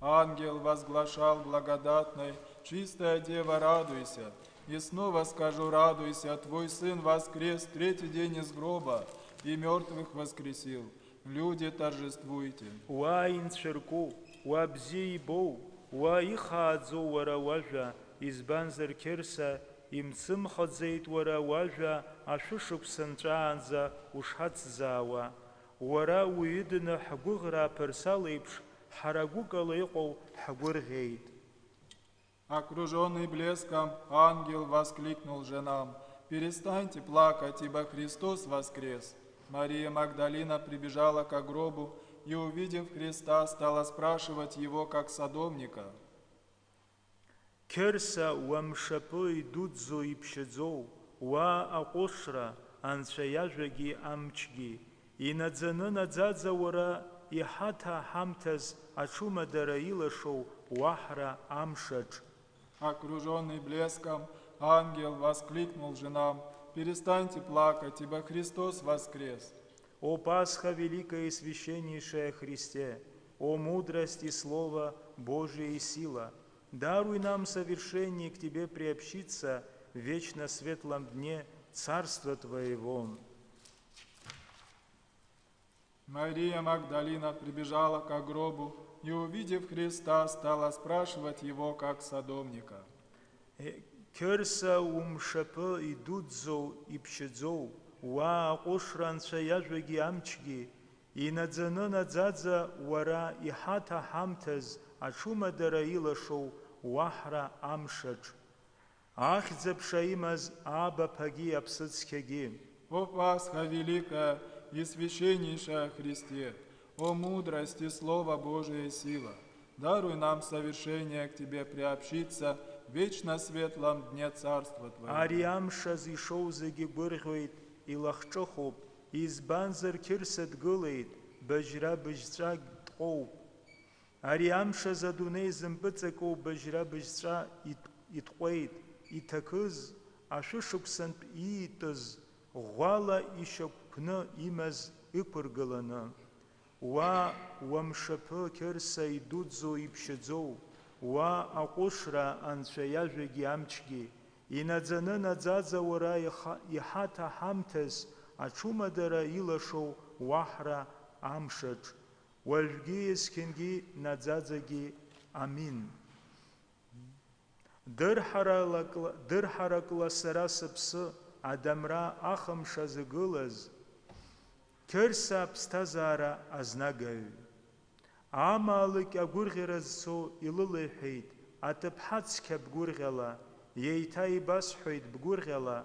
Ангел возглашал благодатной: «Чистая Дева, радуйся!» И снова скажу: радуйся, Твой Сын воскрес третий день из гроба и мертвых воскресил. Люди, торжествуйте. Уааинцәырку, уа бзиа ибоу, уа ихааӡоу уара уажәа, избанзар Қьырса имцымхаӡеит уара уажәа ашәышықәса нҵәаанӡа ушҳаӡӡаауа. Уара уидны ҳгәыӷра аԥырсал еиԥш, ҳара гәыкала иҟоу ҳгәырӷьеит. Окруженный блеском, ангел воскликнул женам: «Перестаньте плакать, ибо Христос воскрес!» Мария Магдалина прибежала к гробу и, увидев Христа, стала спрашивать Его, как садовника: Қьырса уамшапы идуӡӡоу иԥшьаӡоу, уа аҟәышра, анцәа иажәагьы амчгьы, инаӡаны наӡаӡа уара иҳаҭа-ҳамҭаз аҽумадара илашоу уаҳра амшаҿ. Окруженный блеском, ангел воскликнул женам: «Перестаньте плакать, ибо Христос воскрес!» О Пасха великая и священнейшая Христе, о мудрость и Слово Божие и сила, даруй нам совершение к Тебе приобщиться в вечно светлом дне Царства Твоего. Мария Магдалина прибежала к гробу и, увидев Христа, стала спрашивать Его, как садовника: Қьырса умшапы идуӡӡоу иԥшьаӡоу, уа аҟәышра, анцәа иажәагьы амчгьы, инаӡаны наӡаӡа уара иҳаҭа-ҳамҭаз аҽумадара илашоу уаҳра амшаҿ. Ахьӡ-аԥша имаз абаԥагьы аԥсыцқьагьы. О Пасха великая и священнейшая Христе, о мудрость и Слово Божие сила, даруй нам совершение к Тебе приобщиться в вечно светлом дне Царства Твоего. Ари амша зишоу зегьы гәырӷьоит, илахҿыхуп, избанзар Қьырса дгылеит, быжьра-быжьҵәак дҟоуп. Ари амшаз адунеи зымпыҵакоу быжьра-быжьҵәа итҟәеит, иҭакыз, ашәышықәсантә иитыз, ӷәӷәала ишьақәԥны имаз ықәыргыланы. Уа уамшаԥы Қьырса идуӡӡоу иԥшьаӡоу, уа аҟәышра, анцәа иажәагьы амчгьы, инаӡаны наӡаӡа уара иҳаҭа-ҳамҭаз аҽумадара илашоу уаҳра амшаҿ. Уажәгьы есқьынгьы наӡаӡагьы. Амин. Дырҳаракла сара сыԥсы адамра ахымш азыгылаз, Қьырса аԥсҭазаара азнагаҩ. Амалык агәырӷьара зцо илылеиҳәеит, аҭыԥҳа цқьа бгәырӷьала, еиҭа ибасҳәоит бгәырӷьала,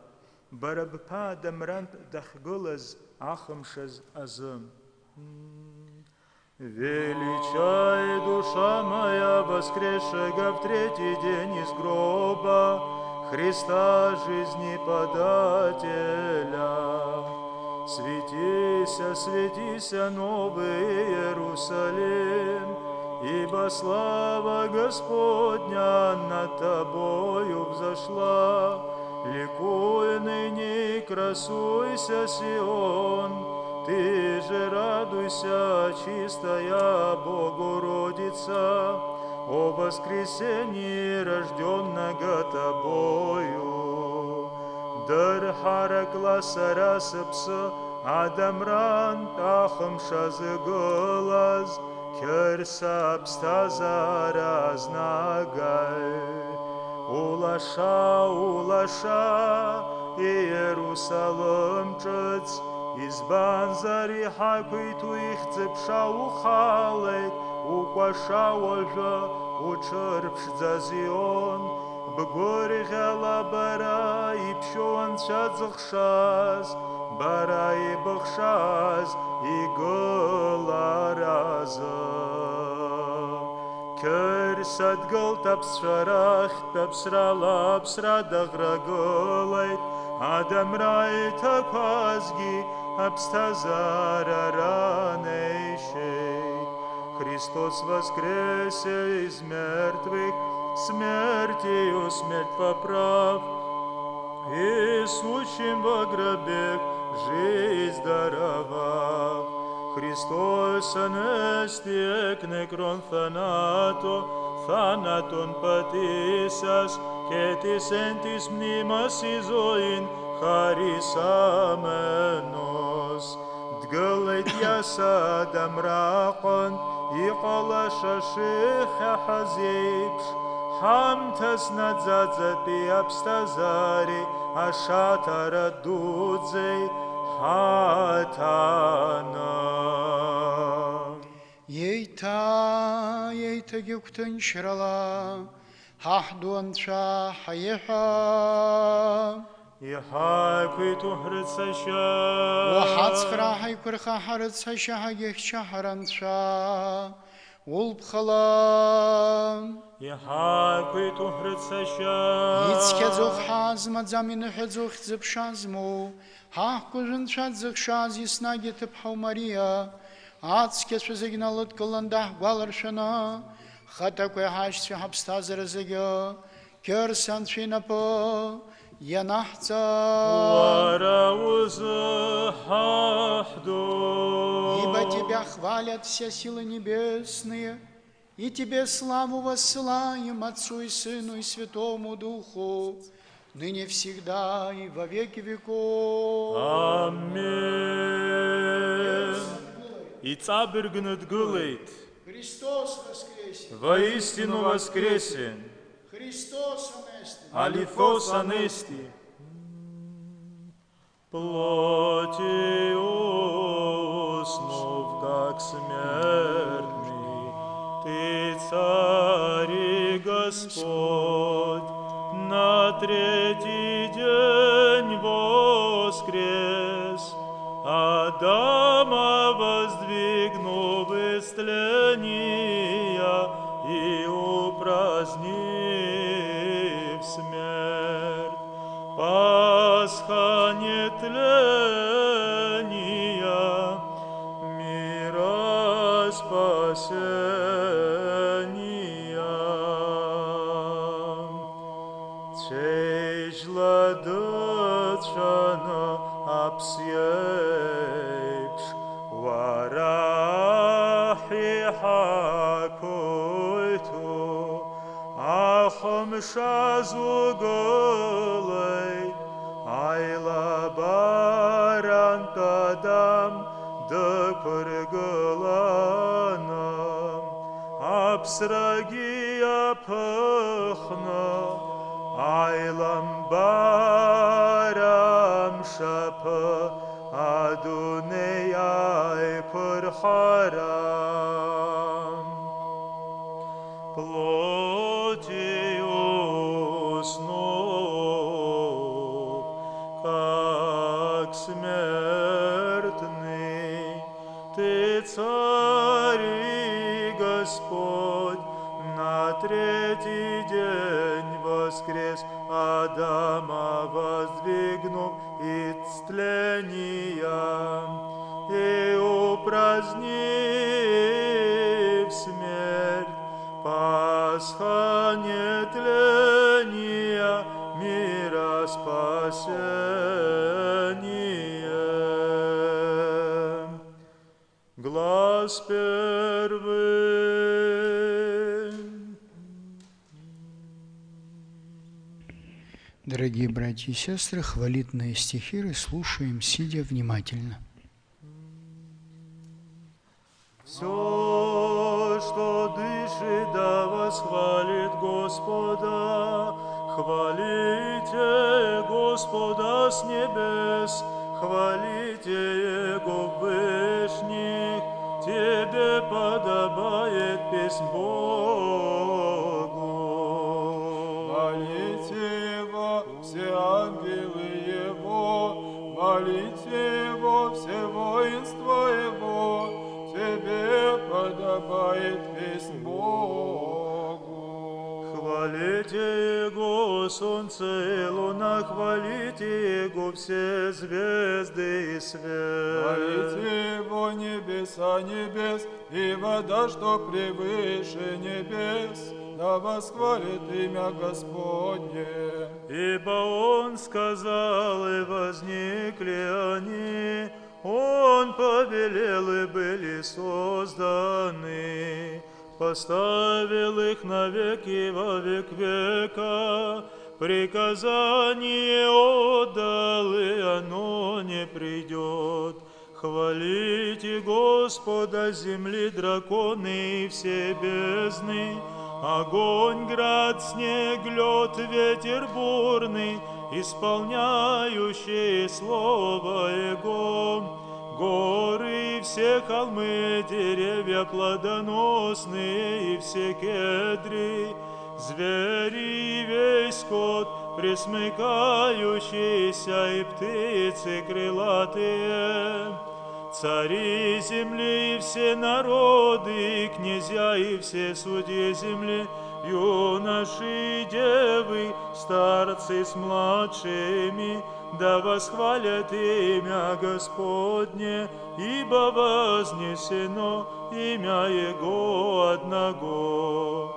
бара бԥа Адамрантә дахьгылаз ахымшаз азы. Величай, душа моя, воскресшего в третий день из гроба, Христа жизни подателя. Светися, светися, новый Иерусалим, ибо слава Господня над тобою взошла. Ликуй ныне, красуйся, Сион, ты же радуйся, чистая Богородица, о воскресении рожденного тобою. Дар харакла сарасыпсы, Адамран тахымшаз гылаз, керса абстазара знагай. Улаша, улаша, Иерусалим ҿыц, избан зари ҳақәиҭу ихьӡ-ԥша ухалеит, укәаша уажәы, уҽырԥшӡа Зион, бгәырӷьала бара иԥшьоу Анцәа дзыхшаз, бара ибыхшаз игыларазы. Керса дгылт аԥсшәарахьтә аԥсрала аԥсра даӷрагылеит, Адамра иҭақәазгьы аԥсҭазаара ранеишеит. Христос воскресе из мертвых, смертью смерть поправ, и сущим во гробе жизнь даровав. Χριστός ανέστη εκ νεκρών θάνατον πατήσας, και της εν της μνήμας η ζωήν χαρισάμενος. Дгылеит иаса Адамраҟынтә, иҟалаша шихьаҳаз еиԥш, ҳамҭас наӡаӡатәи аԥсҭазаареи ашаҭара дуӡӡеи ҳаҭаны. Еиҭагьы гәҭынчрала, ҳаҳду Анцәа ҳаиҳәа. Иҳақәиҭу ҳрыцашьа, уҳацхра ҳаиқәырха ҳарыцҳашьа ҳагьыхьчаҳар Анцәа, улԥхала. Иҳақәиҭу ҳрыцашьа, ицқьаӡоу ҳазмаӡам, иныҳәаӡоу хьӡы-ԥша змоу, ҳаҳкәажәынцәа дзыхшаз еснагь иҭыԥҳау Мариа, ацқьацәа зегь налыдкылан даҳгәаларшәаны, хаҭақәа иҳашьцәа ҳаԥсҭазаара зегьы Кьырса Анцәа инапы ианаҳҵа. Уара узы ҳаҳду, ибо Тебя хвалят все силы небесные, и Тебе славу воссылаем Отцу и Сыну и Святому Духу, ныне всегда и во веки веков. Аминь. Иҵабыргны дгылеит, Христос воскресе! воистину воскресен, Христос анести! алифос анести. Плотью уснув, как смертный, Ты, Царь и Господь, на третий день воскрес, Адама воздвигнув из тления и упразднив смерть. Пасха нетления, мира спасения. Цей жладычана апсьепш, варахи хакуйту, ахым шазугылей, айла барантадам дыпыргыланам, апсрагия пыхна, айлам барам шапы, адуней ай пырхарам. плотью снов, как смертный. Ты царь и Господь, на третий день воскрес, Адама воздвигнув из тления, и упразднив смерть, Пасха нетления, мира спасение. Глас первый. Дорогие братья и сестры, хвалитные стихиры слушаем, сидя внимательно. Все, что дышит, да восхвалит Господа. Хвалите Господа с небес, хвалите Его вышних. Тебе подобает песнь Богу. Хвалите Его, все ангелы Его, хвалите Его, все воинство Его, Тебе подобает песнь Богу. Хвалите Его, солнце и луна, хвалите Его, все звезды и свет. Хвалите Его, небеса небес, и вода, что превыше небес, да восхвалит имя Господне. Ибо Он сказал, и возникли они, Он повелел, и были созданы. Поставил их навеки во век века, приказание отдал, и оно не придет. Хвалите Господа, земли драконы и все бездны, огонь, град, снег, лед, ветер бурный, исполняющие слово Его. Горы и все холмы, деревья плодоносные и все кедры, звери и весь скот, пресмыкающиеся и птицы крылатые, цари земли и все народы, и князья и все судьи земли, юноши и девы, старцы с младшими, да восхвалят имя Господне, ибо вознесено имя Его одного.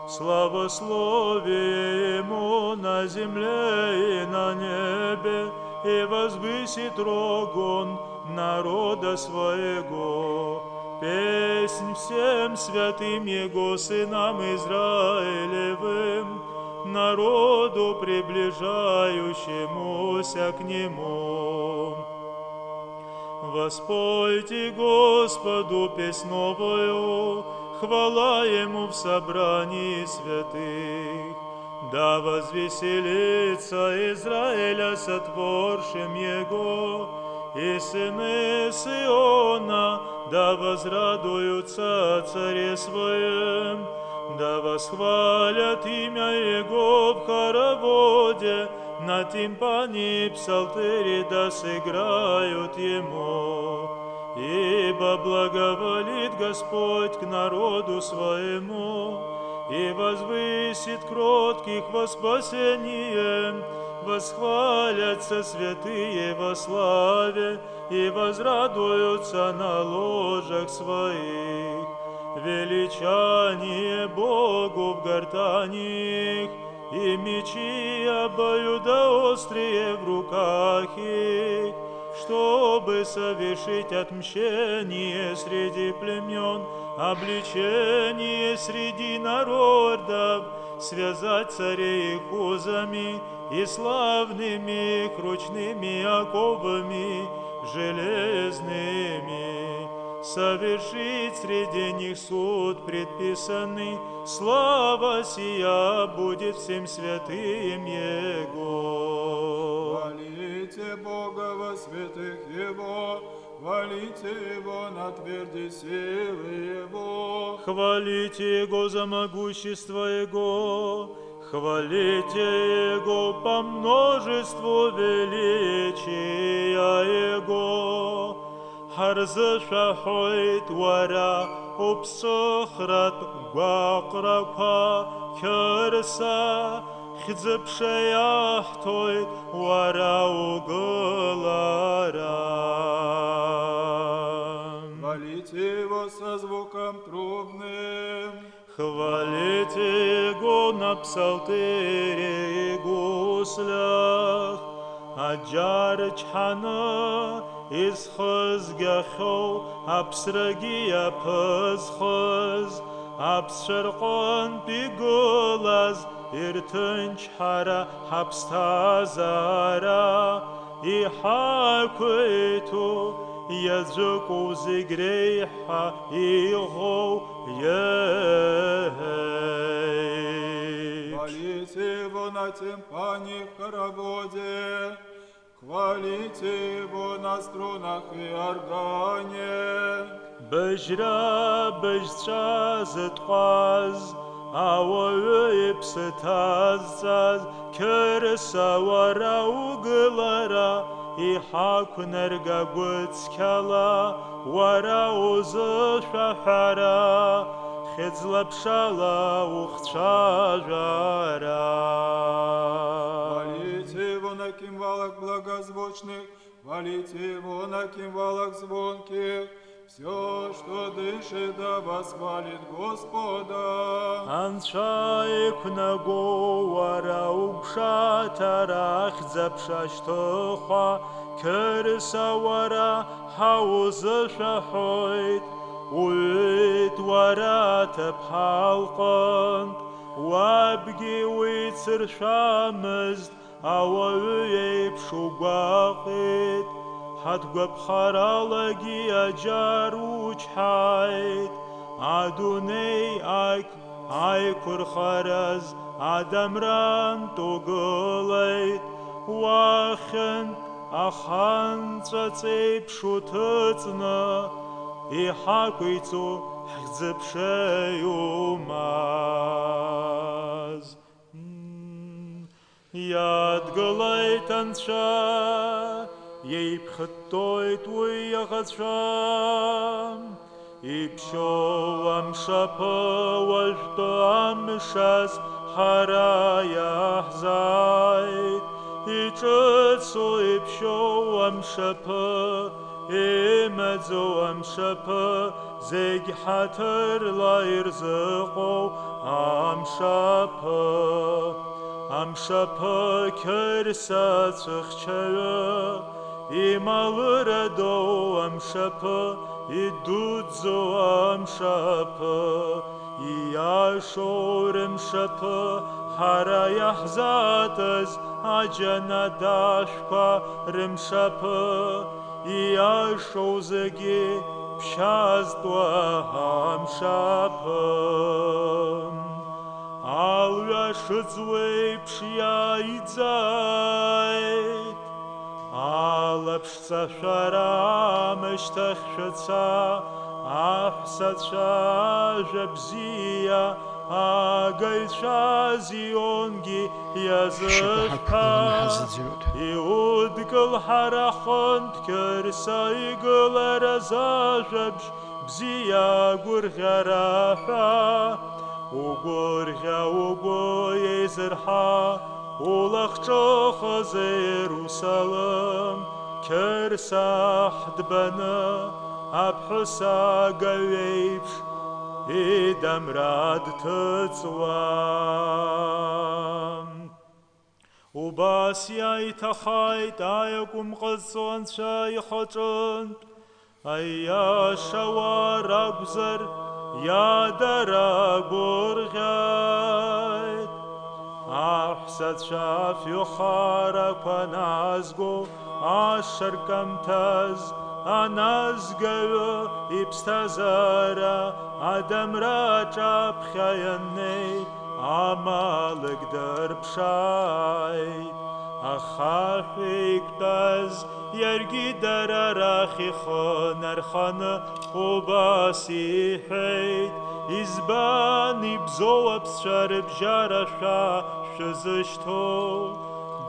Славословие Ему на земле и на небе, и возвысит рог Он народа своего. Песнь всем святым Его сынам Израилевым, народу, приближающемуся к Нему. Воспойте Господу песнь новую, хвала Ему в собрании святых. Да возвеселится Израиля сотворшим Его, и сыны Сиона да возрадуются о Царе Своем, да восхвалят имя Его в хороводе, на тимпане и псалтыре да сыграют Ему. Ибо благоволит Господь к народу Своему, и возвысит кротких во спасение, восхвалятся святые во славе, и возрадуются на ложах своих. Величание Богу в гортани их, и мечи обоюдоострые в руках их, чтобы совершить отмщение среди племен, обличение среди народов, связать царей их узами и славными их ручными оковами железными, совершить среди них суд предписанный, слава сия будет всем святым Его. Хвалите Бога во святых Его, Хвалите Его на тверди силы Его. Хвалите Его за могущество Его, хвалите Его по множеству величия Его. Харзы шахойт вара обсохрат гақрақа керса, хизып шаяхтойт вара угылара. Хвалите Его со звуком трубным. Хвалите Его на псалтире и гуслях, аджар чхана из хызгахо, апсраги апызхыз, апсшаркон пигулаз, иртынч хара хапстазара, и хакуиту, язык узигрейха его ей. Хвалите Его на тимпане в хороводе, хвалите Его на струнах и органе. Бежра бежча зетхаз, ауэ псытазаз, керса вара углара, и хакунерга гуцкала, вара узы шахара, хизлапшала ухчажара. Хвалите Его на кимвалах благозвучных, хвалите Его на кимвалах звонких. Все, что дышит, да восхвалит Господа. Аншай кунаго вара укша тарах запшаштоха, керса вара хаузы шахойт, уит вара тепхалқанд, вабги уицыр шамызд, ауэ пшугақит, حد خرالاگی اجاروچ حید ادونی ای کرخرز آدم ران تو گلید واخن اخان تسیب شوتزنا ای حقیتو حزب شیوماز یاد گلید انشا Ейпхыттой твояхатшам, Ипшоам шапавальтоам шас хараяхзайт, Ичыцу ипшоам шапа, Имедзоам шапа, Зегхатыр лайрзыхо Амшапа керса цыхчара, Ималырадо амшапа, идудзо амшапа, Ияшорем шапа, хараяхзатаз, аджанадашка ремшапа, Ияшозаги пшаздва амшапа. Алля шыцвей пшияйдзайт, Алапшца шарам эштахшца, Ахсатша жабзия, Агайша зионги языка, Иудгл харахонт керса игл разажабж, Бзия гургараха, Угорга уго езерха, Улахчоха за Иерусалим, Керса хдбана, Абхуса гавейпш, И дамрад тцвам. Убас яйтахайт, Аякум қадсуанша ихачант, Ая шавар агзар, Ядара горгайт, Ахсад шаф юхара паназго, Ашаркамтаз, Аназгаю ипстазара, Адамра чапхаяней, Амалык дырпшайт, Ахафиктаз ярги дарарахихон архана обасихейт избани бзоапсшарб жараша шзышто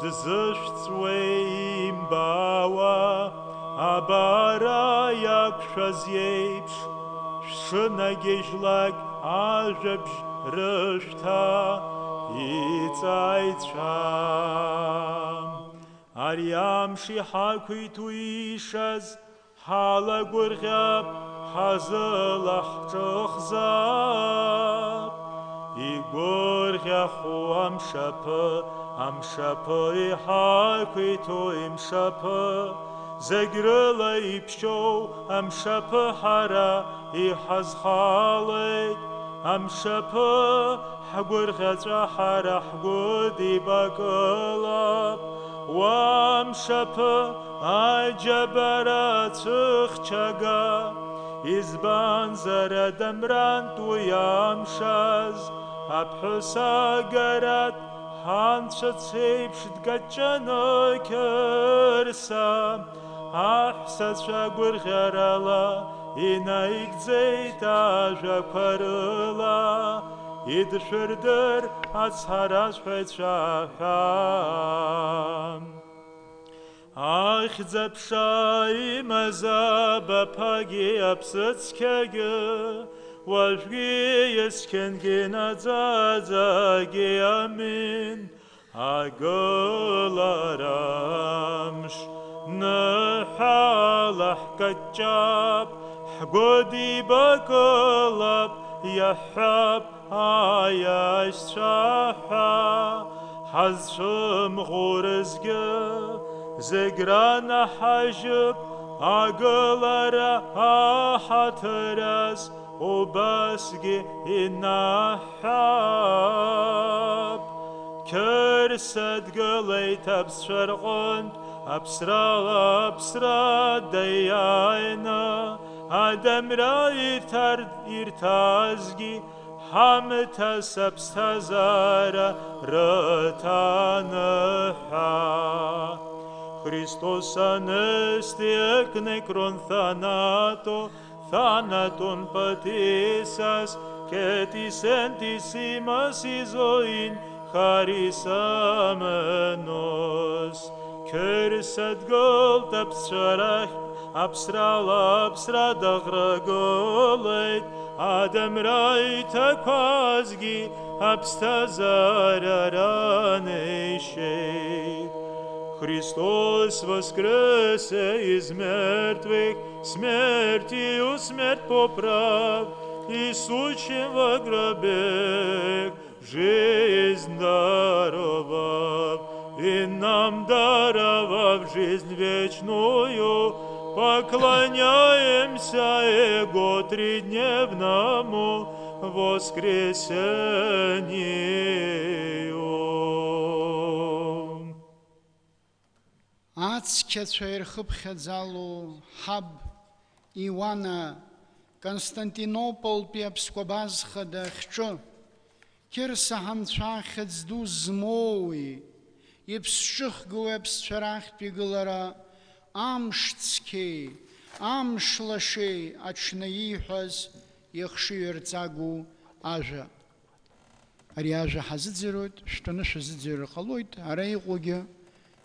дзышцвеим бауа абара якшазейпш шнагежлак ажебж рышта ицайцам Ариам шихакуй туишаз хала гургаб хазылах чохзаб Игургаху амшапы ихакуй туим шапы Zegrıla ipşow amşapı hara ihazhalek amşapı hagur ghaca hara hgudi bakılap وامشapı acabara çıkçaga izban zara demran tuyamşaz abhusa garat hançat seypşit gaçana körsam ahsat şagur gharala inaik zeyta jakarıla idşırdır azharas feçaham Ахзапшай мазаба паги апсыцкеге Вальжги ескенгена зазаги амин Агыларамш нахалах качаб Хгоди бакалаб яхаб аяш шаха Hazşım gurızgı Zegrana hajıp Agılara ahatıraz Obasgi inahab Kör sedgıleyt absşargınt Absra deyayna Ademra irtazgi Hamta sabstazara rătanăha Χριστός ανέστη εκ νεκρών θάνατον πατήσας και της εν της ημάς η ζωήν χαρισάμενος. Κέρσετ γόλτ απστρά δαγραγόλετ Ademrayt akazgi abstazaraneshey Христос воскресе из мертвых, смертью смерть поправ, и сучьем во гробе жизнь даровав, и нам даровав жизнь вечную, поклоняемся Его тридневному воскресению. Ацқьацәа ирхыԥхьаӡало ҳаб Иоанна Константинополтәи аԥсқәа зхада ахьҿы Қьырса ҳамцәа хьыӡ ду змоуи иԥсҿыхгоуи аԥсцәа рахьтә игылара амш цқьеи, амш лашеи аҽны ииҳәаз ихшыҩрҵагоу ажәа. Ари ажәа ҳазыӡырҩуеит, шәтәаны шәазыӡырҩыр ҟалоит, ара иҟоугьы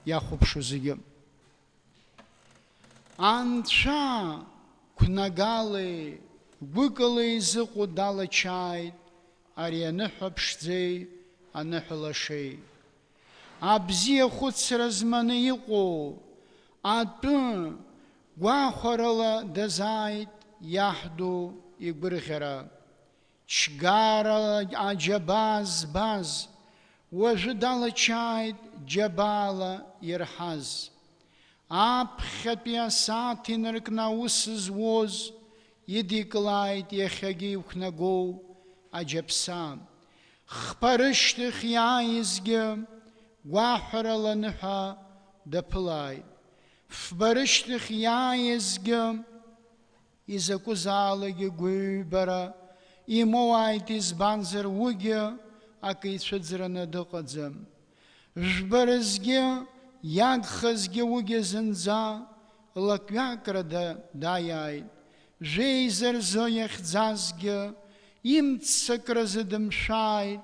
иахәаԥшуа зегьы. Анцәа қәнагалеи, гәыкалеи изыҟоу далачааит, ари аныҳәа ԥшӡеи, аныҳәа лашеи. Абзиа хәыцра зманы иҟоу, атәы гәахәарала дазааит иаҳду игәырӷьара. Ҷгарала аџьабаа збаз, уажәы далачааит џьабаала ирҳаз. Аԥхьатәи асааҭ инаркны аус зуоз, идикылааит иахьагьы иқәнагоу аџьаԥса. Хԥарышьҭахь иааизгьы гәаҳәарала аныҳәа даԥылааит. Фбарышьҭахь иааизгьы изакәызаалакгьы гәыҩбара имоуааит, избанзар уигьы акы ицәыӡраны дыҟаӡам. Жәбарызгьы иагхазгьы уигьы зынӡа лакҩакрада дааиааит. Жәеиза рзы иахьӡазгьы имццакразы дымшәааит.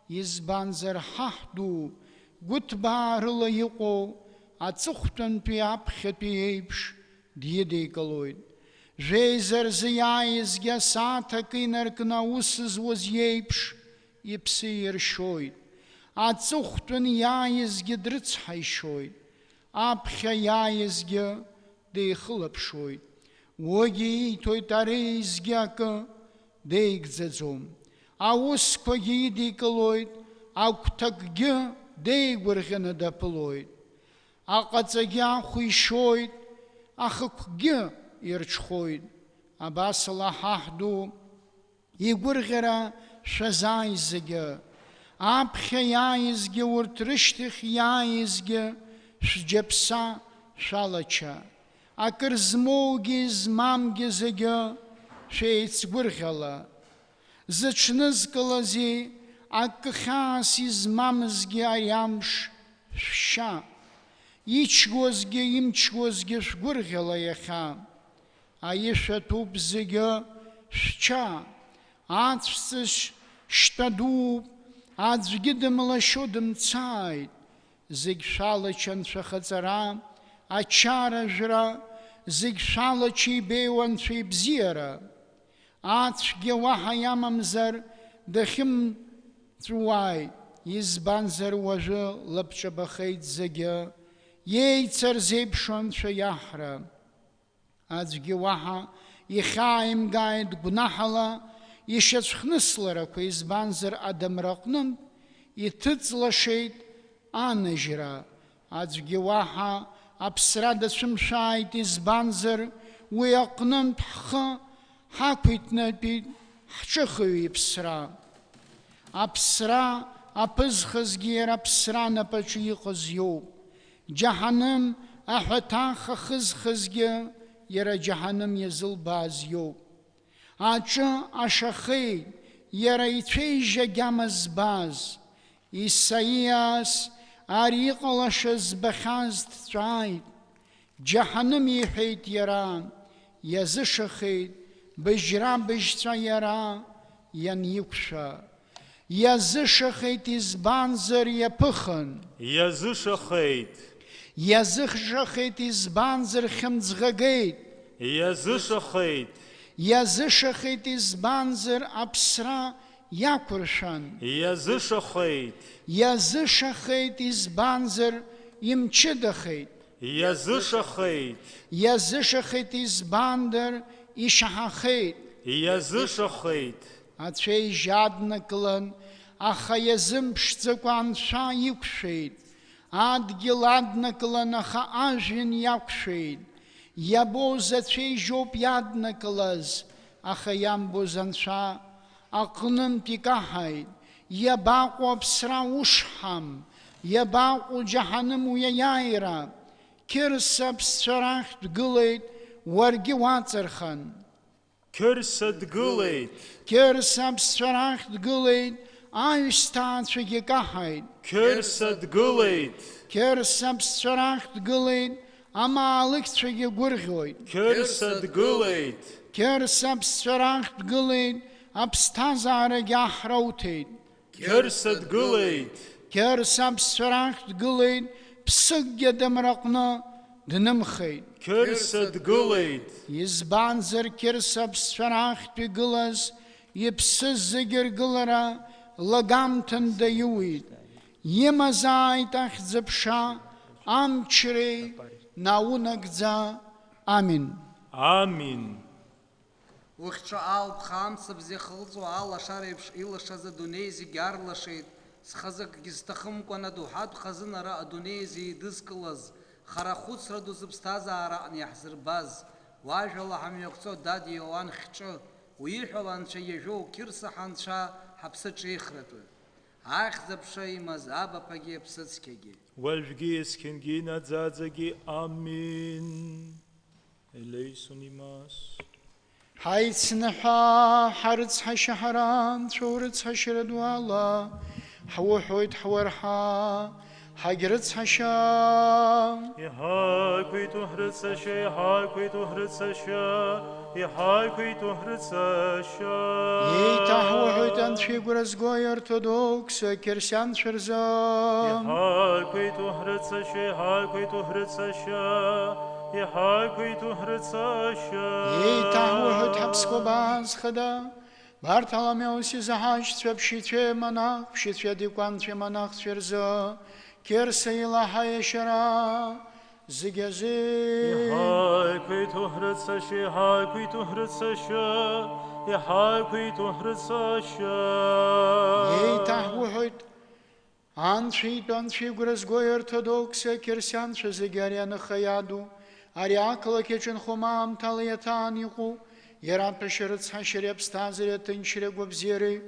Избанзар ҳаҳ ду гәыҭбаарыла иҟоу аҵыхәтәантәи аԥхьатәи еиԥш дидикылоит. Жәеиза рзы иааизгьы асааҭ акы инаркны аус зуаз иеиԥш иԥсы иршьоит. Аҵыхәтәан иааизгьы дрыцҳаишьоит. Аԥхьа иааизгьы деихылаԥшоит. Уигьы ииҭоит ареизгьы акы деигӡаӡом. Аусқәагьы идикылоит, агәҭакгьы деигәырӷьаны даԥылоит. Аҟаҵагьы ахәишьоит, ахықәгьы ирҽхәоит. Абасала ҳаҳ ду игәырӷьара шәазааит зегьы. Аԥхьа иааизгьы урҭ рышьҭахь иааизгьы шәџьаԥса шәалача. Акыр змоугьы змамгьы зегьы шәеицгәырӷьала. Зыҽнызкылази акы хьаас измамызгьы ари амш шәшьа. Ичгозгьы имчгозгьы шәгәырӷьала иахьа. Аишәатәуп зегьы шәча. Аҵәҵышь шьтәа дууп, аӡәгьы дымлашьо дымцааит. Зегь шәалачан шәахаҵара, ачаражәра, зегь шәалача ибеиуан шәибзиара. Ацәгьы уаҳа иамамзар дахьымҵәуааит. Избанзар уажәы лабҿабахеит зегьы, иеицар зеиԥшон шәаиаҳра. Аӡәгьы уаҳа ихьааимгааит гәнаҳала ишьацәхнысларақәа, избанзар адамраҟнынтә иҭыҵлашеит анажьра. Аӡәгьы уаҳа аԥсра дацәымшәааит, избанзар уи аҟнынтә ҳхы ҳақәиҭнатәит ҳҿыхаҩ иԥсра. Аԥсра аԥызхазгьы иара аԥсра напаҿы иҟаз иоуп. Џьаҳаным аҳәаҭах ахызхазгьы иара џьаҳаным иазылбааз иоуп. Аҿы ашахеит иара ицәеижь агьама збаз. Исаиас ари иҟалаша збахьаз дҵәааит. Џьаҳаным иҳәеит иара, иазышахеит быжьра-быжьҵәа иара ианиқәшәа. Иазышахеит избанзар иаԥыхын. Иазышахеит. Иазышахеит избанзар хьымӡӷагеит. Иазышахеит. Иазышахеит избанзар аԥсра иақәыршәан. Иазышахеит. Иазышахеит избанзар имчыдахеит. Иазышахеит. Иазышахеит избанзар ишаҳахеит. Иазышахеит. Ацәеижь аднакылан, аха иазымԥшӡакәа анцәа иқәшәеит. Адгьыл аднакылан, аха ажәҩан иақәшәеит. Иабоз ацәеижьоуп иаднакылаз, аха иамбоз анцәа аҟнынтә икаҳаит. Иабаҟоу аԥсра ушҳам, иабаҟоу џьаҳаным уиаиааира. Қьырса аԥсцәа рахь дгылеит, уаргьы уаҵырхан. Қьырса дгылеит. Қьырса аԥсцәа рахь дгылеит, аҩсҭаацәагьы каҳаит. Қьырса дгылеит. Қьырса аԥсцәа рахь дгылеит, амаалықьцәагьы гәырӷьоит. Қьырса дгылеит. Қьырса аԥсцәа рахь дгылеит, аԥсҭазаарагьы аҳрауҭеит. Қьырса дгылеит. Қьырса аԥсцәа рахь дгылеит, ԥсыкгьы адамраҟны днымхеит. Қьырса дгылеит. Избанзар Қьырса аԥсцәа рахьтә игылаз иԥсыз зегьы ргылара лагамҭанда иуит. Имазааит ахьӡ-аԥша амчреи наунагӡа. Амин. Амин. Ухьча алԥха амцабз иахылҵуа алашара еиԥш илашаз адунеи зегьы арлашеит. Схазакгьы зҭахымкәан адоуҳатә хазынара адунеи зегьы идызкылаз, хара хәыцра ду зыԥсҭазаараҟны иаҳзырбаз, уажәала ҳамҩақәҵо дад Иоанн Хьҿы, уиҳәала анцәа иажәоу Қьырса ҳанцәа ҳаԥсыҿ еихратәы. Ахьӡ-аԥша имаз абаԥагьы аԥсыцқьагьы. Уажәгьы есқьынгьы наӡаӡагьы. Амин. Елеисун имас. Ҳаицныҳәа ҳарыцҳашьа ҳара, анцәа урыцҳашьара ду ала, ҳуҳәоит ҳуарҳа, Хагерц Хашам. И хаквиту хрыцаща, и хаквиту хрыцаща, и хаквиту хрыцаща. Ей тахвухут анфигуразгой ортодокса Кирсян И Шерзам. хаквиту хрыцаща, и хаквиту хрыцаща, и хаквиту хрыцаща. Ей тахвухут хабскобаз хада. Бартоломеуси захачтве пшитве монах, пшитве диквантве монах тверза. Керса Илаха Ешера. Зигязи. Хаквиту хрыцаща, хаквиту хрыцаща, и хаквиту хрыцаща. Ей тахвухут анфигуразгой ортодокса Кирсян Шерзигаряна Хаяду. Ариакла кечен хумам талиятанику. Ярапешерц хашереп стазере тынчере гобзери.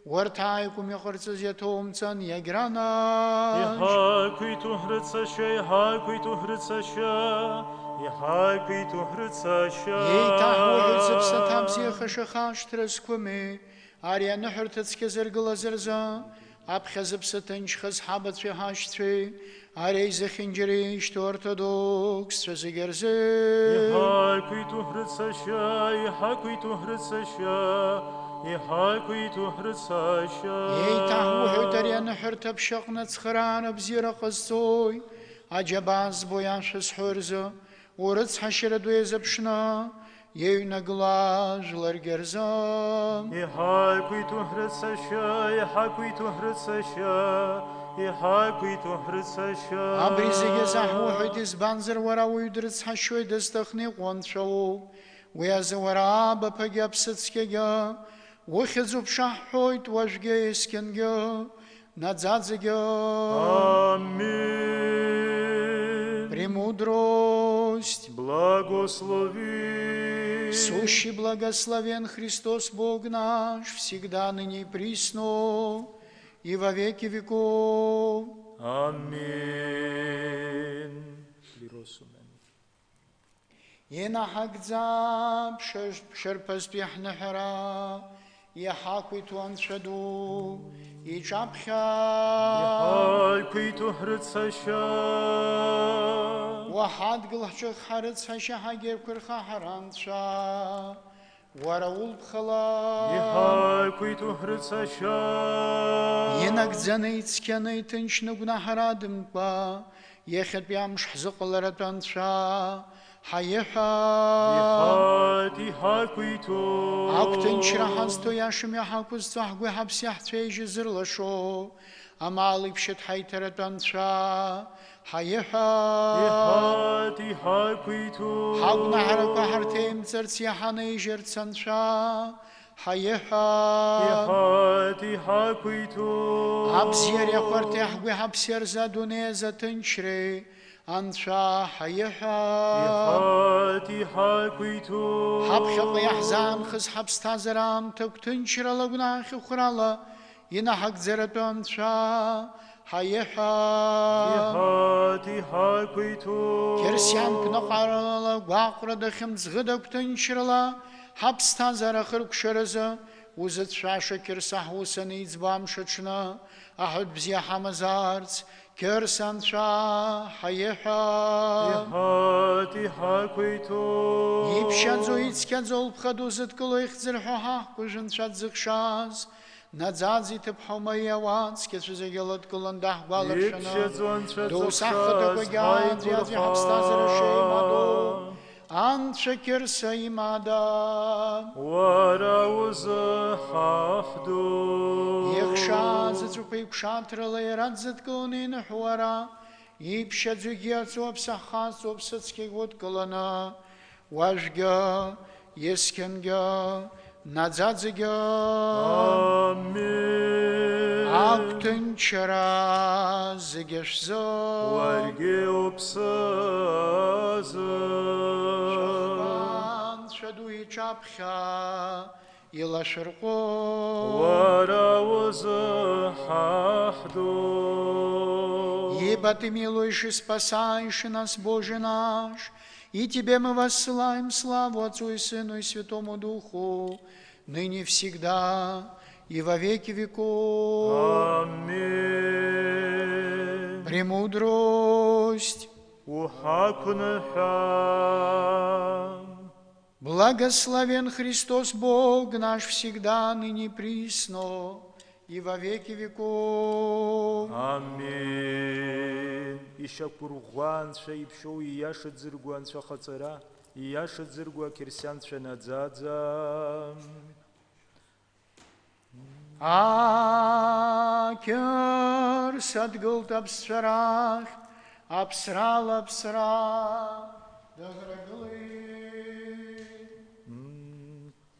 Уартайку мехорцез ятомцан яграна. И хаквиту хрыцаща, и хаквиту хрыцаща, и хаквиту хрыцаща. Ей тахвухут зепсатам зехашахаш трескуми. Ария нахуртецке зерглазерза. Апхе зепсатынчхаз хабатве хаштве. Арей захинджери что ортодокс И трезигерзе. хаквиту хрыцаща, и хаквиту хрыцаща, и хаквиту хрыцаща. Ей тахвухут ария нахурта бшакна цхарана бзира қасцой. Аджабаз бояшыз хурза. Урыц хашераду езапшна. Ей наглажлар герзам. И хаквиту хрыцаща, и хаквиту хрыцаща, и хаквиту хрыцаща. Абризиге захвухут избанзер вара уйдрыц хашой дестахни қоншау. Уязы вара бапаге апсыцкеге. Ухизу пшаххойт важге искенге. Надзадзеге. Аминь. Премудрость. Благослови. Сущий благословен Христос Бог наш, всегда ныне и присно, и во веки веков. Аминь. Ена хагдза пшерпаспих нахара, я хакуй туан шаду, и чапха. Хаквиту хрыцаща. Вахад глахчах харец хашаха геркурха харанша. Вараул И бхала. хаквиту хрыцаща. Енак дзанейцкяный тынчны гунахарадым ба. Ехет бямш хзыкаларатанша. Хаеха. И хаквиту. Актынчрахаз тояшым яхакуз цахгу хапсях твейжи зырлашо. Амалып шет хайтаратанша. Хаеха. И хаквиту. Хагнахарака хартем церцяханы жерцанша. Хаеха. И хаквиту. Абзеря хвартяхгу хапсер задуне затынчре. Анша хаеха. И хаквиту. Хабхяк яхзан хыз хабстазарам тактынчра лагнахи хурала. Инахак зератанша. Хаеха. И хаквиту. Керсян пнақарала гуақра дахым згыдак тынчрала. Хабстазара хыркшерза. Узат шаша кирсах усаны избам шачна. Ахуд бзия хамазарц. Керсан ша хаеха. И хаквиту. Ипшадзо ицкядзол пхаду заткало ихзерхоха. Кужен шадзыкшаз. Надзадзи тепхомая ванц. Кесвизагелот куландах галаршана. Досаха докогян. Зядзи хабстазара шеймадо. Анша кирса имада. Варауза хахду. Ехша зацупай кшатрала и радзаткалны нахуара. Ипшадзу герцу обсахасу обсацки водкалана. Важга, ескенга, надзадзига. Аминь. Актынчара зигешза. Варге обсаза. Шахван шаду и чапха. И лашерко. Варауза хахду. Ибо Ты милуешь и спасаешь нас, Боже наш, и Тебе мы воссылаем славу Отцу и Сыну и Святому Духу, ныне всегда и во веки веков. Аминь. премудрость. Благословен Христос Бог наш всегда, ныне и присно, и во веки веков. Аминь. Ища кургуанша и пшо и яша дзыргуанша хацара, и яша дзыргуа кирсянша надзадза. Акер садгулт абсарах, абсрал абсра, даграглы.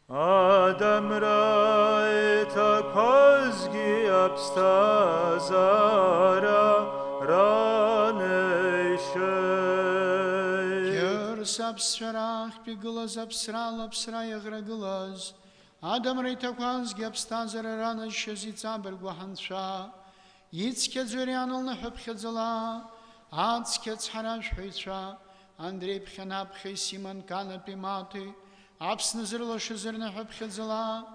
Адам райта казги абстазара ранейшей. Керс абсарах, пиглаз абсрал абсра, яграглаз. Адам райта казги абстазара ранейшей зицабер гуаханша. Йицке дзурянул на хабхедзала, адске цхараш хойца, Андрей пхенапхей Симон канапи маты, Абсназырло шизырны хабхедзала,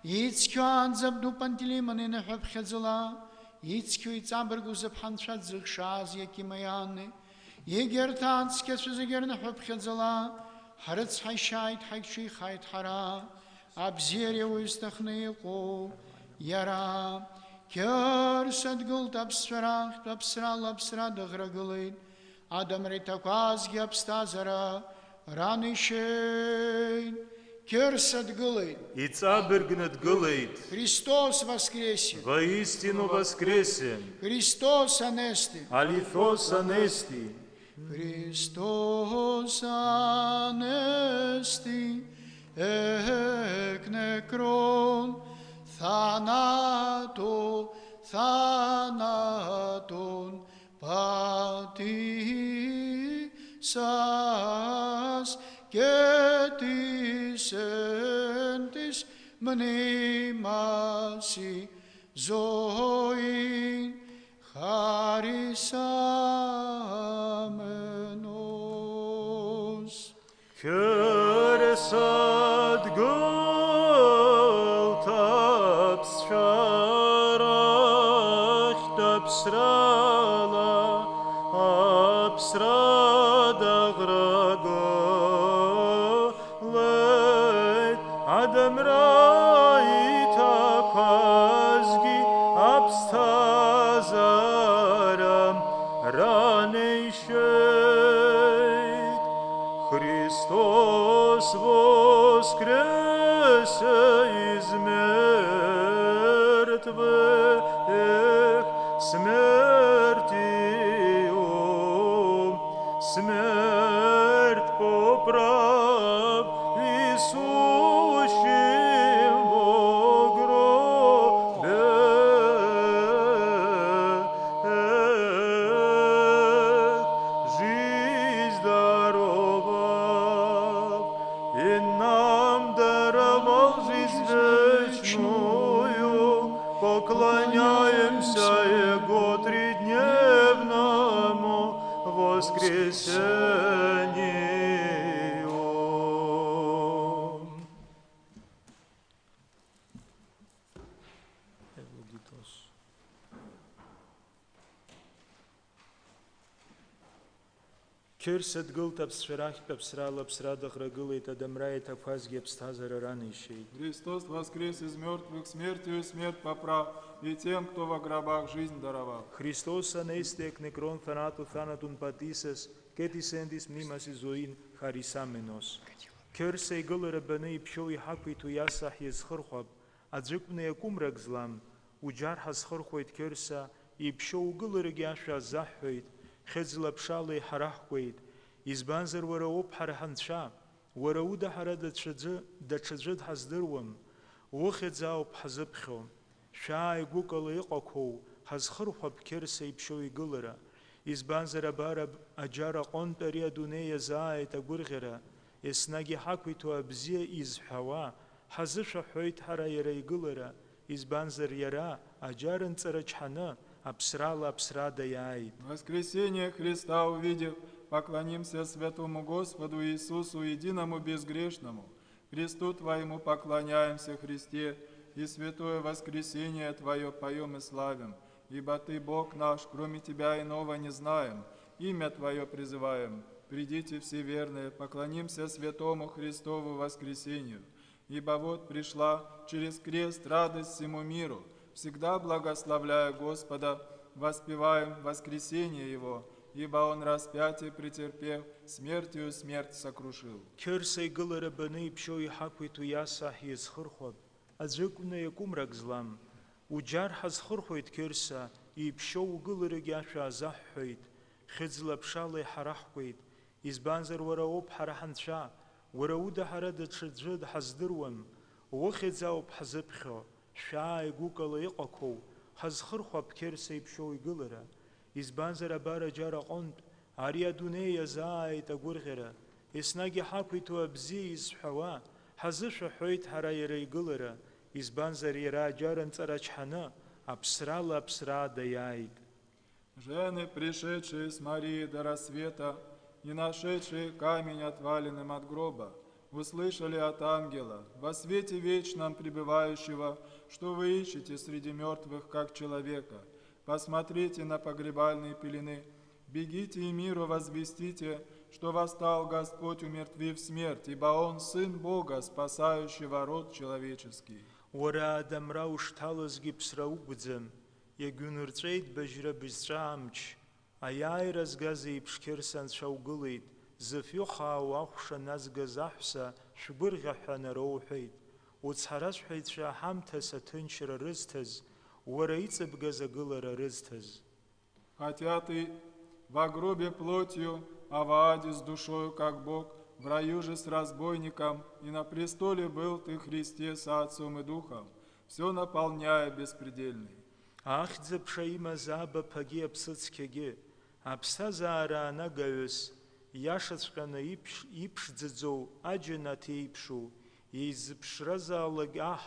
Йицкю адзабду пантелиманы на хабхедзала, Йицкю и цабергу запханшат зыхшаз якимаяны, Егертанске сузыгерны хабхедзала, Харец хайшайт хайчи хайт хара, Абзереву истахныйку, Яра, Кер садгулт абсрах, абсрал абсра даграгылыт, Адам ритаказги абстазара, ранышей, кер садгылыт. И цабергнет гылыт. Христос воскресе! Воистину воскресен. Христос анести! Алифос анести. Христос анести, экнекрон, θάνατο, θάνατον πατήσας και της εν της μνήμασι ζωήν χαρισάμενος. Κέρεσად γълτ abstrakt abstrala abstrada gragoleit Adam raita kazgi abstazaram raneixeit Христос воскресе из мертвых, смертью, смерть поправ Иисущим во гробе. Жизнь даровав, и нам даровал жизнь вечную, поклоняемся Его тридневному воскресению. Кирсет гылт абсферах пепсрал абсрадах рагылает адамрает афазги абстазара ранейшей. Христос воскрес из мертвых, смертью смерть поправ, и тем, кто во гробах жизнь даровал. Христос анестек некрон θανάτου θάνατον πατήσας και της εν της μνήμας εις ζωήν χαρισάμενος. Κέρσε γылыры быны ипшоу иҳақәиҭу иасаҳ иазхырхәап, аӡәыкәны иакәымрак злам, уџьар ҳазхырхәоит Кьырса, ипшоу гылырагьы ашәа азаҳҳәоит, хьыӡла ԥшала иҳараҳкуеит, избанзар уара уоуп ҳара ҳанцәа, уара уда ҳара даҽаӡәы дҳаздыруам, ухьӡ ауп ҳзыԥхьо, шәааигәыкала иҟақәоу ҳазхырхәап Кьырса ипшоу игылара, избанзар абар аџьар аҟынтә ари адунеи иазааит агәырӷьара, еснагь иҳақәиҭу абзиа изҳәауа, ҳазышәаҳәоит ҳара иара игылара, избанзар иара аџьарынҵара чҳаны, аԥсрала аԥсрада иааит. Воскресение Христа увидев, поклонимся святому Господу Иисусу, единому безгрешному. Христу Твоему поклоняемся, Христе, и святое воскресение Твое поем и славим. ибо Ты Бог наш, кроме Тебя иного не знаем. Имя Твое призываем. Придите все верные, поклонимся святому Христову воскресению. Ибо вот пришла через крест радость всему миру. Всегда благословляя Господа, воспеваем воскресение Его, ибо Он распятие претерпев, смертью смерть сокрушил. Кёрсей гылара баны пшой хаквиту ясах езхырхваб. Аджыкуна якумрак злам. Уджар хазхырхвит кёрса, и пшоу гылара гяша азаххвит. Хизла пшалы харахвит. Избанзар вараоп хараханча. Варауда харада чаджад хаздырвам. Вохидзаоп хазыпхо. Шаа игукала иқакоу. Хазхырхваб кёрсей пшоу гылара. Избанзар абара джара қонт. Ария дунея заайт агургера. Иснаги хаквиту абзи изҳәауа, ҳазышәаҳәоит ҳара иара игылара, избанзар иара аџьара нҵарачҳаны, аԥсрала аԥсра даиааит. Жены, пришедшие с Марии до рассвета и нашедшие камень отваленным от гроба, услышали от ангела, во свете вечном пребывающего, что вы ищете среди мертвых, как человека. Посмотрите на погребальные пелены, бегите и миру возвестите, что восстал Господь, умертвив смерть, ибо Он Сын Бога, спасающего род человеческий. Уара адамра ушҭалазгьы ԥсра угәӡам, иагьунырҵәеит бажьра бызҵәа амч, аиааира згаз еиԥш қьырса анцәа угылеит, зыфҩы хаау ахәша назгаз аҳәса шәгәырӷьа ҳәа нароуҳәеит. Уцҳаразҳәаҩцәа ҳамҭас аҭынчра рызҭаз, уара иҵабгаз агылара рызҭаз. Хотя Ты во гробе плотью, а в аде с душою, как Бог, в раю же с разбойником, и на престоле был Ты, Христе, с Отцом и Духом, все наполняя беспредельный. Ахьӡа ԥша имаз абаԥагьы аԥсыцқьагьы, аԥсҭазаара анагаҩыс, иашаҵәҟьаны иԥшӡаӡоу аџьанаҭ еиԥшу, еизыԥшразаалак аҳ,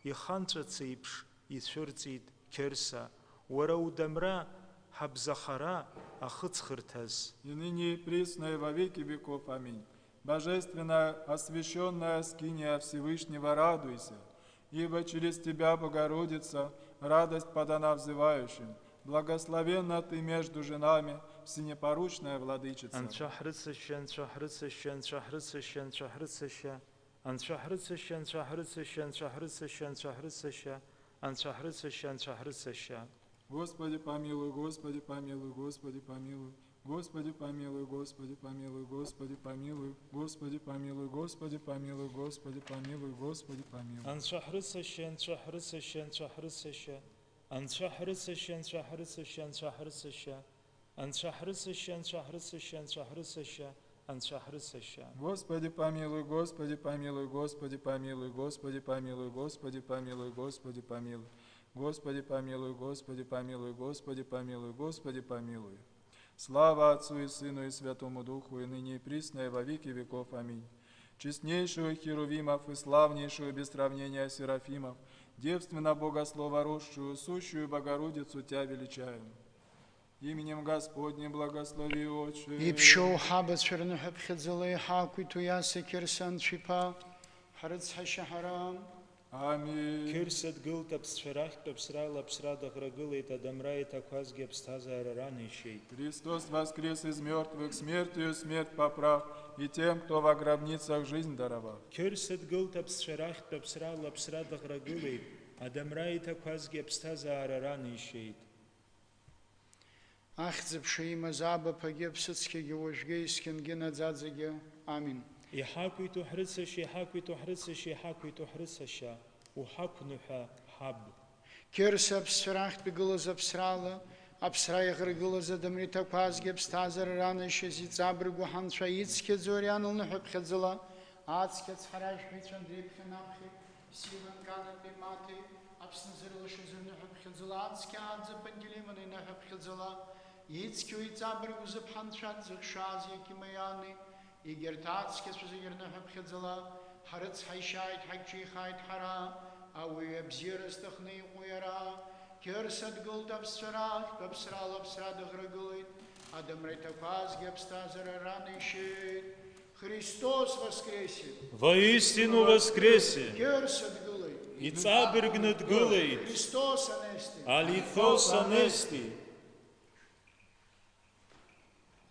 иханҵәац еиԥш ицәырҵит қьырса, уара удамра, ҳабзахара, ахыҵхырҭаз. И ныне и присно и во веки веков. Аминь. Божественная, освященная скиния Всевышнего, радуйся, ибо через Тебя, Богородица, радость подана взывающим. Благословенна Ты между женами, всенепоручная Владычица. Анцәа ҳрыцашьа, Анцәа ҳрыцашьа, Анцәа ҳрыцашьа, Анцәа ҳрыцашьа, Анцәа ҳрыцашьа, Анцәа ҳрыцашьа, Анцәа ҳрыцашьа, Анцәа ҳрыцашьа, Анцәа ҳрыцашьа, Анцәа ҳрыцашьа. Господи помилуй, Господи помилуй, Господи помилуй, Господи помилуй, Господи помилуй, Господи помилуй, Господи помилуй, Господи помилуй, Господи помилуй, Господи помилуй. Анцәа ҳрыцашьа, Анцәа ҳрыцашьа, Анцәа ҳрыцашьа, Анцәа ҳрыцашьа, Анцәа ҳрыцашьа, Анцәа ҳрыцашьа, Анцәа ҳрыцашьа, Анцәа ҳрыцашьа, Анцәа ҳрыцашьа, Анцәа ҳрыцашьа. Господи помилуй, Господи помилуй, Господи помилуй, Господи помилуй, Господи помилуй, Господи помилуй. Господи помилуй, Господи помилуй, Господи помилуй, Господи помилуй. Слава Отцу и Сыну и Святому Духу, и ныне и присно, и во веки веков. Аминь. Честнейшую Херувимов и славнейшую без сравнения Серафимов, девственно Богослова росшую, сущую Богородицу Тебя величаем. Именем Господним благослови, Отче. И пшоу хабац фернуха пхедзалай хаквиту ясе кирсан чипа, ҳрыцҳашьа ҳарам. Аминь. Қьырса дгылт аԥсцәарахьтә аԥсрала аԥсра даӷрагылеит, адамра иҭақәазгьы аԥсҭазаара ранишьеит. Христос воскрес из мертвых, смертью смерть поправ, и тем, кто во гробницах жизнь даровал. Қьырса дгылт аԥсцәарахьтә аԥсрала аԥсра даӷрагылеит, адамра иҭақәазгьы аԥсҭазаара ранишьеит. Ахьӡ ԥша имаз абаԥагьы аԥсыцқьагьы уажәгьы есқьынгьы наӡаӡагьы. Амин. Иҳақәиҭу ҳрыцашьа, иҳақәиҭу ҳрыцашьа, иҳақәиҭу ҳрыцашьа, уҳақәну ҳәа ҳаб. Кьырса аԥсцәарахьтә игылаз аԥсрала, аԥсра иаӷрагылаз адамра иҭақәазгьы аԥсҭазаара ранашьаз иҵабыргу ҳанцәа ицқьаӡо ари анылныҳәаԥхьаӡала, ацқьа ацҳаражәҳәаҩцәа Андреи Ԥхьанаԥхьи, Сиван Канатәи Маҭеи, Аԥсны зырлашаз рныҳәаԥхьаӡала, ацқьа Адза Пантелеймон иныҳәаԥхьаӡала, ицқьоу иҵабыргу зыԥҳанцәа дзыхшаз Иакимаиани, егьырҭ ацқьацәа зегьы рныҳәаԥхьаӡала, ҳрыцҳаишьааит, ҳагьҿихааит ҳара, ауаҩы абзиара зҭахны иҟоу иара. Кьырса дгылт аԥсцәарахьтә аԥсрала аԥсра даӷрагылеит, адамра иҭақәазгьы аԥсҭазаара ранишьеит. Христос воскресе! Воистину воскресе! Кьырса дгылеит! и цабергнут гылeit, Χριστός Ανέστη. алithos анести,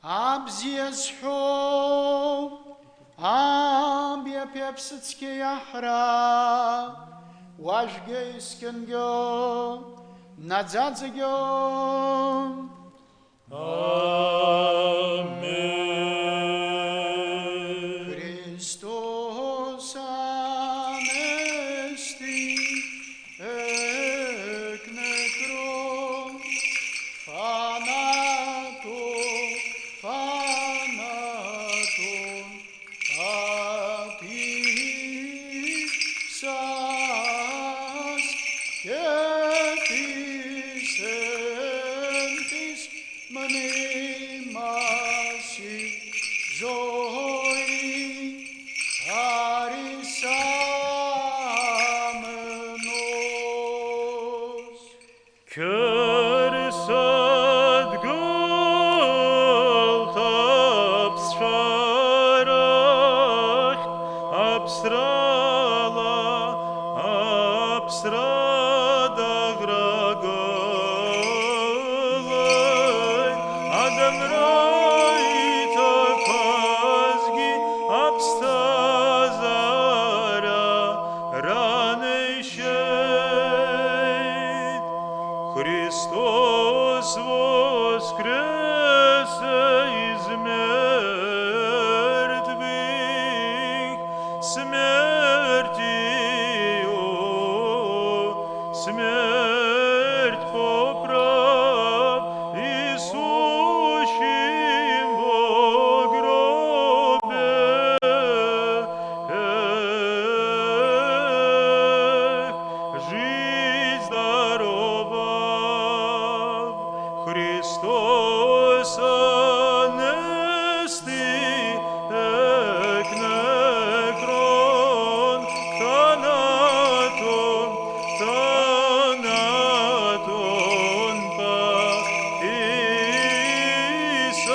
Абзиазхо, абья пепсицкий яхра, важгейскенгё, надзадзегё. Amen. Χριστός Ανέστη, εκ νεκρών θανάτων πατήσας και της εν της μνήμασι ζωή χαρισάμενος. Körsad gult abscharacht, abstrala, abstrada gragolai, Adam raita pazgi, abstazara, ranei šeit. Христос воскресе из мертвых, смертью, смерть поправ, Иисущим во гробе. Жизнь здорова, Христос Анести, ek nekron, thanaton, thanaton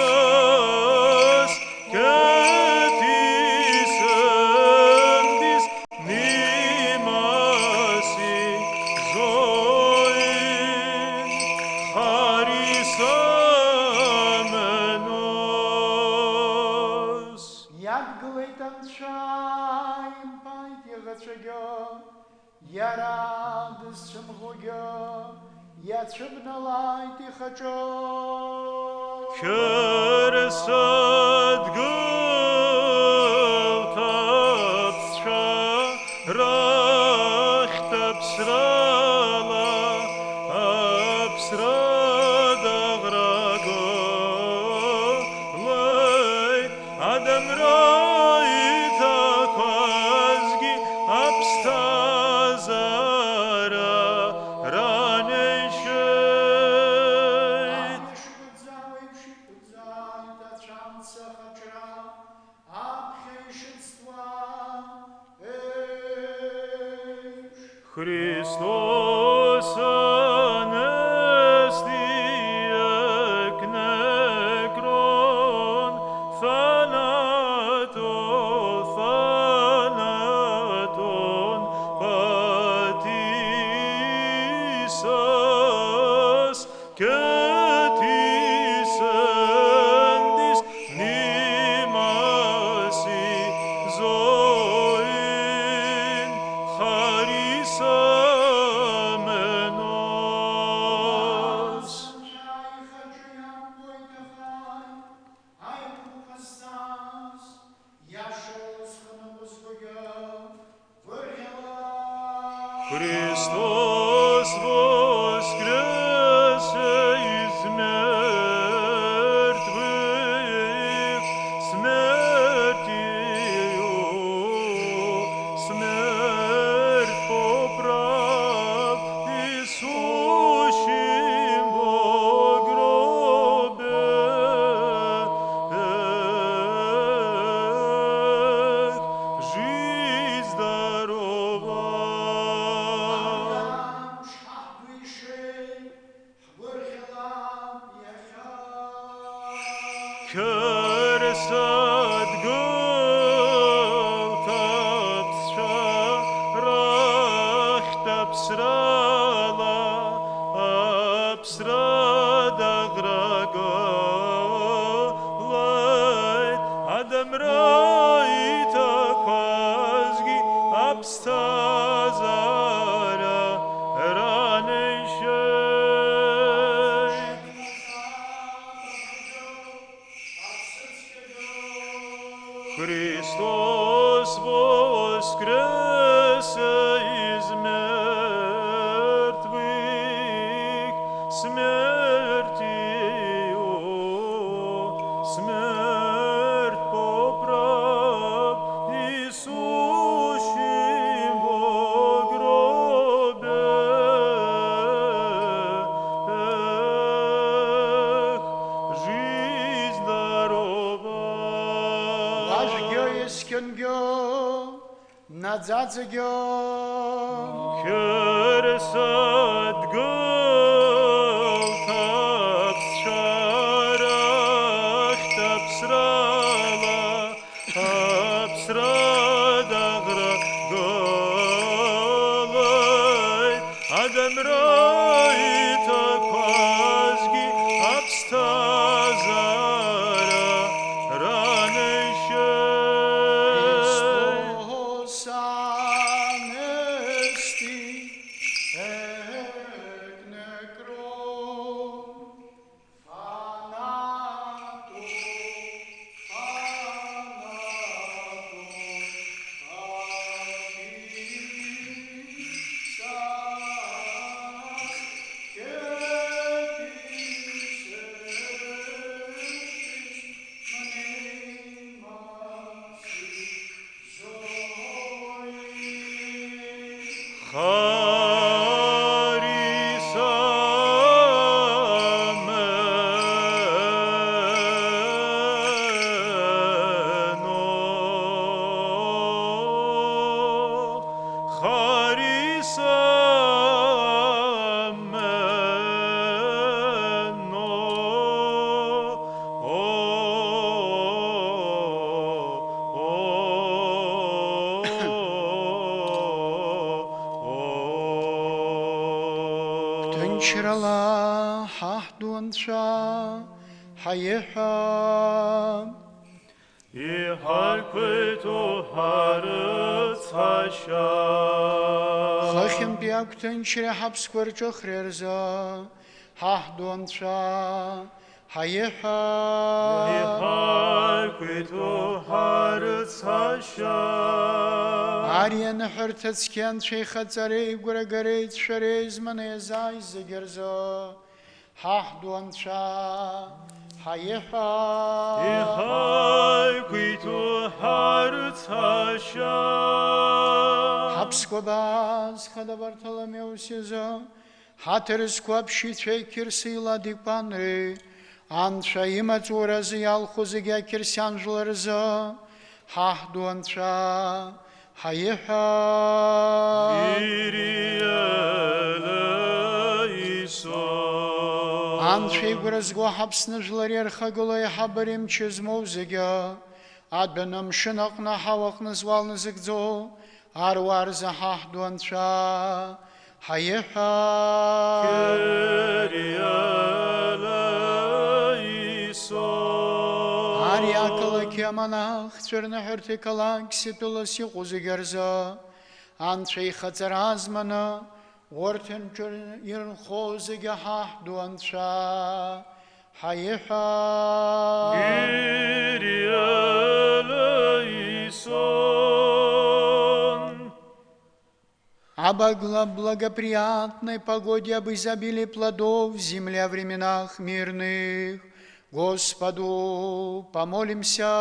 patisas, ketis endis nimasi zoin, χαρισάμενος. Як глитан чаєм пайте гачагьо, я радостям гугьо, я чебналайти хачо. Körsad gult abscharacht, abstrala, abstrada gragolai, Adam raita pazgi, abstazara, ranei šeit. Христос Анести, ek nekron, thanaton patisas, ketis endis nimasi zoin, χαρισάμενος. Христос воскресе из мертвых, смертью, смерть поправ, Иисущим во гробе. Жизнь здорова. Адамраита квазги абстазара ранейшей. Христос воскресе из мертвых, смертью, смерть поправ, Иисущим во гробе. Жизнь дарова. Важгё ескенгё, надзадзегё. Керсат гол тапс шарах тапсрала абсрадагра голой адамраита квазги абстазара ранейшей. Христос анести эк некрон, фанату, Тынчырала хахдуанша хайеха. И хальквиту харыц хаша. Хахим пиак тынчыра хапскварчо хрерза хахдуанша хайеха. И хальквиту харыц хаша. Арьян хыртацкян шейха царей гурагарейт шарейз манезай загерза хахдуанша хайеха. И хальквиту харыц хаша. Хапсквабаз хада Бартоломеусиза хатерсквабши чейкирсила дикпанри анша имацуразы ялхузыгя кирсянжларза хахдуанша хайеха. Аншей гуразгу хапснажларер хагулай хабарим чизмовзыгя адбенам шинакна хавакна звалнызыгдзо арварза хахдуанша хайеха. Арьякала кеманах цвернахерти калак ситуласи гузыгерза аншей хацаразмана Ортен ирн хозыга хахдуанша хайеха. Обогла благоприятной погоде об изобилии плодов земля в временах мирных. Господу помолимся.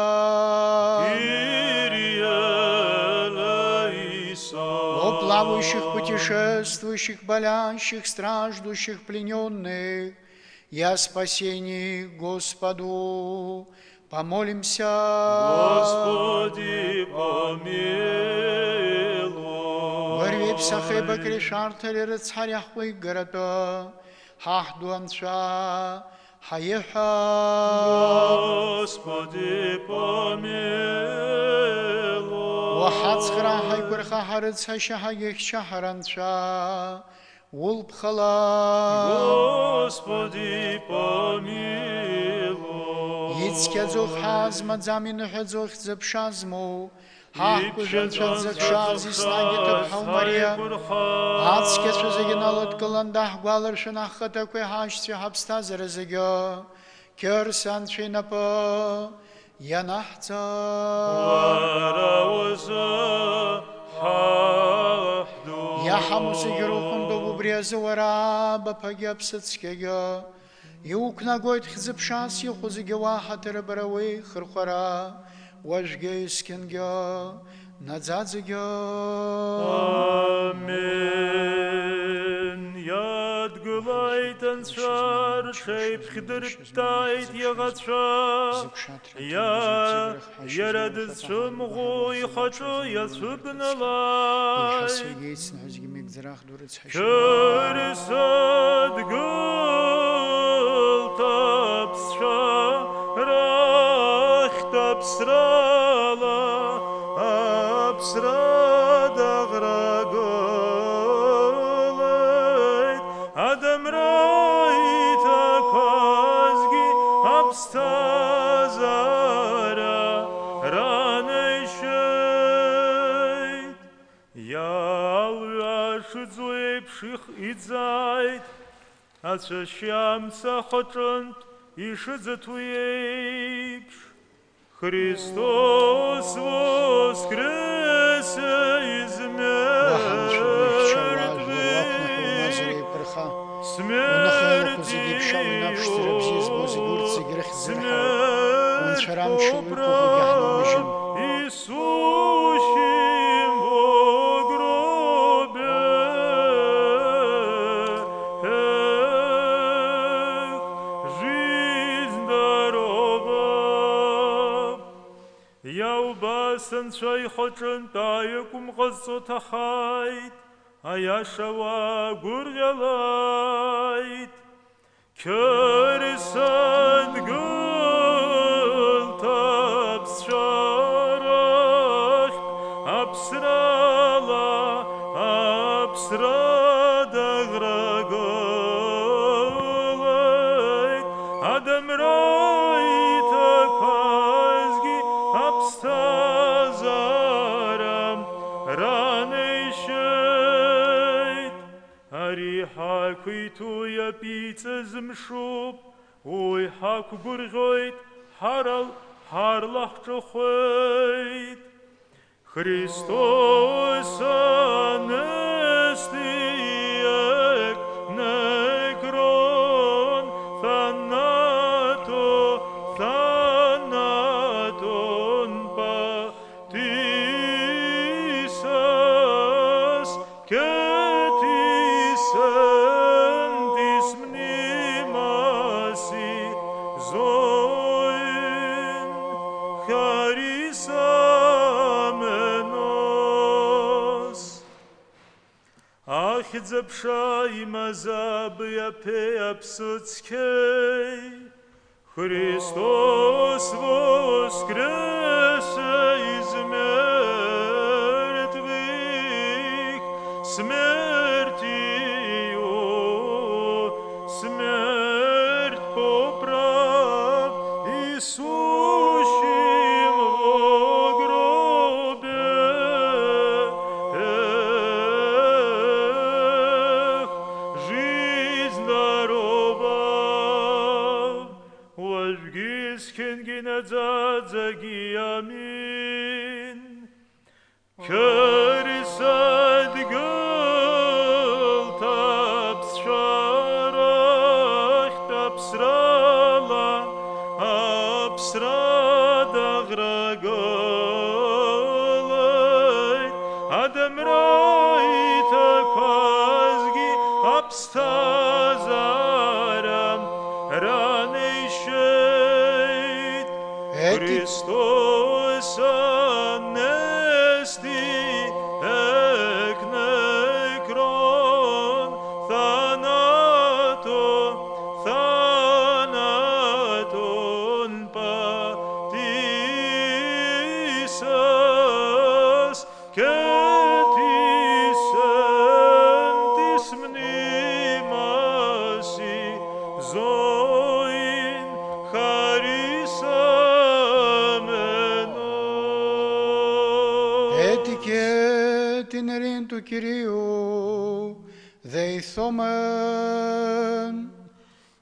О плавающих, путешествующих, болящих, страждущих, плененных, и о спасении Господу помолимся. Господи, помилуй. Варви псахеба кришартали рыцарях выгорода, хахдуанша хайеха. Господи, помилуй. وحاتخرا هايكور خاحرت ساشا هايك شهرانشا والبخلا Господи, помилуй. Ицкедзух хазма дзамину хедзух зепшазму. Хахкужен шадзекшази снагиту Мария. Ацкесу зигиналот каландах гваларшин ахатакwe хашти хабстазерезегё. Кёрсан чинапо янахца. Я хамусигирухун добубрезу вараба пагепсацкегё. Иукнагойт хзепшас юхузигева хатырбаравы хырхара. Вожгейскингё надзадзегё. Amen. Yad geleiten schar, scheib chderteit jagatschar. Ja, jeredet zum Ruhi, chacho yasubnalai. Körisad gult abschar, racht abstrala, abstrada gragoleit, Adam raita kozgi abstazara, ranei sheit. Ja, alvashuzui pshich idzait, atsa shamsa chotrant, ishizatuipsh. Христос воскресе из мертвых, смерть управ Иисусим во гробе. Жизнь дарова. Я убасан чай хочен таекум гасотахайт, а я шава гургалайт. Körsan gult absharach, absrala, absrada gragolait, Adam raita kozgi abstazaram, ranei sheit. Ari hakuitu ya pizza zmshub, oi haku gurgoit, haral harlach chochoit. Christos anestiek nekron, thanaton patisas, ketisendis mnimasi, zoin charisamenos. Ach zapsha imazab yape apsutskei, Христос воскресе из мертвых, смертью смерть поправ, Иисусим во гробе. Жизнь дарова. Zadzaги амин. Körisad gult absharach, absrala, absrada gragolait, Adam raita kozgi abstazaram, ranei sheit. Christos anesti ek nekron, thanaton patisas, ketisendis mnimasi, zoin charisa. Έτυχε την ερήν του Κυρίου, δεηθόμεν.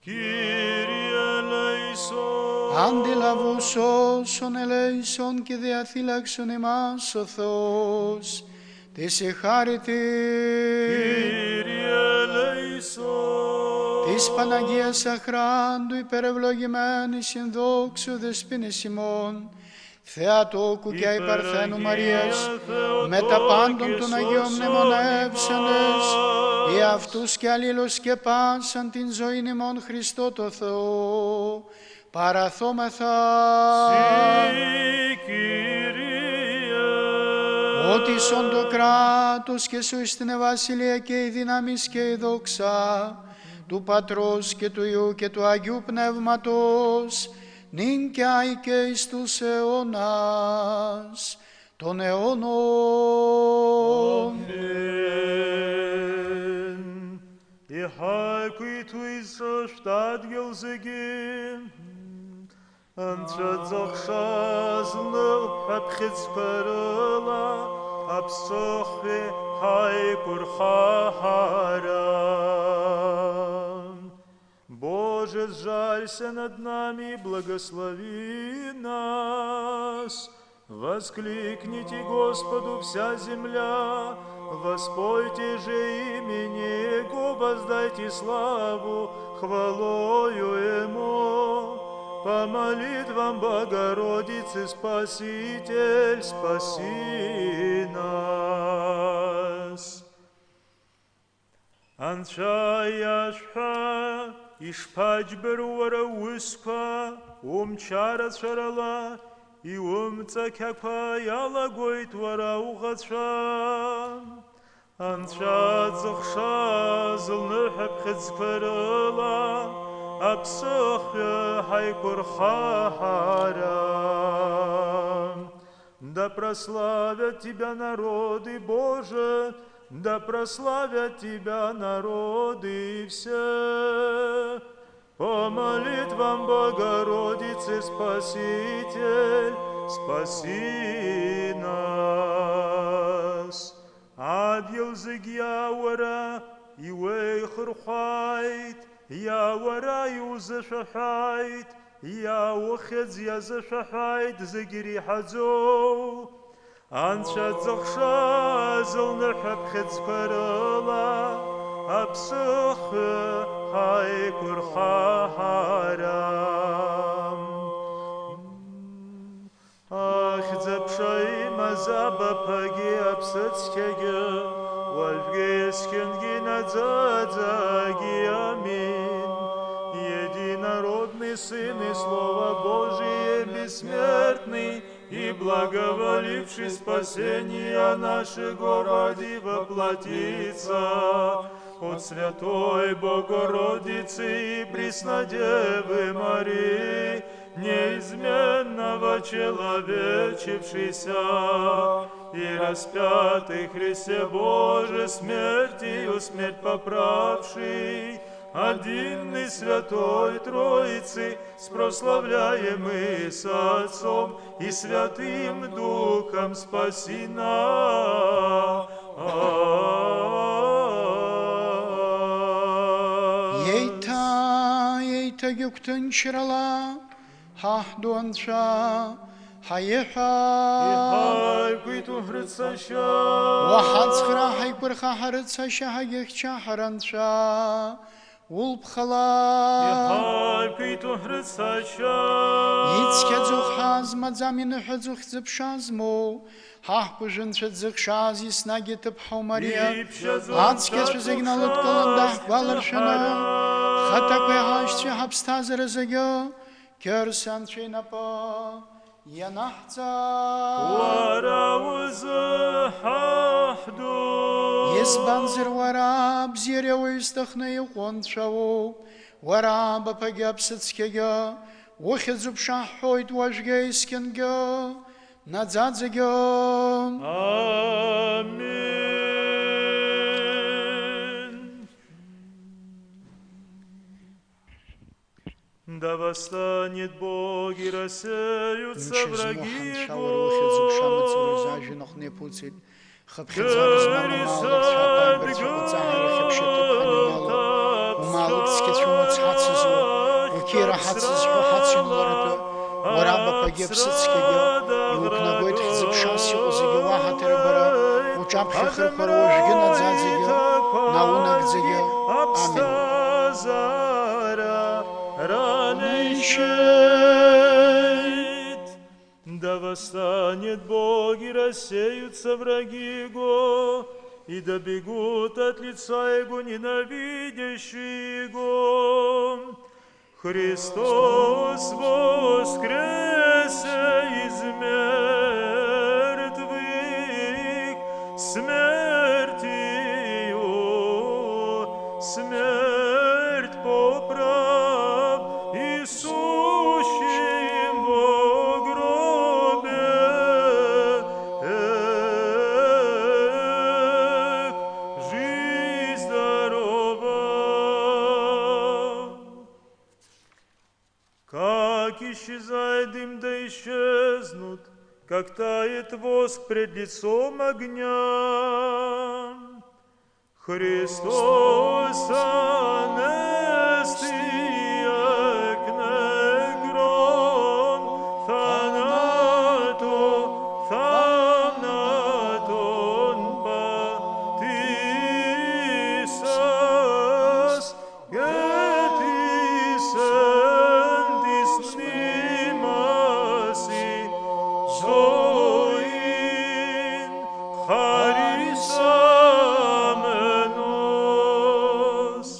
Kyrie eleison. Αντιλαβούς όσων ελέησον και διαθύλαξον εμάς ο Θεός, της εχάρητη Kyrie eleison. της Παναγίας Αχράντου υπερευλογημένης συνδόξου δεσποίνης ημών, Θεατόκου και Αϊπαρθένου Μαρίας, με τα πάντων των Αγίων μνημονεύσαντες, οι αυτούς και αλλήλους και πάσαν την ζωήν ημών Χριστό το Θεό, παραθόμεθα. Ότι σον το κράτος και σου εις την βασιλεία και η δύναμις και η δόξα του Πατρός και του Υιού και του Αγίου Πνεύματος, νυν και αεί και εις τους αιώνας των αιώνων. I hakui tu iso stad gelzegin, Antradzoch shazno abchitz parala, Absochve haipur chaharam. Боже, сжалься над нами и благослови нас. Воскликните Господу вся земля, воспойте же имени Его, воздайте славу хвалою Ему. По молитвам Богородицы Спаситель, спаси нас. Анчаяшха ишпаджбер уара уисква, умчара царала, и умцакяква ялагойт уара угача. Анчадзохша злнырхаб хизкварала, Апсохве хайкур харам. Да прославят Тебя народы, Боже, да прославят Тебя народы все. По молитвам Богородицы Спаситель, спаси нас. Адьел зыгьяуара и вейхурхайт, Яуара юзашахайт, Яухедз язашахайт загири хадзо. Анчадзохша зылнырхабхедз парала, Апсох хайкур харам. Ах, запшай мазаба паги апсацкеге, Вольфгейскенги надзадзаги, аминь. Единородный Сын и Слово Божие бессмертный, и благоволивший спасения нашего ради воплотиться от Святой Богородицы и Преснодевы Марии, неизменного человечившийся, и распятый Христе Боже, смертью смерть поправший, одинный Святой Троицы, спрославляемый с Отцом и Святым Духом, спаси нас. Ейта юктын чирала, хахдуанша, хаеха. Хайкуиту хрыцаща, Вахацхра хайкурха харыцаща, хаехча харанша, улпхала. Хайкуиту хрыцаща, Ицкедзух хазма замину хедзух зипшазму, хахпужин шедзихшаз и снаги тыпхау Мария, ацкедж зигналут каландах валаршана, хатакве хашчи хабстазер зига, керсан чинапа, янахца. وراوز ححدو Избанзер вараб зиреу истахны уончаву, вараба пагябсыцкега, ухедзупшахойт важгейскенга, надзадзега. Аминь. Да восстанет Бог и рассеются враги Его. не пуцит. Хапхизар змама малак чапаем берчаку цахара хапшету пханинало. Умалак скетчума цхацизу. Укира хацизху хацинларду. Вараба погибсицкиги. И укнагойт хзипшаси узигила хатербара. Учапхи хрхаровжги надзадзиги. Наунагдзиги. Аминь. Да восстанет Бог, и рассеются враги Его, и добегут от лица Его ненавидящие Его. Христос воскресе из мертвых, смертью, смерть поправ, и сущим во гробе, жизнь здорова. Как исчезает дым, да исчезнут, как тает воск пред лицом огня. Христос анестия кнегрон, thanaton patisas, getisendis mnimasi, zoin харисаменос.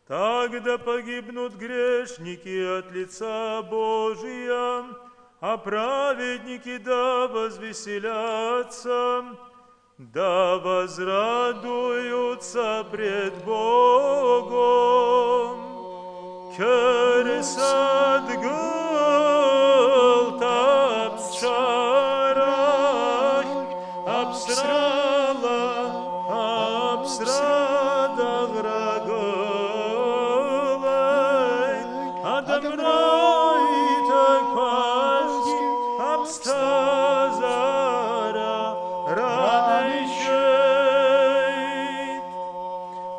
Тогда погибнут грешники от лица Божия, а праведники да возвеселятся, да возрадуются пред Богом. Кересад гыл тапсчарах, абсрала, абсрада грагылай, адамрайта квазги, абстазара ранайшейт.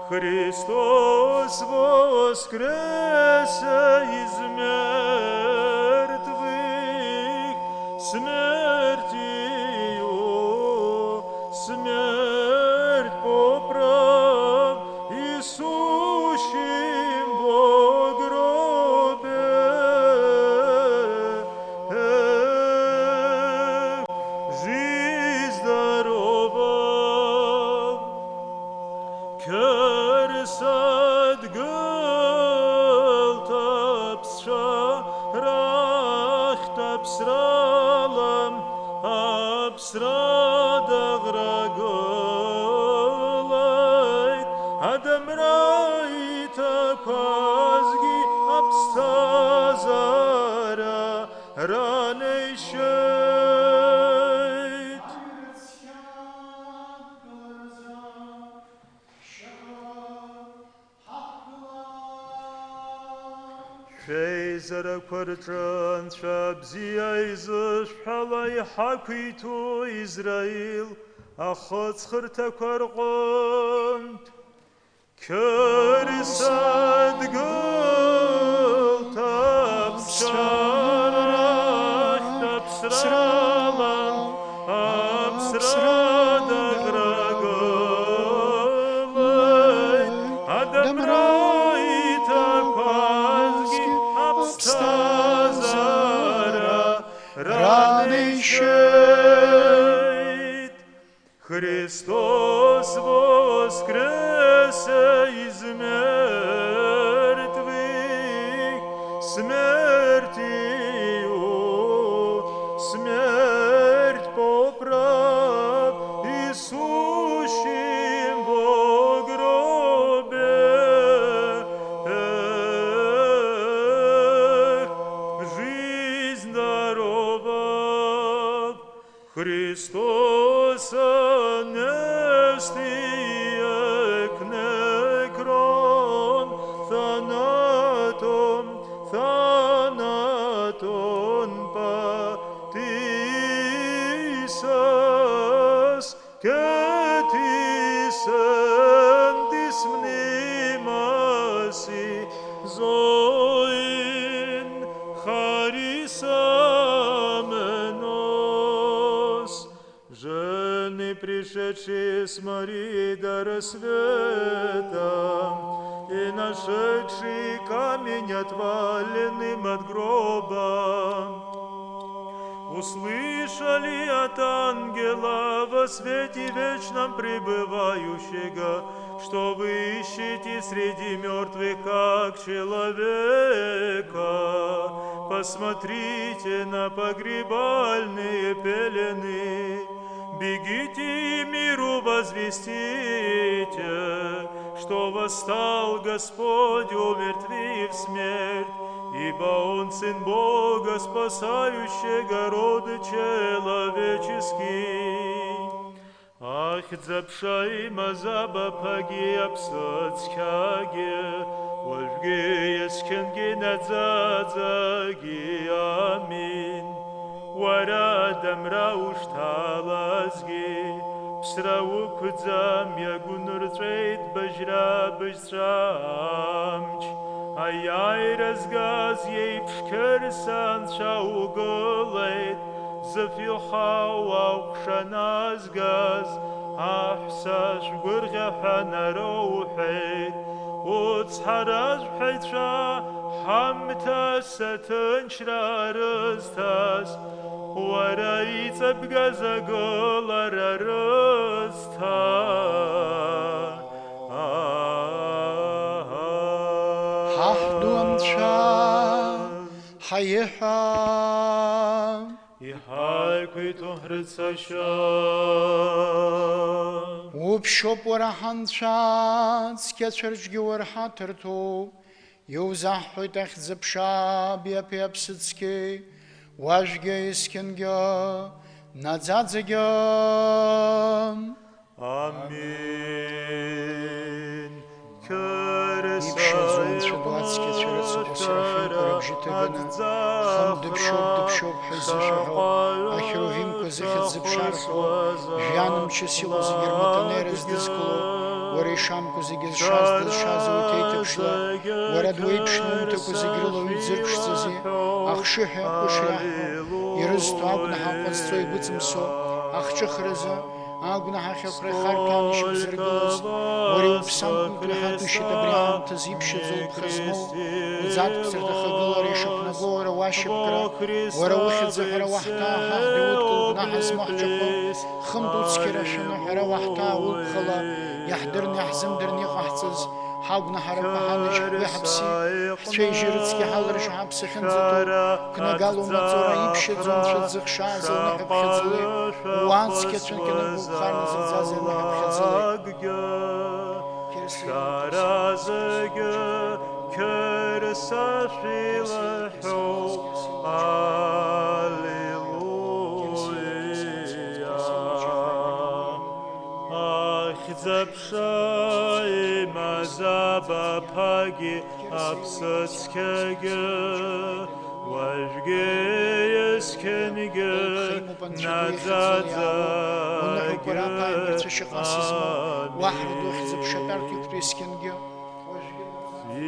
Христос воскресе из мертвых, смертью, смерть поправ, и сущим во гробе, жизнь здорова. Керсад гыл тапсрах тапсралам, абсрада грагылайт, адамрайта пазги, абстазара ранайшейт. Шейзара квартран шабзия изыш халай хаквиту Израил, ахот схырта кваргонт. Керсад гыл тапсчарах тапсралам, абсрада грагылай, адамрайта пазги, абстазара ранайшейт. Христос воскресе из мертвых, смертью, смерть поправ, и сущим во гробе, жизнь здорова. Христос анестия кнекрон, thanaton patisas, кетисен дисмнимаси зоин харисаменос. Жены, пришедшие с Марии до рассвета, и нашедший камень отваленным от гроба, услышали от ангела во свете вечном пребывающего, что вы ищете среди мертвых как человека. Посмотрите на погребальные пелены, бегите и миру возвестите, что восстал Господь, умертвив смерть, ибо Он Сын Бога, спасающего рода человеческий. Ах, запшай мазаба паги абсацкаге, вольге ескенге надзадзаги, амин. Варадам раушталазги, псрау кудзам ягунуртрейт бажра бажрамч. Ай разгаз ей пшкерсан шауголейт, зафилхау шаназгаз, ахсаш гургахана роухейт, уцхараз бхейтша хамта сатынчра рыстас, уарайц абгазаголара рыста. Хайха и хайкуйту грицаша. Упшоп вараханчат, скечерчги вархатерту, юзахуйт ахзапша биапиапсицки, важге искенге, надзадзеге. Аминь. Ипшазон шадуацки черецу серафим корабжитебена, хам дыпшоп хайзашахо, ахеровим козыхет зыпшархо, жьяным часилу загерматанерес дискуло, варишам козыгез шаз дылшазу утейтепшла, варадуэйпшнунта козыгрило уйдзырпшцази, ахшихе акушрахо, и рызту агнаха подстой гуцымсо, ахчахрыза, агунаха хефрехаркан шубзыргылыз, вари упсам кулхатуши добрианта зипшизол хразмо, удзат псырдахагыла решок нагора вашипкра, вара ухид захара вахта хахдиут кулгунаха смахчако, хымдуцкира шану хара вахта улкхала, яхдырни ахзымдырни қахцыз, حاونا حرب حالش بحبسي شيء جرتسكي حالرش حبسي خنزتو كنا قالوا ما تزورا يبشد زون شدزخ شازل نحب خزلي وانسكي تشنكنا بوخارنا زلزازي نحب خزلي شارازك كرساشي لحو Запшай мазаба паги абсацкеге, важге ескенге надзадзаге. И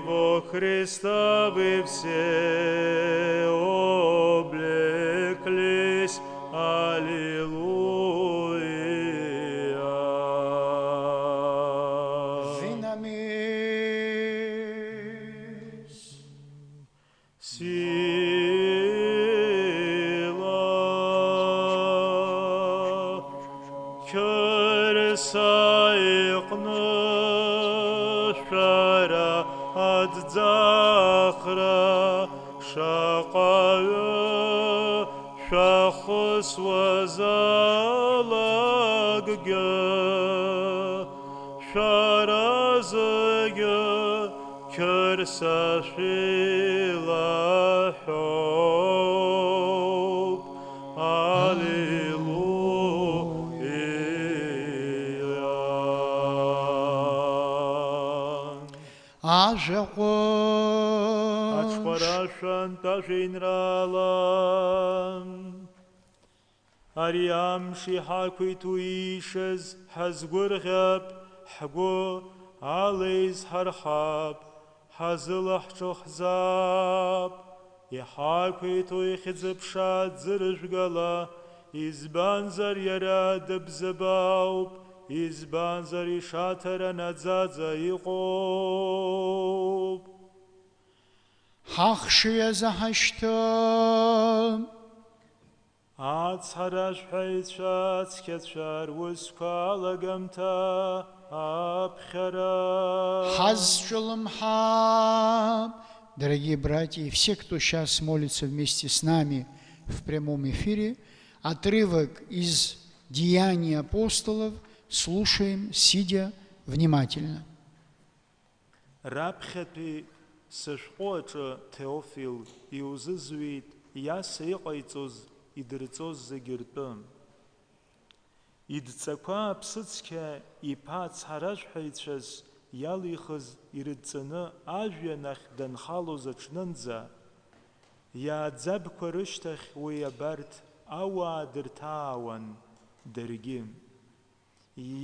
во Христа вы все облеклись, аллилуйя. Захра шақая шахыс вазалагга шаразыга körсашилахоб аллилуйя. Ажаго Ачпарашан тажинралам. Ариамши ҳақәиҭу иишаз ҳазгәырӷьап, ҳгәы алеиз ҳархап, ҳазылаҳҿыхзаап. Иҳақәиҭу ихьӡ-ԥша ӡыржәгала, избанзар иара дыбзыбауп, избанзар ишаҭара наӡаӡа иҟоуп. Ҳахшыҩ азаҳашьҭым, Ацҳаражәҳәаҩцәа, ацқьацәа русқәа алагамҭа аԥхьара. Хазчулымхаб. Дорогие братья и все, кто сейчас молится вместе с нами в прямом эфире, отрывок из Деяний апостолов слушаем, сидя внимательно. Раԥхьатәи сышәҟәы аҿы Теофил иузызҩит Иаса иҟаиҵоз, идырҵоз зегьы ртәы. Идҵақәа аԥсыцқьа иԥа ацҳаражәҳәаҩцәаз иалихыз ирыдҵаны ажәҩан ахь данхалоз аҽнынӡа, иааӡабқәа рышьҭахь уи абарҭ ауаа дырҭаауан даргьы.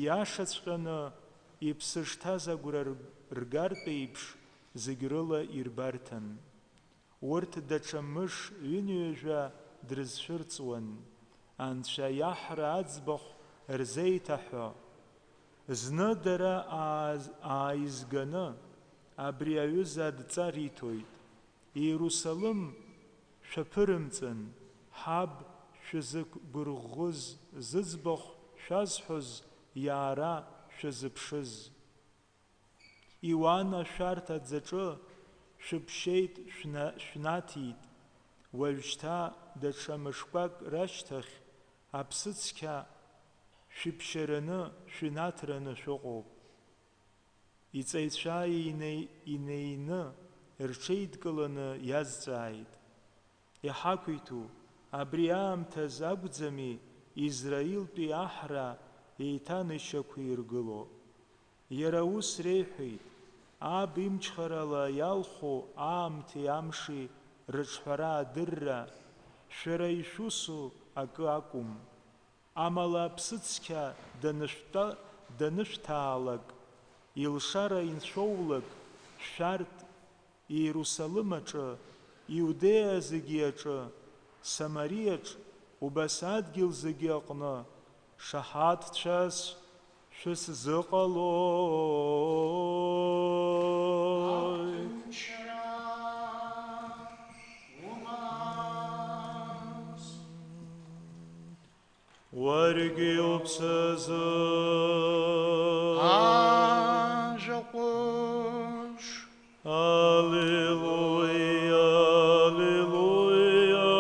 Иашаҵәҟьаны иԥсы шҭаз агәра ргартә еиԥш зегь рыла ирбарҭан. Урҭ даҽа мыш ҩынҩажәа дрызшәырҵуан, анцәа иаҳра аӡбахә рзеиҭаҳәо. Зны дара ааизганы абри аҩыза адҵа риҭоит. Иерусалым шәаԥырымҵын, ҳаб шәазықәгәырӷәыз, зыӡбахә шәазҳәоз иаара шәазыԥшыз. Иоанн ашәарҭа аӡаҿы шәыԥшьеит, шәнаҭит. Уажәшьҭа даҽа мышқәак рашьҭахь аԥсыцқьа шәыԥшьараны, шәнаҭраны шәыҟоуп. Иҵаҩцәа инеины, рҽеидкыланы иазҵааит. Иҳақәиҭу, абри аамҭаз акәӡами Израилтәи аҳра еиҭанышьақәа иргыло. Иара ус реиҳәеит, аб имчхарала иалху аамҭеи амши рыҿҳәара адырра шәара ишәусу акы акәым. Амала аԥсыцқьа данышәҭаалак, илшара иншәоулак, шәарҭ Иерусалым аҿы, Иудея зегьы аҿы, Самариаҿ, убас адгьыл зегьы аҟны шаҳаҭцәас шәысзыҟалоит. Уаргьы уԥсазы Ажаҟәыш. Аллилуйя, аллилуйя,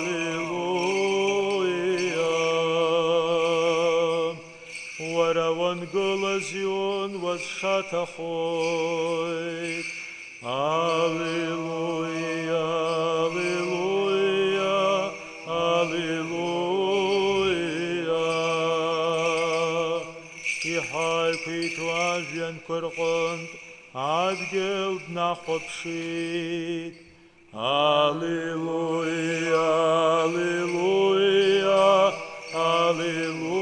аллилуйя. Уара уангыла Зион уазшаҭахоит. Аллилуйя, аллилуйя, аллилуйя. Иҳақәиҭу ажәҩанқәа рҟынтә адгьыл днахәаԥшит. Аллилуйя, аллилуйя, аллилуйя.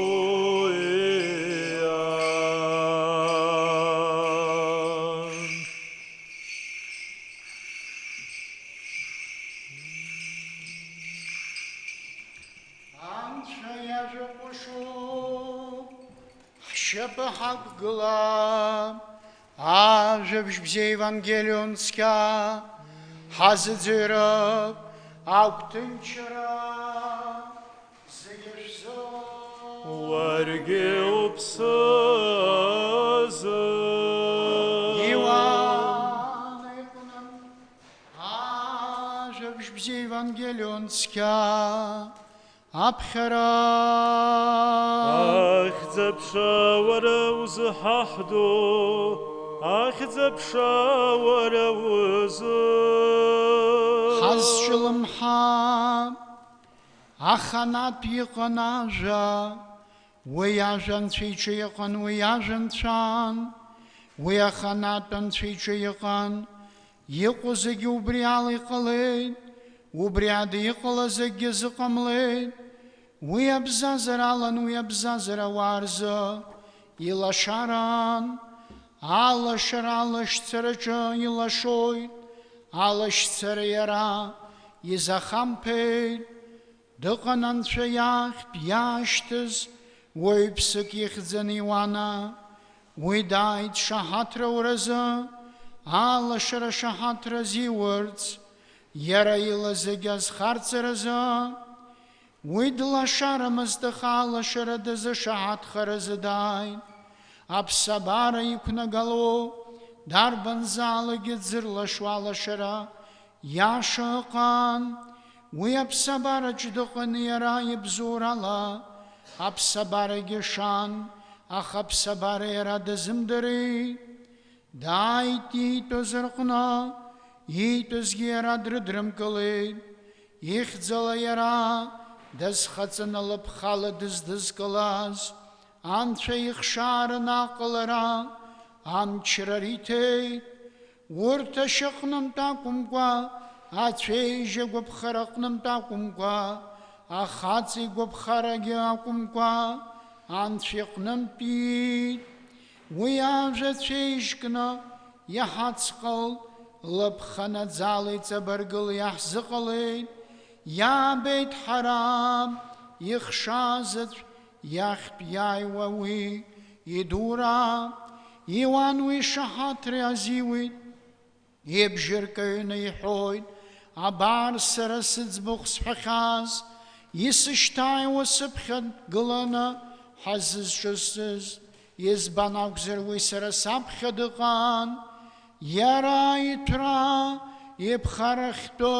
Анцәа иажәақәашу ҳшьапы ҳақәгыла, ажәабжь бзиа Евангелион цқьа ҳазыӡырҩып, агәҭынчра зегьы шәзы. Уаргьы уԥсазы. Иоанн иҟны ажәабжь бзиа Евангелион цқьа аԥхьара. Ахьӡ-аԥша уара узыҳаҳдо, ахьӡ-аԥша уара узы. Ҳазҿлымҳа аханатә иҟан ажәа, уи ажәа Анцәа иҿы иҟан, уи ажәа Нцәан, уи аханатә Анцәа иҿы иҟан, иҟоу зегьы убри ала иҟалеит, убри ада иҟалаз акгьы зыҟамлеит, уи абзазар алан, уи абзазар ауарзы, илашаран, алашара алашьцараҿы илашоит, алашьцара иара изахамԥеит, дыҟан анцәа иахьтә иаашьҭыз уаҩԥсык ихьӡаны Иоанна, уи дааит шаҳаҭра уразы, алашара шаҳаҭра азиурц, иара ила зегьы азхарҵаразы, уи длашарамызт, аха алашара дазышаҳаҭхаразы дааит. Аԥсабара иқәнагало, дарбанзаалакгьы дзырлашо алашара иаша ыҟан. Уи аԥсабараҿ дыҟан иара ибзоурала, аԥсабарагьы шан, аха аԥсабара иара дазымдырит. Дааит иитәыз рҟны, иитәызгьы иара дрыдрымкылеит. Ихьӡала иара дазхаҵаны лыԥхала дыздызкылаз, анцәа ихшара наҟалара амчра риҭеит. Урҭ ашьаҟнымтә акәымкәа, ацәеижь агәаԥхара аҟнымтә акәымкәа, ахаҵа игәаԥхарагьы акәымкәа, анцәа иҟнымтә иит. Уи ажәа ацәеижь кны иаҳаҵҟал, лыԥха наӡала иҵабыргыл иаҳзыҟалеит. Иаабеит ҳара ихшаз аӡә иахьтә иааиуа уи идура. Иоанн уи шаҳаҭра азиуит, ибжьы ркаҩны иҳәоит, абар сара сыӡбахә сҳәахьаз, исышьҭааиуа сыԥхьа дгыланы ҳазызҿысыз. Избан акәзар уи сара саԥхьа дыҟан, иара иҭәра иԥхарахьтәы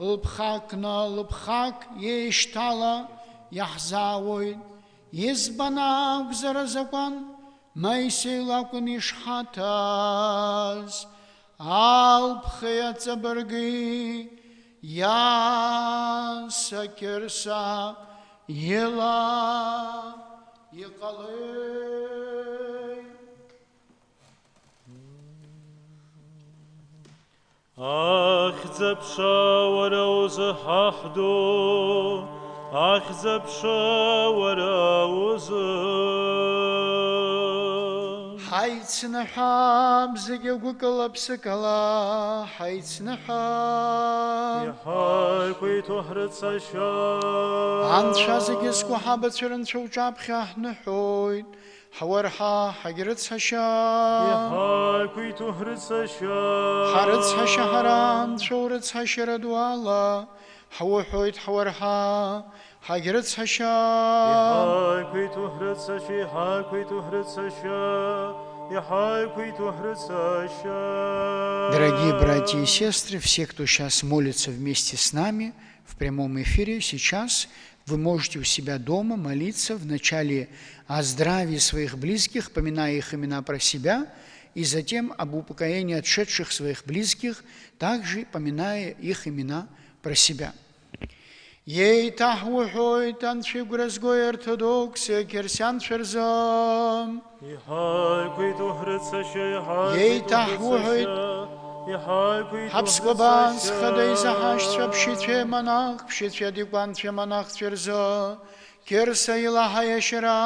лыԥха кны лыԥхак еишьҭала иаҳзаауеит. Избан акәзар азакәан Моисеи лакәын ишҳаҭаз, алԥхи аҵабырги иасакьырса ила иҟалеит. Ахьӡ-аԥша уара узыҳаҳдо, ахьӡ-аԥша уара узы. Ҳаицныҳәап зегьы гәыкала ԥсыкала, ҳаицныҳәап. Иҳаиқәит уҳрыцашьа. Анцәа зегьы зқәаҳабацәа рынцәа уҿаԥхьа ҳныҳәоит, ҳуарҳа ҳагьрыцҳашьа. Иҳаиқәит уҳрыцашьа. Ҳарыцҳашьа ҳара анцәа урыцҳашьара дуала, ҳуҳәоит ҳуарҳа ҳагьрыцҳашьа. Иҳаиқәит уҳрыцашьа, иҳаиқәит уҳрыцашьа, иҳаиқәит уҳрыцашьа. Дорогие братья и сестры, все, кто сейчас молится вместе с нами в прямом эфире, сейчас вы можете у себя дома молиться вначале о здравии своих близких, поминая их имена про себя, и затем об упокоении отшедших своих близких, также поминая их имена про себя. Ей тахвухой танфигуразгой ортодоксия кирсянферзам. Ей тахвухой Habsgobans chadei zahashtra pshitve manach, pshitve dikwantre manach tverza, kirsa ilaha yeshera,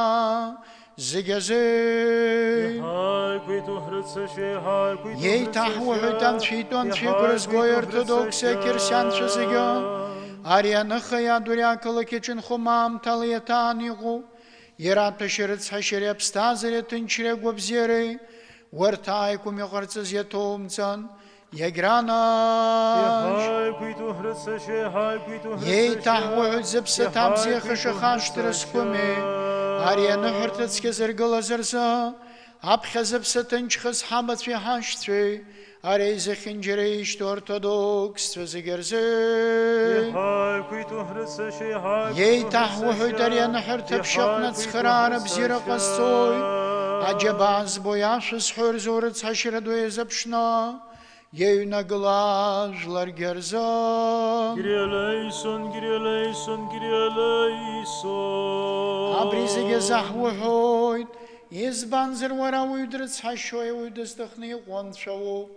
zigazei. Ей tahvuhutan tfituan tfigurazgoy ortodoksia kirsantra ziga, arianacha yaduriakala kichin chumam taliyatanigu, yerat pesheretz hashere abstazere tinchire gwabzere, Вартай кумихарцаз ятомцан, ягранаш. Ей тахвуд зепсатам зехашахаштраскуми, ария нухартацке зергалазерза, апха зепсатанчхас хамат фихаштри, ария зехинджерейшт ортодокс зегерзе. Ей тахвуд ария нухартапшакнат схарараб зиракасцой, Аджабаз бояшыз хөрзорыц хаширадуе запшна, ею наглажлар герза. Гирелейсон, гирелейсон, гирелейсон. Абризеге захвухойт, избанзер вара уйдрыц хашой уйдыстыхны гончаву,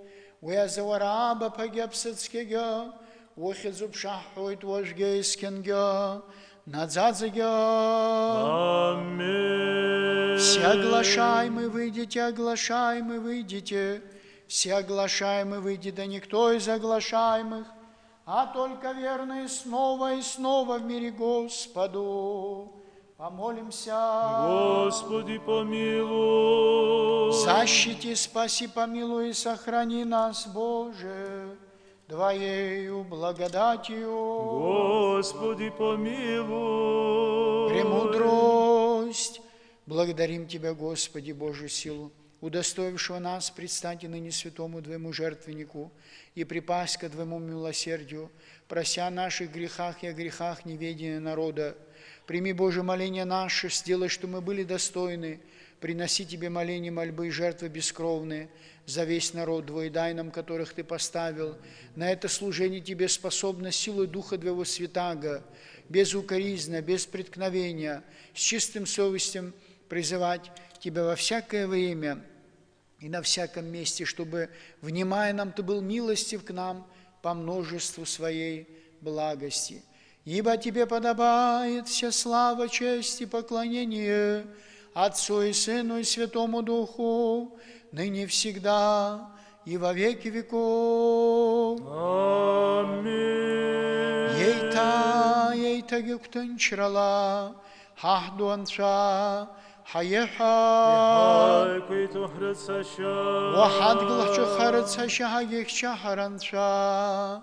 уяза вара бапагепсыцкега, ухизуб шахойт вожгейскенга, Надзадзага. Аминь. Все оглашаемы, выйдите, оглашаемы, выйдите. Все оглашаемы, выйди, да никто из оглашаемых, а только верные снова и снова в мире Господу. Помолимся. Господи, помилуй. Защити, спаси, помилуй и сохрани нас, Боже, Твоею благодатью. Господи, помилуй. Премудрость. Благодарим Тебя, Господи, Божию силу, удостоившего нас предстать и ныне святому Твоему жертвеннику и припасть ко Твоему милосердию, прося о наших грехах и о грехах неведения народа. Прими, Боже, моление наше, сделай, что мы были достойны приноси Тебе моления, мольбы и жертвы бескровные за весь народ Твой, дай нам, которых Ты поставил. На это служение Тебе способно силой Духа Твоего Святаго, безукоризненно, без преткновения, с чистым совестью призывать Тебя во всякое время и на всяком месте, чтобы, внимая нам, Ты был милостив к нам по множеству Своей благости. Ибо Тебе подобает вся слава, честь и поклонение Отцу и Сыну и Святому Духу, ныне всегда и во веки веков. Аминь. Ейта гюктенчрала, хахдуанша, хаеха, Хайкуиту хрцаща, вахадглахчу харцаша, хагехча харанша,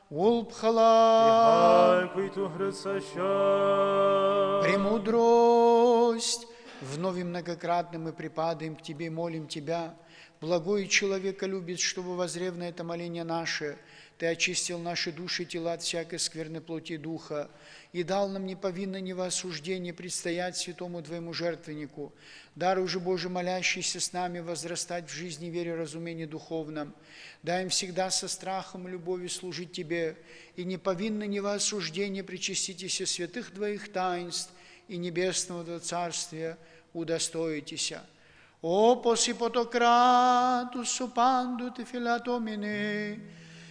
улпхала. Хайкуиту хрцаща. Премудрость. Вновь и многократно мы припадаем к Тебе и молим Тебя. Благой человека любит, чтобы, возрев на это моление наше, Ты очистил наши души и тела от всякой скверной плоти и духа, и дал нам неповинно ни во осуждение предстоять святому Твоему жертвеннику. Даруй же, Боже, молящийся с нами возрастать в жизни, вере, разумении духовном. Дай им всегда со страхом и любовью служить Тебе, и неповинно ни во осуждение причаститесь святых Твоих таинств и небесного Царствия удостоитеся. О, посипотократу супанду те филатомини,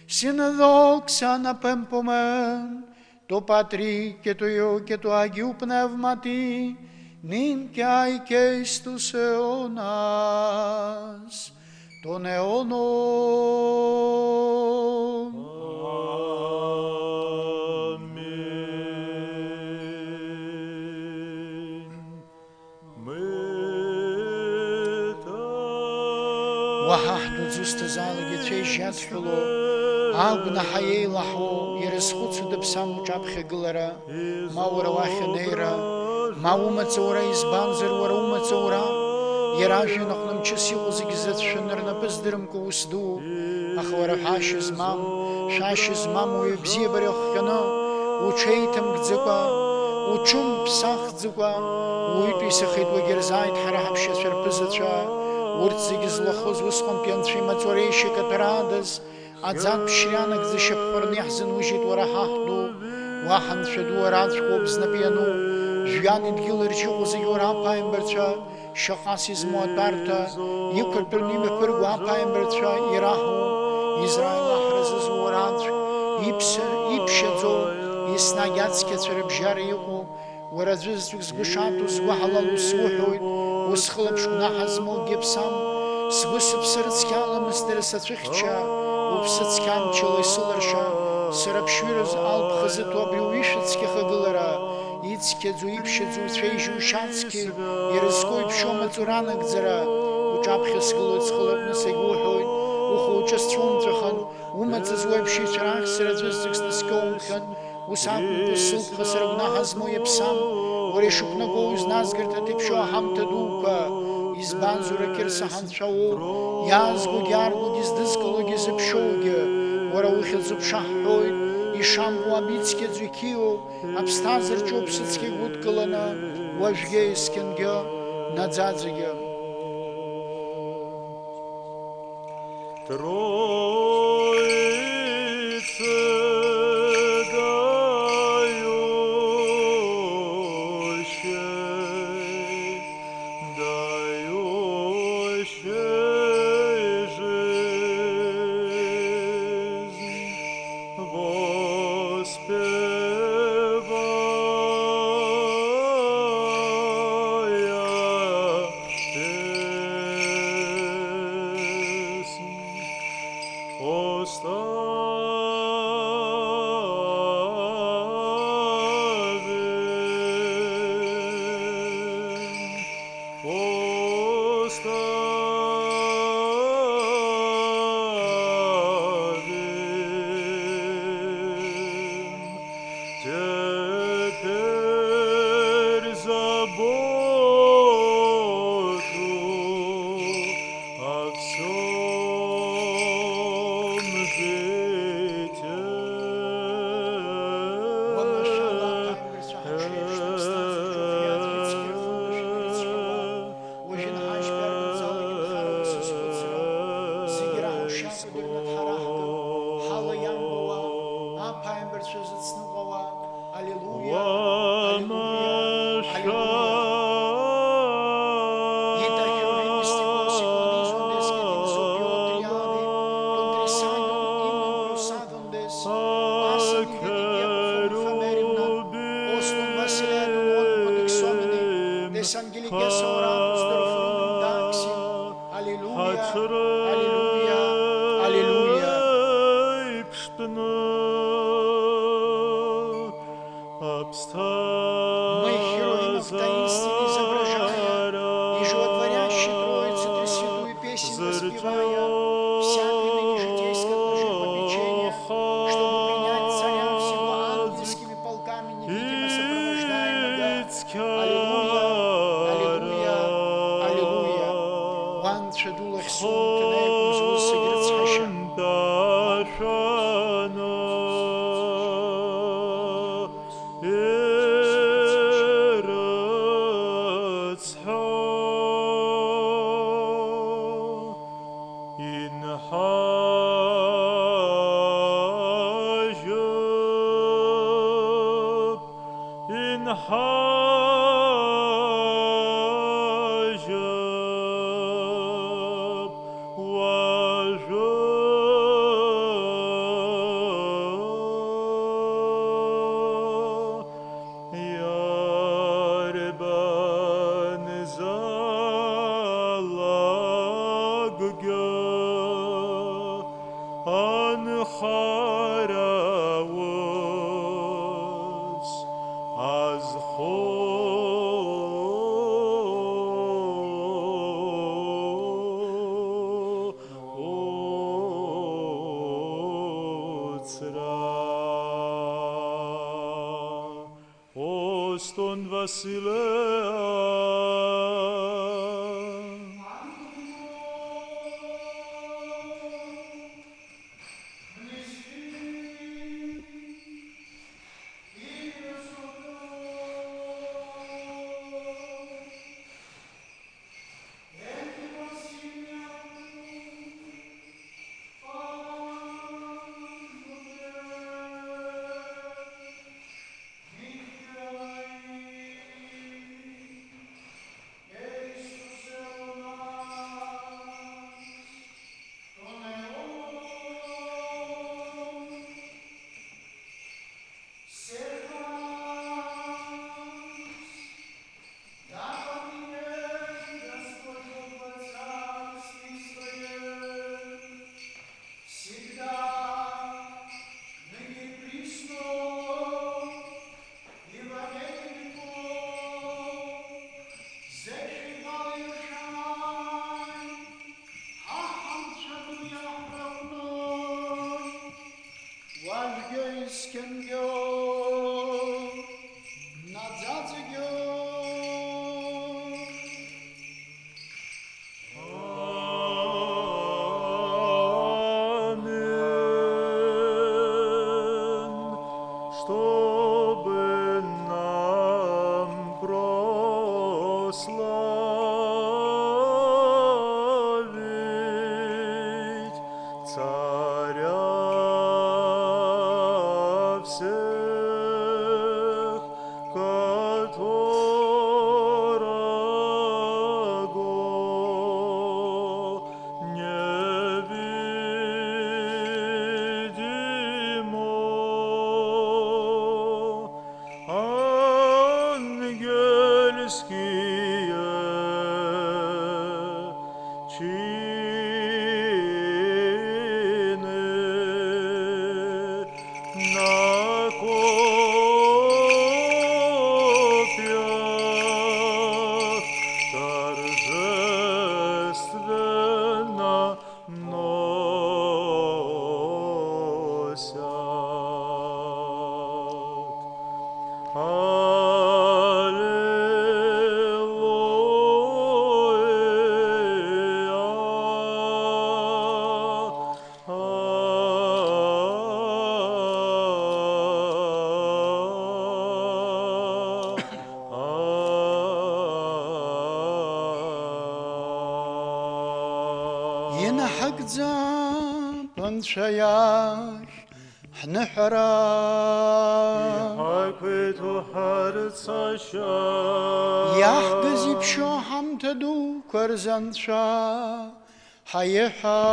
синодокса на пемпомен, το Πατρί και το Υιό και το Αγίου Πνεύματι, νυν και αεί και εις τους αιώνας των αιώνων. Вахахду зустазалы гетвей жатхуло, агна хаей лахо, и расхуцу да псаму чапхе гылара, маура вахе нейра, маума цаура избанзер вараума цаура, яражи нахнам часи узыгизет шенерна пыздырым куусду, ахвара хашиз мам уебзи барях кана, учейтам гдзыква, учум псах гдзыква, уйписа хитва герзайт харахапша сверпызача, урцыги злохоз вусхом пьянчи мацурейши катарадаз, адзан пшрянок зашепхварняхзен ужит варахахду, вахан шаду арадшко обзнапьяну, жвянит гилырчи узы юрапаем берча, шахасиз муатарта, юкартурниме пыргуапаем берча, ираху, Израила хразызу арадш, ипшадзо, иснагяцке церебжары юку, варазвиздвик сгушату сгухалалу свухуй, усхлопшу нахазму гипсам, свысып сырыцкялам истересатрихча, упсыцкям челой сыларша, сырапшвирыз алпхазы туабриуишецке хагылара, ицкедзу ипшедзу трейжу шацки, и рыской пшома цуранак дзара, учапхес хылуц хылопны сегухуй, ухучас трумтрахан, умацыз уэбши трах сыразвиздвик стаскоумхан, усапнуту сылпха сырагнахазму епсам, Орешук на го из нас гърта типшо хамта дука, избан зура кирса ханчао, язгу гяргу гиздызкало гизыпшоге, ора ухил зубшахой, и шамгу абицке дзюкио, абстазыр чопсыцке гудкалана, важге искенге, надзадзыге. оставим. Теперь заботу о всем житье. Мы херовимов таинстве изображая, и животворящей Троице Пресвятую песнь воспевая, всякой ныне житейской попечения, чтобы принять царя всего ангельскими полками невидимо сопровождаемого. Аллилуйя, аллилуйя, аллилуйя. Ван шедулах сум тенеум зус игрцхаша. Ostund Vasilea. Чтобы нам прославить Царя всех, которого невидимо ангельские чины на копьях ينحقزا بنشياش حنحرا Аквиту харцаша. يحجزي بشو حمتدو كرزنشا حيحا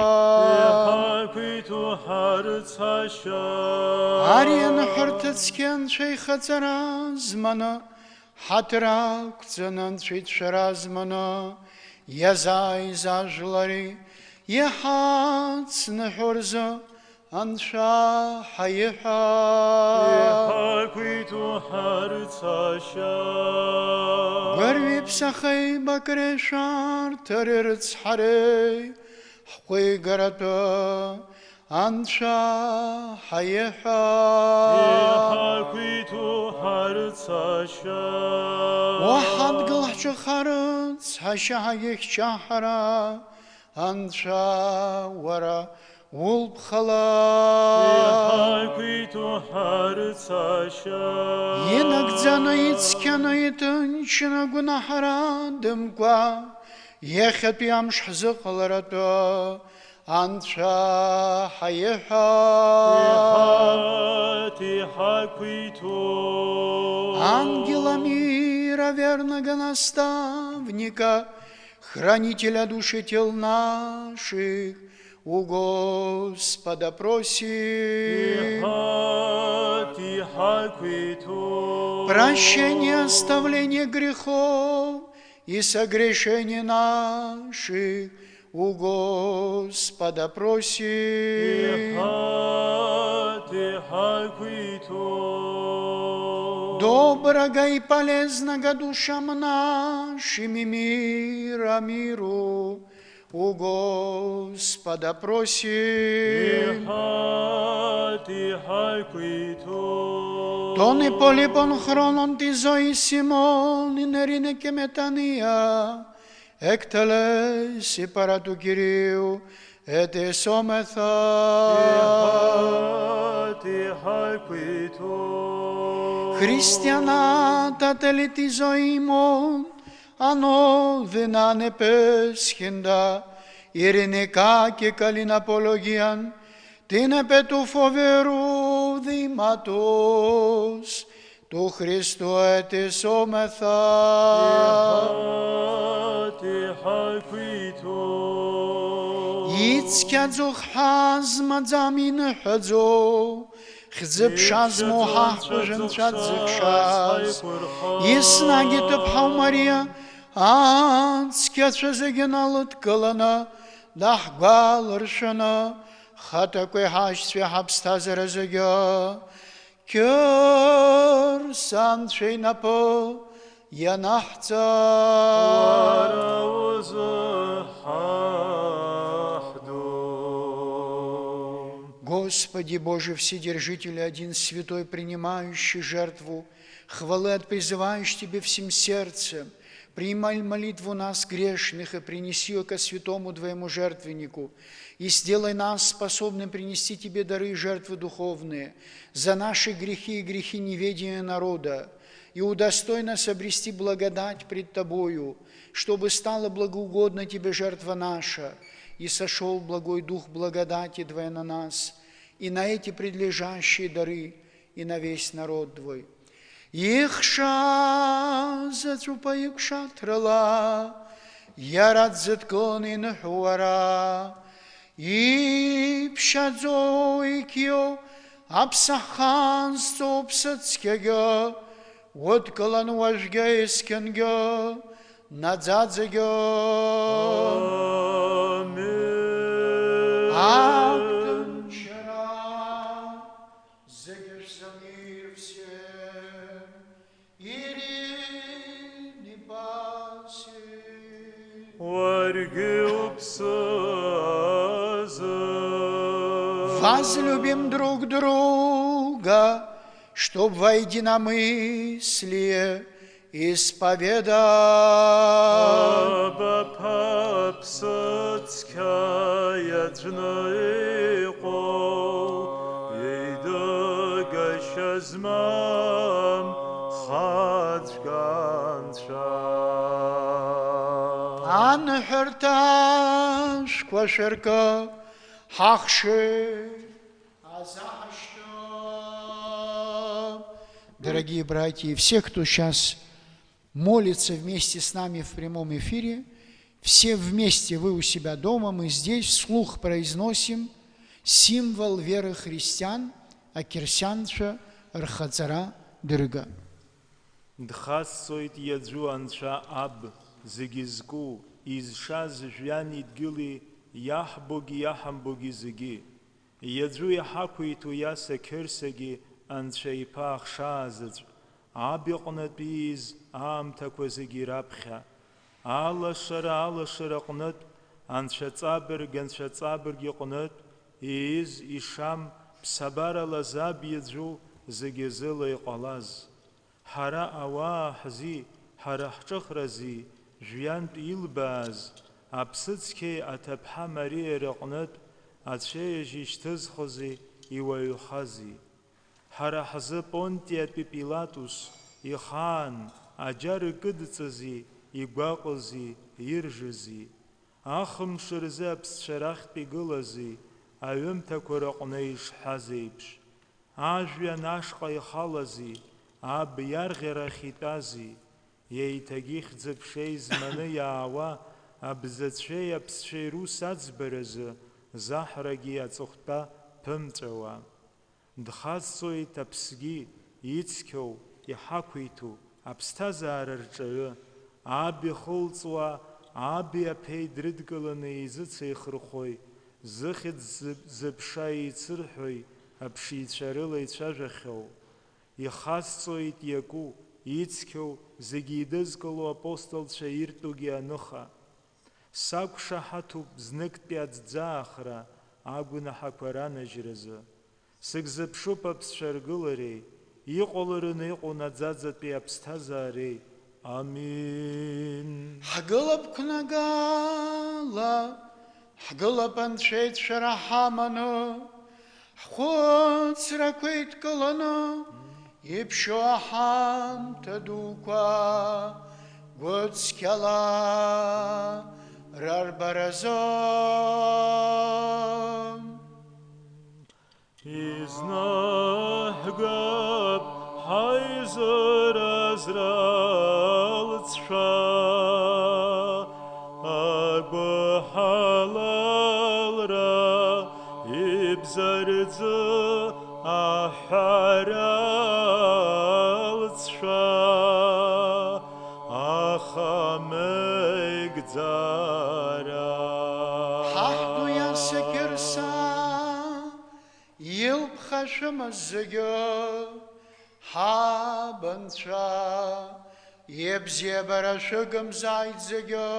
Аквиту харцаша. عريان حرتسكن شيخ زمنا حتراك زنان شيت شرازمنا يزاي زاجلري يحات نحرزا أنشا حيحا Аквиту харцаша. غربي بسخي بكريشار تريرتس حري حقوي قرطا أنشا حيحا Аквиту харцаша. واحد قلح خرط هشا هيك شهرا أنشا ورا والبخلا Аквиту харцаша. ينك زانيت سكنايتن شنا قناحرا دمقوا يخت يامش حزق لرطا أنشا حيحا Аквиту. Ангела мира, верного наставника, хранителя души тел наших, у Господа просим. Аквиту. Прощение, оставление грехов и согрешения наших, у Господа просим. Аквиту. Доброго и полезного душам нашим и мира миру, у Господа просим. Аквиту. Τον υπόλοιπον χρόνων της ζωής ημών η νερίνε και μετανία εκτελέσει παρά του Κυρίου ετεσόμεθα. Χριστιανά τα τέλη της ζωή ημών ανώδυνα ανεπέσχυντα ειρηνικά και καλήν απολογίαν την επέ του φοβερού δήματος του Χριστού ετεσόμεθα. Ицкядзо хазма замин хадзо хзып шазмо хахжен шадзык шаз Иснаги тыпхау Мария анцкят шазеген алыт кылана дахгал ршана хатакой хашсве хабстазаразыга кёр саншей напо янахца Господи Боже Вседержитель, один святой, принимающий жертву, хвалы от призывающий Тебе всем сердцем, принимай молитву нас, грешных, и принеси ее ко святому Твоему жертвеннику, и сделай нас способным принести Тебе дары и жертвы духовные за наши грехи и грехи неведения народа, и удостой нас обрести благодать пред Тобою, чтобы стала благоугодна Тебе жертва наша, и сошел благой дух благодати Твоей на нас, и на эти предлежащие дары, и на весь народ Твой. Ихша зацупаик шатрала, ярат затконин хуара, и пшадзо икьо, апсахан сопсацкега, вот колан важга искенга, надзадзега. Актом вчера загешь за мир всем, Ирины паси. Возлюбим друг друга, чтоб во единомыслие исповедать. Анхерташ квашерка хахше азашта. Дорогие братья, и все, кто сейчас молится вместе с нами в прямом эфире, все вместе, вы у себя дома, мы здесь вслух произносим символ веры христиан, Акирсянша Рхацара Дырга. Дхасцоит яджу анша аб зигизку изшаз жвяни дгили яхбоги яхамбоги зиги. Яджу яхакуиту яса кирсаги анша ипах шазац. Абиqnatbiz амтаквазиги рабха. Алашара qnat анша цабырги qnat из ишам Псабара лазаб яджу зигизыла иqalaz. Хара ауаа ҳзи, ҳара ҳҿыхрази, жәҩантә илбааз, аԥсыцқьеи аҭыԥҳа Мариа рыҟнытә ацәеижь ишьҭызхози, иуаҩхази. Ҳара ҳзы Понтиатәи Пилатус ихаан аџьар икыдҵази, игәаҟызи, иржызи. Ахымш рзы аԥсцәа рахьтә игылази, аҩымҭақәа рыҟны ишҳәаз еиԥш. Ажәҩан ашҟа ихалази, аб иарӷьарахь итәази, еиҭагьы хьӡы-ԥшеи зманы иаауа абзацәеи аԥсцәеи рус аӡбаразы заҳрагьы аҵыхәтәа ԥымҵәауа. Дхазҵоит аԥсгьы ицқьоу, иҳақәиҭу аԥсҭазаара рҿаҩы, аб ихылҵуа, аби аԥеи дрыдкыланы изыцеихырхәои, зыхьӡ зыԥша еицырҳәои, аԥшицәа рыла ицәажәахьоу. Ихазҵоит иаку, ицқьоу, зегьы идызкыло апостолцәа иртәугьы аныха. Сақәшаҳаҭуп зныктәи аӡӡаахра агәнаҳақәа ранажьразы. Сыгзыԥшуп аԥсцәа ргылареи, иҟалараны иҟоу наӡаӡатәи аԥсҭазаареи. Амин. Ҳгылап қәнагала, ҳгылап анцәеицәара ҳаманы, ҳхәыцрақәа еидкыланы, иԥшьо аҳамҭа дуқәа гәыцқьала рарбаразы. Изнаҳгап ҳаизыразралцәа, агәҳалалра ибзарӡы аҳәаралцәа, ахамыгӡара. Ҳаҳду иасакьырса илԥхашәымыз зегьы, ҳабынцәа ибзиабара шәыгымзааит зегьы,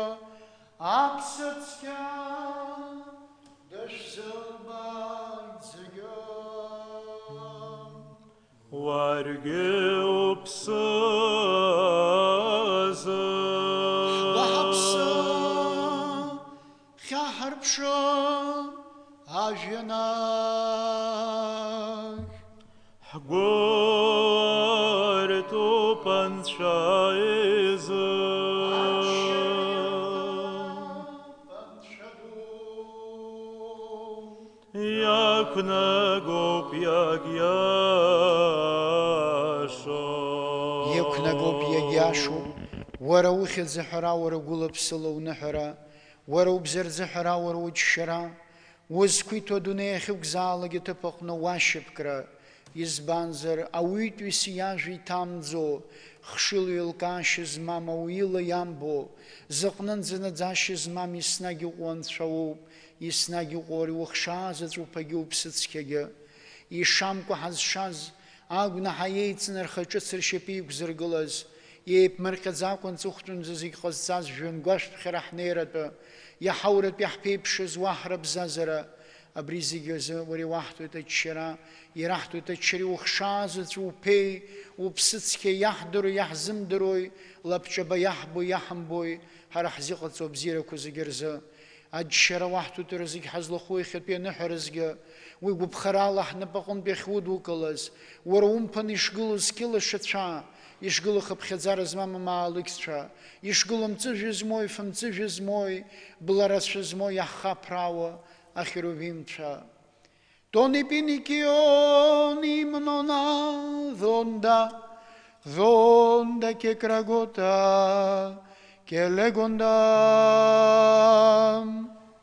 аԥсыцқьа дышәзылбааит зегьы. Уаргьы уԥсызы Ҳбаҳаԥсы хьаҳарԥшы ажәҩанахь. ҳгәы артуп анцәа изы. Иақәнагоуп иагьиашо. Иқәнагоуп иагьиашоуп, уара ухьыӡаҳәара, уара гәылаԥсыла уныҳәара, уара убзарӡыҳәара, уара уччара, узқәиҭу адунеи ахьықәзаалак иҭыԥ аҟны уашьапкра, избанзар ауаҩытәыҩса иажәа иҭамӡо, хшыла еилкаашьа змам, ауаҩы ила иамбо, зыҟнынӡа наӡашьа змам, еснагь иҟоу анцәа уоуп, еснагь иҟоу ари ухшааз аҵәуԥагьы уԥсыцқьагьы. Ишамкәа ҳазшаз, агәнаҳа еиҵаны рхаҿыц ршьапы иқәзыргылаз, еиԥмырҟьаӡакәа нҵыхәтәынӡа зегь ҟазҵаз жәҩан гәашәԥхьара ҳнеиратәы, иаҳауратәы иаҳԥеиԥшыз уаҳра бзазара, абри зегьы азы уара иуаҳҭоит аччара, ираҳҭоит аччара, иухшааз аҵәуԥеи, уԥсыцқьа иаҳдыруа иаҳзымдыруеи, лабҿаба иаҳбои иаҳамбои, ҳара ҳзыҟаҵо абзиарақәа зегьы рзы. Аџьшьара уаҳҭоит уара зегьы ҳазлахәу иахьатәи аныҳәаразгьы, уи гәыԥхарала ҳнапаҟынтә иахьудукылаз, уара умԥан ишгылоз қьылашацәа, ишгылых аԥхьаӡара змам амаалықьцәа, ишгылом ҵыжәа змоу, фымҵыжәа змоу, бларацәа змоу иаҳхаԥраауа ахерувимцәа. Тони пиникиони мнона зонда кекрагота келегонда.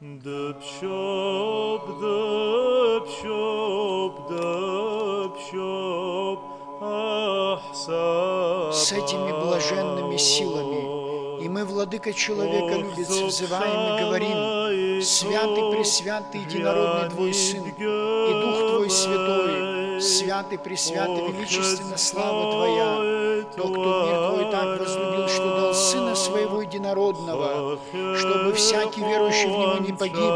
Дъпщоп, С этими блаженными силами и мы, Владыка человека любец, взываем и говорим: святый, пресвятый, единородный Твой Сын и Дух Твой Святой, святый, пресвятый, величественна слава Твоя, то, кто мир Твой так возлюбил, что дал Сына Своего Единородного, чтобы всякий верующий в Него не погиб,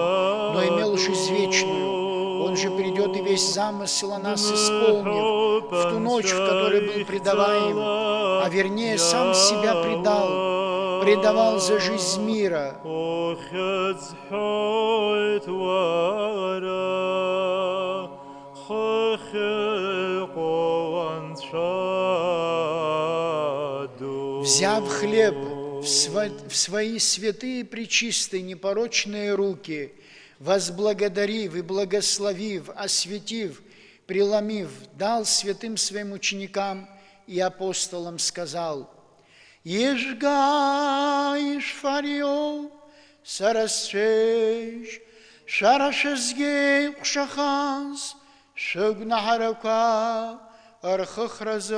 но имел жизнь вечную. Он же придет и весь замысел о нас исполнил в ту ночь, в которой был предаваем, а вернее сам себя предавал за жизнь мира. Взяв хлеб в свои святые, пречистые, непорочные руки, возблагодарив и благословив, осветив, преломив, дал святым своим ученикам и апостолам, сказал: «Ешга ишфарио сарасшеш шарашезге ушахаз шагнахарака архахразам».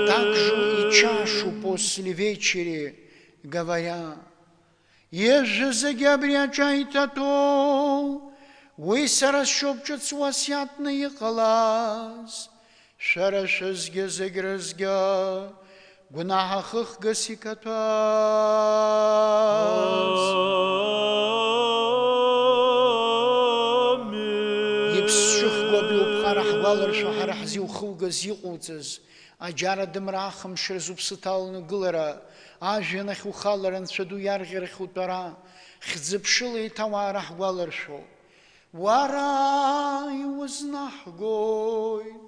Также и чашу после вечери, говоря: «Еже загябрячайтато, вы сарашопчат свасятные халас, шарашезге загрызга, гунахах гасикатас». Рахвалар шахарахзи ухылгаз иҟуҵаз, аџьара дымраахым шырзуԥсыҭалны гылара, ажәҩанахь ухалара, анцәа ду иарӷьарахь утәара, хьӡы-ԥшыла еиҭауаа раҳгәаларшәо. Уара иузнаҳгоит,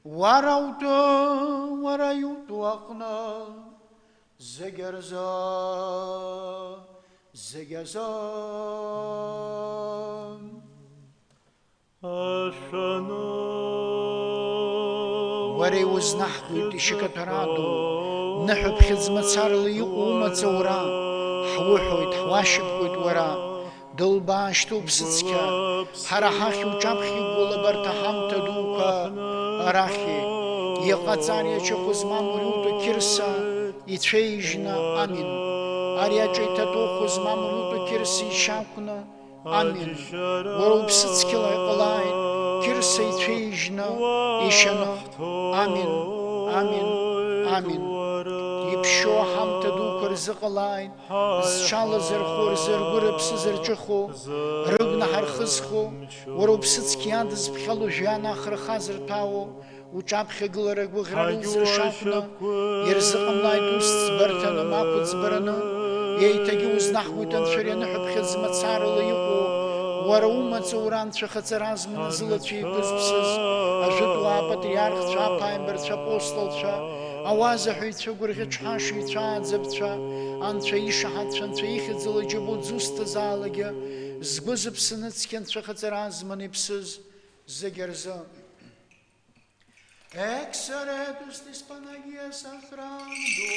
уара утәы, уара иутәу аҟны, зегь рзы, зегь азы. Уара иузнаҳгоит ишьакаҭәараду, ныҳәаԥхьыӡ мацарала иҟоу умаҵура, ҳуҳәоит, ҳуашьапкуеит уара, дылбаашьҭоуп сыцқьа, ҳара ҳахь уҿаԥхьа абарҭ аҳамҭа дуқәа арахьы, иҟаҵари ачахә змам уи утәы қьырса ицәеижьны, амин, ари аҿеиҭатәухә змам уи утәы қьырса ишьақәны, амин, уара уԥсыцқьала иҟалааит, қьырса ицәеижьны, ишьаны, амин, амин, амин. Иԥшьо аҳамҭа дуқәа рзыҟалааит, зҽалаз рхәы, рзыргәы, рыԥсы зырҿыхо, рыгәнаҳа рхызхо, уара уԥсыцқьа иадызԥхьало жәҩан ахра хазырҭәаауа, уҿаԥхьагылара гәыӷра рылзыршақәны, ирзыҟамлааит ус ӡбарҭаны, мақәа ӡбараны, еиҭагьы узнаҳгоит анцәари аныҳәаԥхьыӡ мацарала иҟоу, уара умаҵура анцәа хаҵара зманы зылацәа еиқәызԥсыз, ажәытәуаа апатриархцәа, аԥааимбарцәа, апостолцәа, ауазаҳәаҩцәа, гәырӷьаҿҳашыҩцәа, аӡабцәа, анцәа ишаҳаҭцәа, анцәа ихьӡала џьабот зусҭазаалагьы, згәы зыԥсаны цқьа анцәа хаҵара зманы иԥсыз зегь рзы. Exeretus tis Panagias afrando,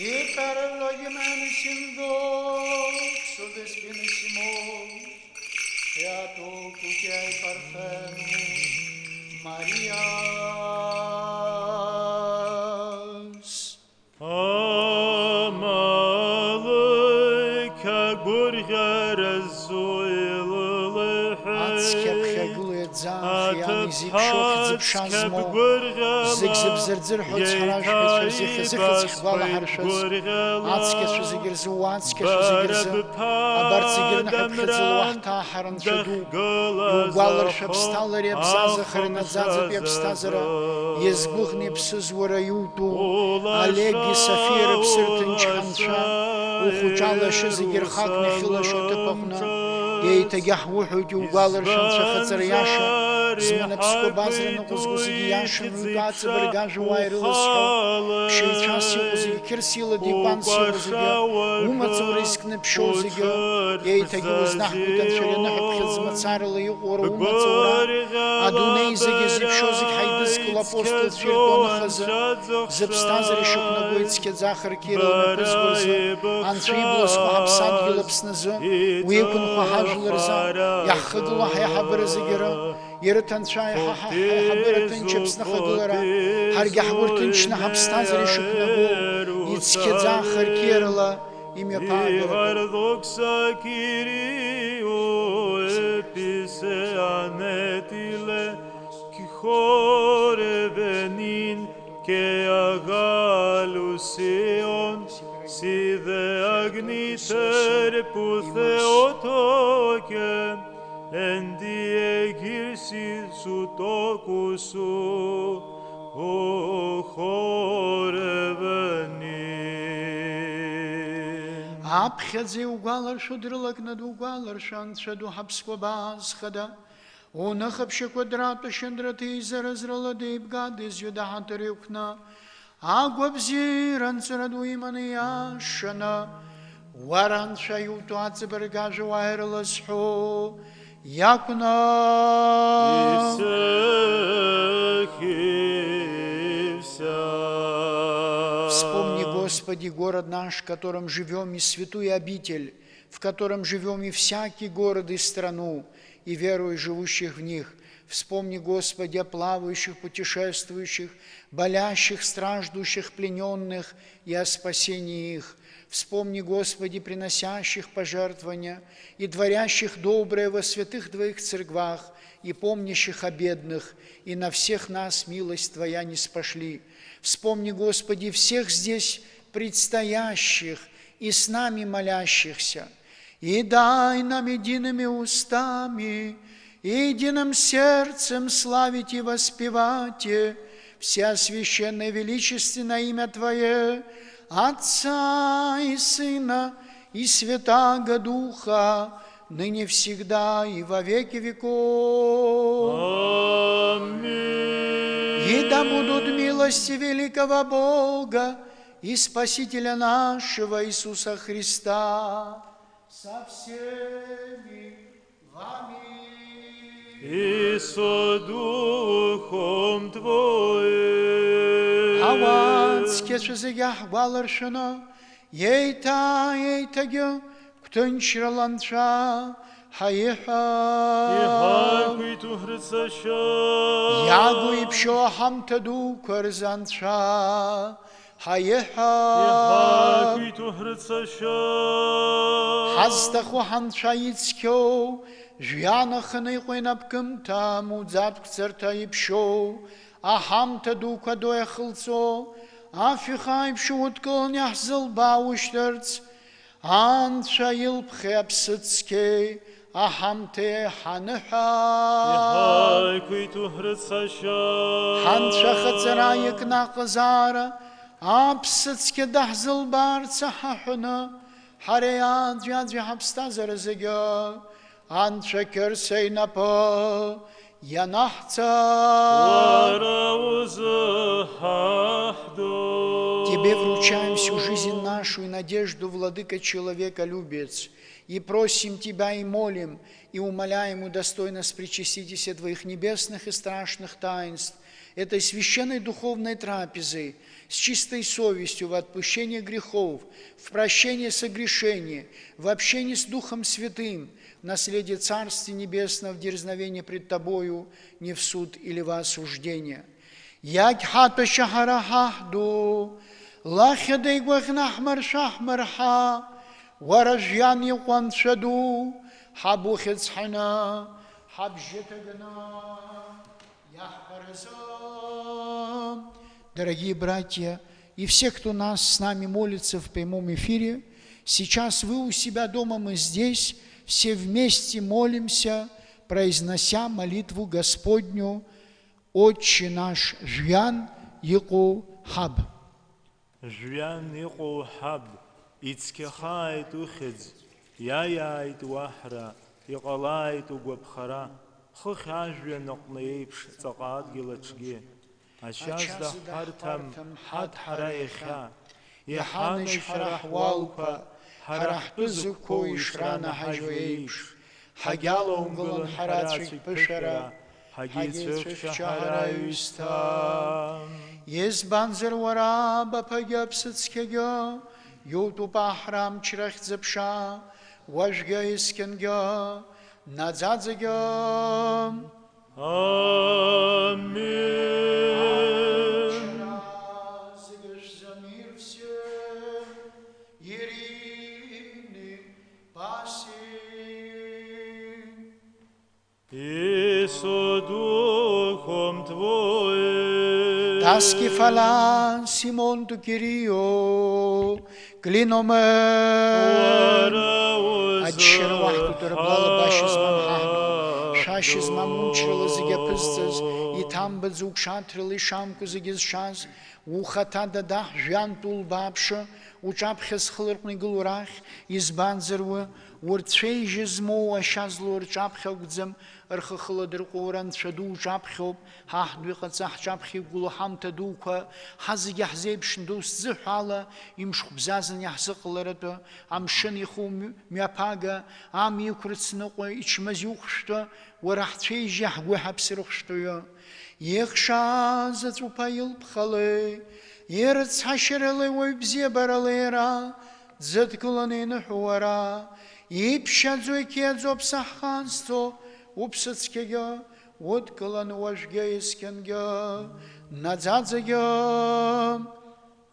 y per logimanis in doxo despinisimos, beato cutiae parfenum Marias. Amalika Ацкепхьагылуеит замхиани зипшох зипшазмо, зигзибзырдзырхот схарашхитшо зихзихыцхгвалахаршоз, ацкешо зигирзу, ацкешо зигирзу, абарцигирнахапхьыцылуахтахаранчаду, иугваларшапсталари абзазахари надзадзапи абстазара, езгвыхни псыз уара иуту, Олеги Софири псыртынчханча, ухучалашо зигирхакни хилашо тыпахна, Ейтаги ҳуҳәоит иугәаларшан цәахаҵара иаша, зманы ԥсқәа базраны иҟәызго зегьы иашан, уаҩтәы аҵабыргажа уаа ирылазҳәо, ԥшьаҩцәас иҟоу зегьы, қьырсилада игәанс иҟоу зегьы, умаҵура изкны ԥшьоу зегьы, еиҭагьы узнаҳкуеит Анцәа ари аныҳәаԥхьыӡ мацарала иҟоу уара умаҵура, адунеи зегьы зеиԥшьоу зегь ҳаидызкыло апостолцәа иртәу аныхазы, зыԥсҭазаара ишықәнагоу ицқьаӡа хырқьирала мҩаԥызгоз, Анцәа иблазқәа ҳаԥсадгьыл Аԥсназы, уи иқәынхо ҳажәларзы, иаҳхагыло ҳаиҳабыра зегьы, ирыҭанцәа ҳаиҳабыра ҭынч Аԥсныхагылара, ҳаргьы ҳгәырҭынчны ҳаԥсҭазаара ишықәнагоу, ицқьаӡа хырқьирала имҩаԥаагара. Και αγάλουσιον σι δε αγνήτερ που Θεοτόκε εν τη εγγύρση σου τόκου σου ο χορευενήν. Аԥхьаӡа иугәаларшәо дрылагны дугәаларшәа Анцәа ду ҳаԥсқәа баазхада, уныхаԥшьақәа дратәашьандрата изаразрала деибгада изҩыдаҳаҭыр иқәны, агәабзиара анҵыра ду иманы иашаны, уара Анцәа иутәу аҵабыргажа уаа ирылазҳәо иакәны. Вспомни, Господи, город наш, в котором живем, и святую обитель, в котором живем, и всякий город и страну, и веруя живущих в них. Вспомни, Господи, о плавающих, путешествующих, болящих, страждущих, плененных и о спасении их. Вспомни, Господи, приносящих пожертвования и творящих доброе во святых Твоих церквах, и помнящих о бедных, и на всех нас милость Твоя не спошли. Вспомни, Господи, всех здесь предстоящих и с нами молящихся, и дай нам едиными устами и единым сердцем славить и воспевать вся священное величественное имя Твое, Отца и Сына и Святаго Духа, ныне всегда и во веки веков. Аминь. И да будут милости великого Бога и Спасителя нашего Иисуса Христа со всеми вами. И со Духом Твоим. Аванс кешезегях валаршана, ейтагю, ктунчраланча, хаиха. Ягу и пшо хамтаду корзанча, хаиха. Хастаху ханча ицкё, жьянахны қойнапкымта, мудзапкцерта и пшо, ахамтаду кадоя хылцо, афихай пшо уткалн яхзыл бауштырц, Анцәа илԥхеи аԥсыцқьеи аҳамҭеи ҳаныҳәа. Ҳанцәа хаҵара иакнаҟазаара аԥсыцқьа даҳзылбаарц ҳаҳәаны, ҳара аӡәи ҳаԥсҭазаара зегьы Анцәа қьырса инапы ианаҳҵа. Тебе вручаем всю жизнь нашу и надежду, Владыка человеколюбец, и просим Тебя и молим, и умоляем, удостой нас причаститесь Твоих небесных и страшных таинств, этой священной духовной трапезой, с чистой совестью в отпущении грехов, в прощении согрешений, в общении с Духом Святым, в наследие Царствия Небесного, в дерзновении пред Тобою, не в суд или в осуждение. Як хата шахара хахду, лахедей гвахнахмар шахмарха, ورجيان يقوان شدو حبو خزحنا حبجتنا яхпарзам. Дорогие братья и все, кто нас с нами молится в прямом эфире, сейчас вы у себя дома, мы здесь, все вместе молимся, произнося молитву Господню «Отче наш Жвян Ику Хаб». Жвян Ику Хаб. Ицкехает ухедз, яяет вахра, иҟалааит угәаԥхара, хыхь ажәҩан аҟны еиԥш, ҵаҟа адгьыл аҿгьы. Ачазда ҳарҭам ҳад ҳара иахьа, иҳанажь ҳара ҳуалқәа, ҳара ҳтәы зықәқәоу ишранаҳажьуа еиԥш, ҳагьалаумгылан ҳара цәыгьԥышәара, ҳагьицәыхьча ҳара ҩысҭаа. Избанзар уара баԥагьы аԥсыцқьагьы, иутәуп аҳра амчрахь ӡыԥша, уажәгьы исқьынгьы, наӡаӡагьы. Амин. За мир всем, Ирины, паси. И со Духом Твоим. Таски фала Симон ту Кирио, клиноме. Адшер вахту турблала башиз мамхахну, шашиз мамунчрала зигепызцыз, и там бадзук шатрили шамку зигизшаз, ухата дадах жантул бабша, учапхес хлыркни гулурах, избанзервы, урцвейжизмо ашазлу рчапхагдзем, рхыхладыркуран шаду чапхоп, хахдвиқаца хчапхи гулухамта дука, хазиги хзебшн дус зыхала, имшхбзазан яхзыкларато, амшын иху мяпага, ам юкрцнуқо ичмазюхшто, варахцвейжи хгухапсирухштоё. Ехша зацупаил пхалы, ерцхашералы ойбзебаралера, дзаткуланин хуара, ипшадзуйкедзо псаханство, упсыцкега, откалан вожге искенга, надзадзага.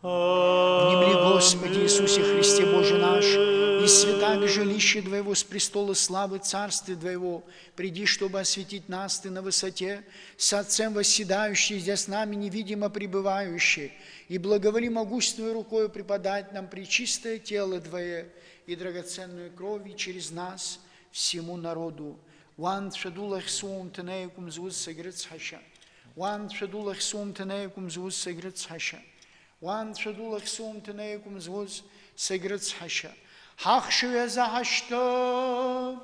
Внемли, Господи Иисусе Христе Боже наш, из святаго жилища Твоего, с престола славы Царствия Твоего, приди, чтобы осветить нас Ты на высоте, с Отцем восседающий, здесь с нами невидимо пребывающий, и благоволи могущественной рукою преподать нам пречистое тело Твое и драгоценную кровь через нас всему народу. Ван шадулах сум тенеекум звуз сагрец хаша. Ван шадулах сум тенеекум звуз сагрец хаша. Ван шадулах сум тенеекум звуз сагрец хаша. Хахшуя захашта,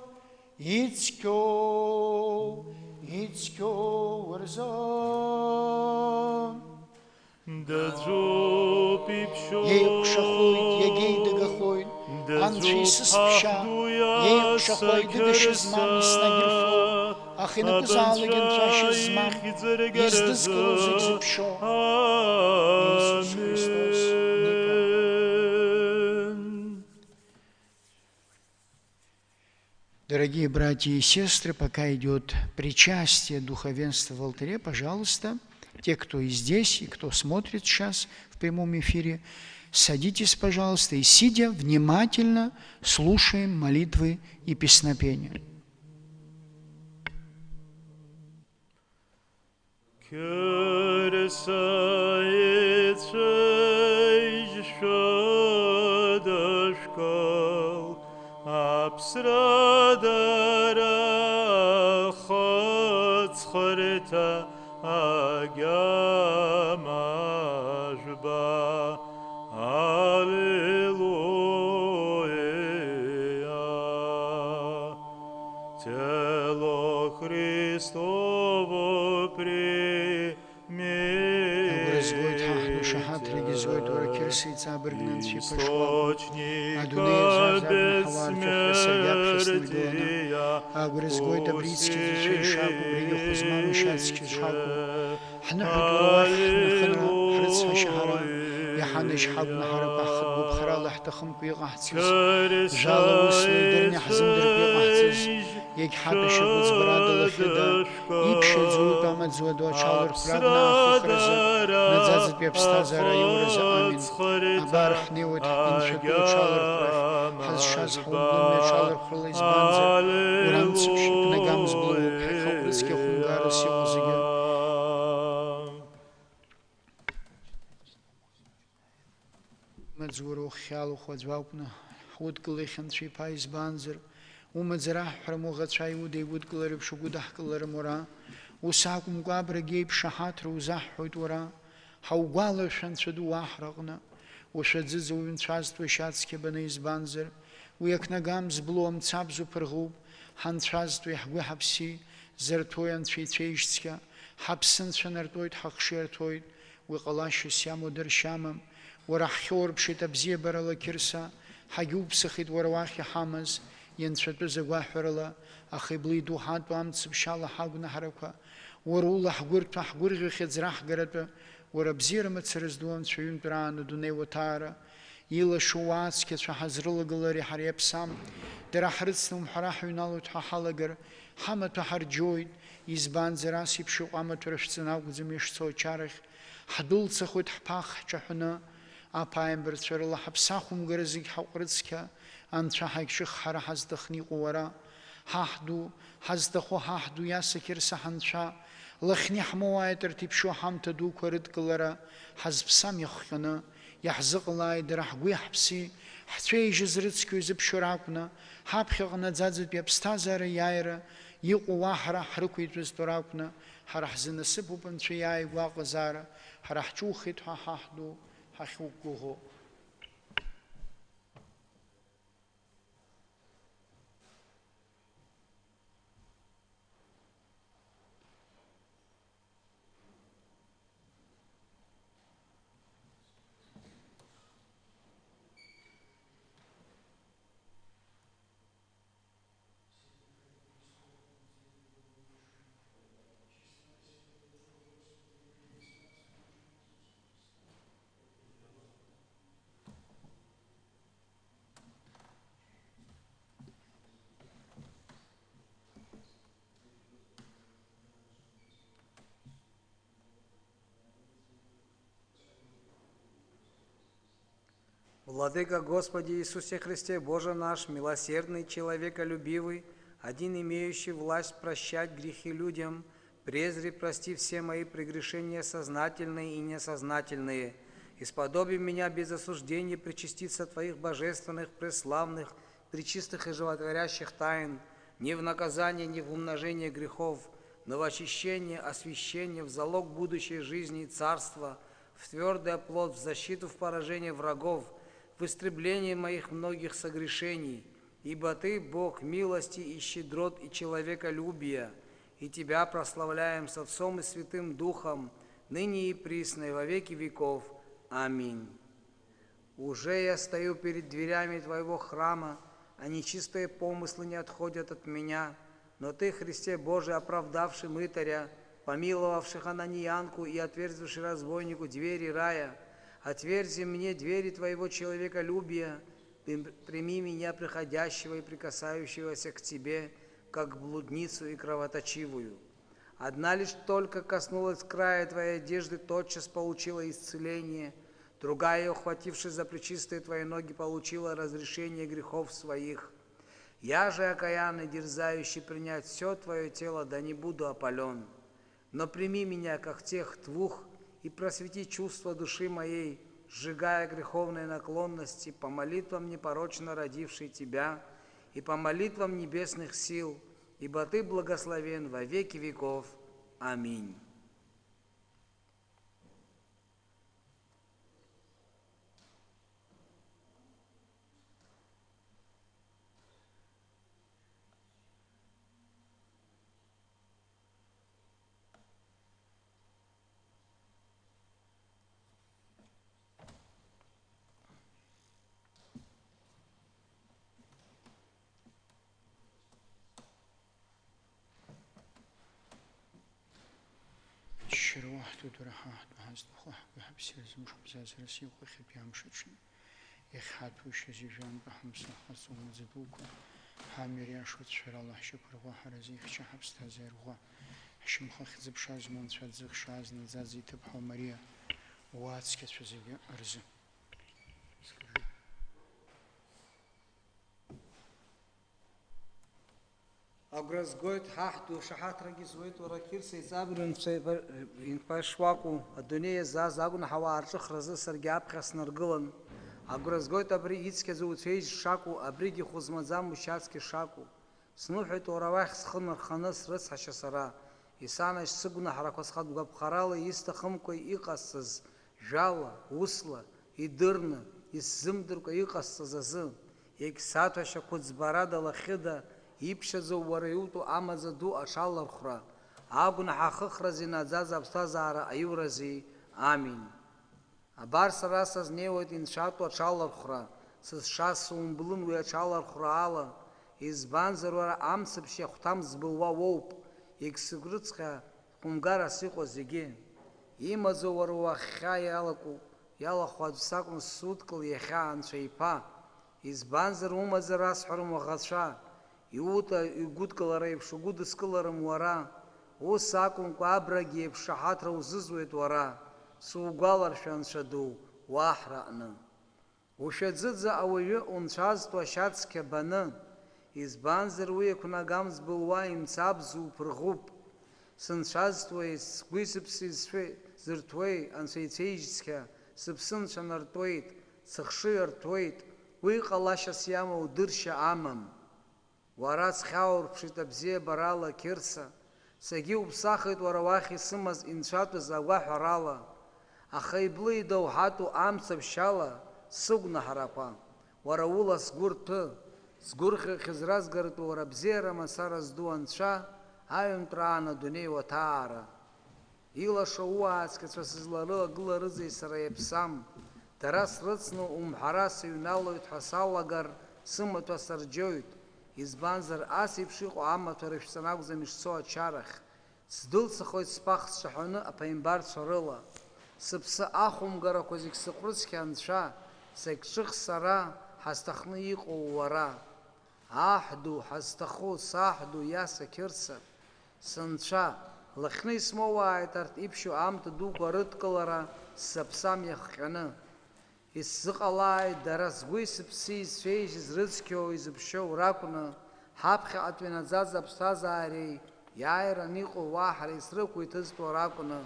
ицкё варза. Даджо пипшо, Ейкшахуй, ягей дагахуй, аншисс пша, ейкшахуй дагашизман снагирфо, ахинак залагин трашизман, ездызкалу зигзипшо. Иисус Христос, Дорогие братья и сестры, пока идет причастие духовенства в алтаре, пожалуйста, те, кто и здесь, и кто смотрит сейчас в прямом эфире, садитесь, пожалуйста, и сидя внимательно слушаем молитвы и песнопения. Агамажба, Аллилуйя, тело Христово прими. Бессмертия, Агрызгой таблицки дичей шагу, бриги хузмам и шацки шагу. حنحط وراح نخنرا حرصها شهرا يحانش حاب نهار بخد ببخرا لحتخم كي قحتز جالا وصلي درني حزم در كي قحتز يك حاب شغوز براد لخدا يبشل زوي بامد زود وشالر فرادنا خخرزا نزازت بيبستازارا يورزا آمين أبارحني وتحقين شكو شالر فرح حز شاز حوضن شالر خليز بانزر ورانسب شك نقامز بلو حقورز كي خنگارس يوزيگا مزورو خيالو خوزواوبنا حود قليخن شي بايز بانزر ومزرح حرمو غتشاي ودي ود قلرب شو قدح قلرم ورا وساكم قابر جيب شحات روزح حوت ورا حوقالا شن شدو واحرقنا وشدزز وينشازت وشاتسكي بنيز بانزر ويكنا قامز بلوم تسابزو برغوب ҳанцәазтәи ҳгәы ҳаԥси зырҭои Анцәа ицәеижьцәа, ҳаԥсы нцәанартәоит, ҳахшыҩ арҭоит, уи ҟалашьас иамоу дыршьамам, уара ҳхьоурԥшит абзиабарала Қьырса, ҳагьуԥсахит уара уахь иҳамаз, ианцәатәыз агәаҳәарала, аха иблиду ҳатәу амцаԥшьала ҳагәнаҳарақәа, уара ула ҳгәырҭәа ҳгәырӷьахьеит ӡра-ҳгаратәы, уара абзиара мацара зду Анцәа ҩынтәраан адунеи уаҭаара, илашо уаацқьацәа ҳазрылагылари ҳара иаԥсам, дара ҳрыцны ҳара ҳҩналоит ҳәа ҳалагар, ҳамаҭәа ҳарџьоит, избанзар ас еиԥш иҟоу амаҭәара шәҵаны акәӡам ишцо ачарахь, ҳдәылцахоит ҳԥах ҳҿаҳәаны, аԥааимбарцәа рыла ҳаԥсахәымгара зегь ҳаҟәрыцқьа, Анцәа ҳаикҿых ҳара ҳазҭахны иҟоу уара, ҳаҳду, ҳазҭахо ҳаҳду иаса Қьырса ҳанцәа, лахьни ҳмоуааит арҭ иԥшьоу ҳамҭа дуқәа рыдкылара, ҳазԥсам иахҟьаны, иаҳзыҟалааит дара ҳгәи ҳаԥси, ҳцәеижьыз рыцқьо изыԥшьо ракәны, ҳаԥхьаҟа наӡаӡатәи аԥсҭазаара иааира, иҟоу уа ҳара ҳрықәиҭәызтәу ракәны, ҳара ҳзы насыԥуп Анцәа иааигәо аҟазаара, ҳара ҳҿухеит ҳәа ҳаҳду, ҳахьуқәгәыӷо. Владыка Господи Иисусе Христе, Боже наш, милосердный, человеколюбивый, один имеющий власть прощать грехи людям, презри прости все мои прегрешения, сознательные и несознательные, и сподоби меня без осуждения причаститься Твоих божественных, преславных, пречистых и животворящих тайн, не в наказание, не в умножение грехов, но в очищение, освящение, в залог будущей жизни и царства, в твердый оплот, в защиту, в поражение врагов, в истребление моих многих согрешений, ибо Ты, Бог милости и щедрот и человеколюбия, и Тебя прославляем с Отцом и Святым Духом, ныне и присно, и во веки веков. Аминь. Уже я стою перед дверями Твоего храма, а нечистые помыслы не отходят от меня, но Ты, Христе Божий, оправдавший мытаря, помиловавший хананеянку и отверзивший разбойнику двери рая, отверзи мне двери Твоего человеколюбия, прими меня, приходящего и прикасающегося к Тебе, как блудницу и кровоточивую. Одна лишь только коснулась края Твоей одежды, тотчас получила исцеление, другая, ухватившись за пречистые Твои ноги, получила разрешение грехов своих. Я же, окаянный, дерзающий принять все Твое тело, да не буду опален. Но прими меня, как тех двух, и просвети чувства души моей, сжигая греховные наклонности, по молитвам непорочно родившей Тебя и по молитвам небесных сил, ибо Ты благословен во веки веков. Аминь. شروحت درحات بهست بخواه بحبسي لازم خبزاز رسي وخي بيامشتشن يخات وشزي جان بحمسة خاصة ومزدوكو حامير ياشوت شفر الله شكر غوا حرزي خشا حبس تازير غوا حشم خاخ زب شاز منتفاد زغ شاز نزازي تبحو مريا واتس كت فزيغ أرزي Агразгойт хахту шахатраги зует оракирса изабрун инпашваку адунея за загун хава арчх разы саргяб хаснаргылан агразгойт абри ицке зуцейж шаку абриги хузмазам мушацки шаку снухет оравах схнар ханас рыц хашасара исанаш сыгуна харакос хадгаб харала истахымкой иқассыз жала усла идырна исзымдырка иқассыз азы ек саташа куцбарада лахида иԥшьаӡоу уара иутәу амаӡа ду аҽалархәра, агәнаҳа ахыхраз инаӡаз аԥсҭазаара аиурази. Амин. Абар сара сазнеиуеит инцәатәу аҽалархәра, сызшаз сумблын уи аҽалархәра ала, избанзар уара амцаԥшь иахәҭам збылуа уоуп, егьсыгәрыҵҟьа хәымгарас иҟоу зегьы. Имаӡоу уара уахьхьа иалахәу аӡә сакәны судкыл иахьа Анцәа иԥа, избанзар умаӡар асҳәарым уаӷацәа, иута игәыдкылара еиԥш угәыдыскыларым уара, ус акәымкәа абрагьы еиԥш шаҳаҭра узызуеит уара, сугәаларшәа Анцәа ду, уаҳраҟны. Ушәаӡыӡа ауаҩы унцәазтәу ашьацқьа баны, избанзар уи еиқәнагам збылуа имцабз уԥырӷуп. Сынцәазтуеи, сгәи сыԥси зырҭуеи, Анцәа ицеижьцқьа, сыԥсы нцәанартуеит, сыхшыҩ артуеит, уи ҟалашьас иамоу дыршьа амам. Уара схьааурԥшит абзиабарала Қьырса, сагьы уԥсахит уара уахь исымаз инцәатәыз агәаҳәарала, аха иблы идоуҳатәу амцаԥшьала сыгәнаҳарақәа, уара ула сгәы рҭәы, сгәырӷьахь зразгаратәу уара бзиара мацара зду Анцәа, аҩынтәраан адунеи уаҭаара. Илаша уааскьацәа сызларылагыларызеи сара иаԥсам, дара срыцны умҳара сыҩналоит ҳәа салагар, сымаҭәа сарџьоит, избанзар ас еиԥш иҟоу амаҭәа рышәҵан акәӡам ишцо ачарахь. Сдәылцахоит сԥах сшаҳәаны аԥаимбарцәа рыла. Сыԥсы ахәымгарақәа зегь сыҟәрыцхьа Анцәа, сагьҿых сара ҳазҭахны иҟоу уара. Аҳду ҳазҭаху саҳду иаса Қьырса, сынцәа, лыхьны исмоуааит арҭ иԥшьоу амҭа дуқәа рыдкылара сзаԥсам иахҟьаны. Исзыҟалааит дара сгәи сыԥси зцәеижьыз рыцқьоу изыԥшьоу ракәны, ҳаԥхьаҟатәи инаӡаз аԥсҭазаареи иааиран иҟоу уаҳареи срықәу иҭызтәу ракәны.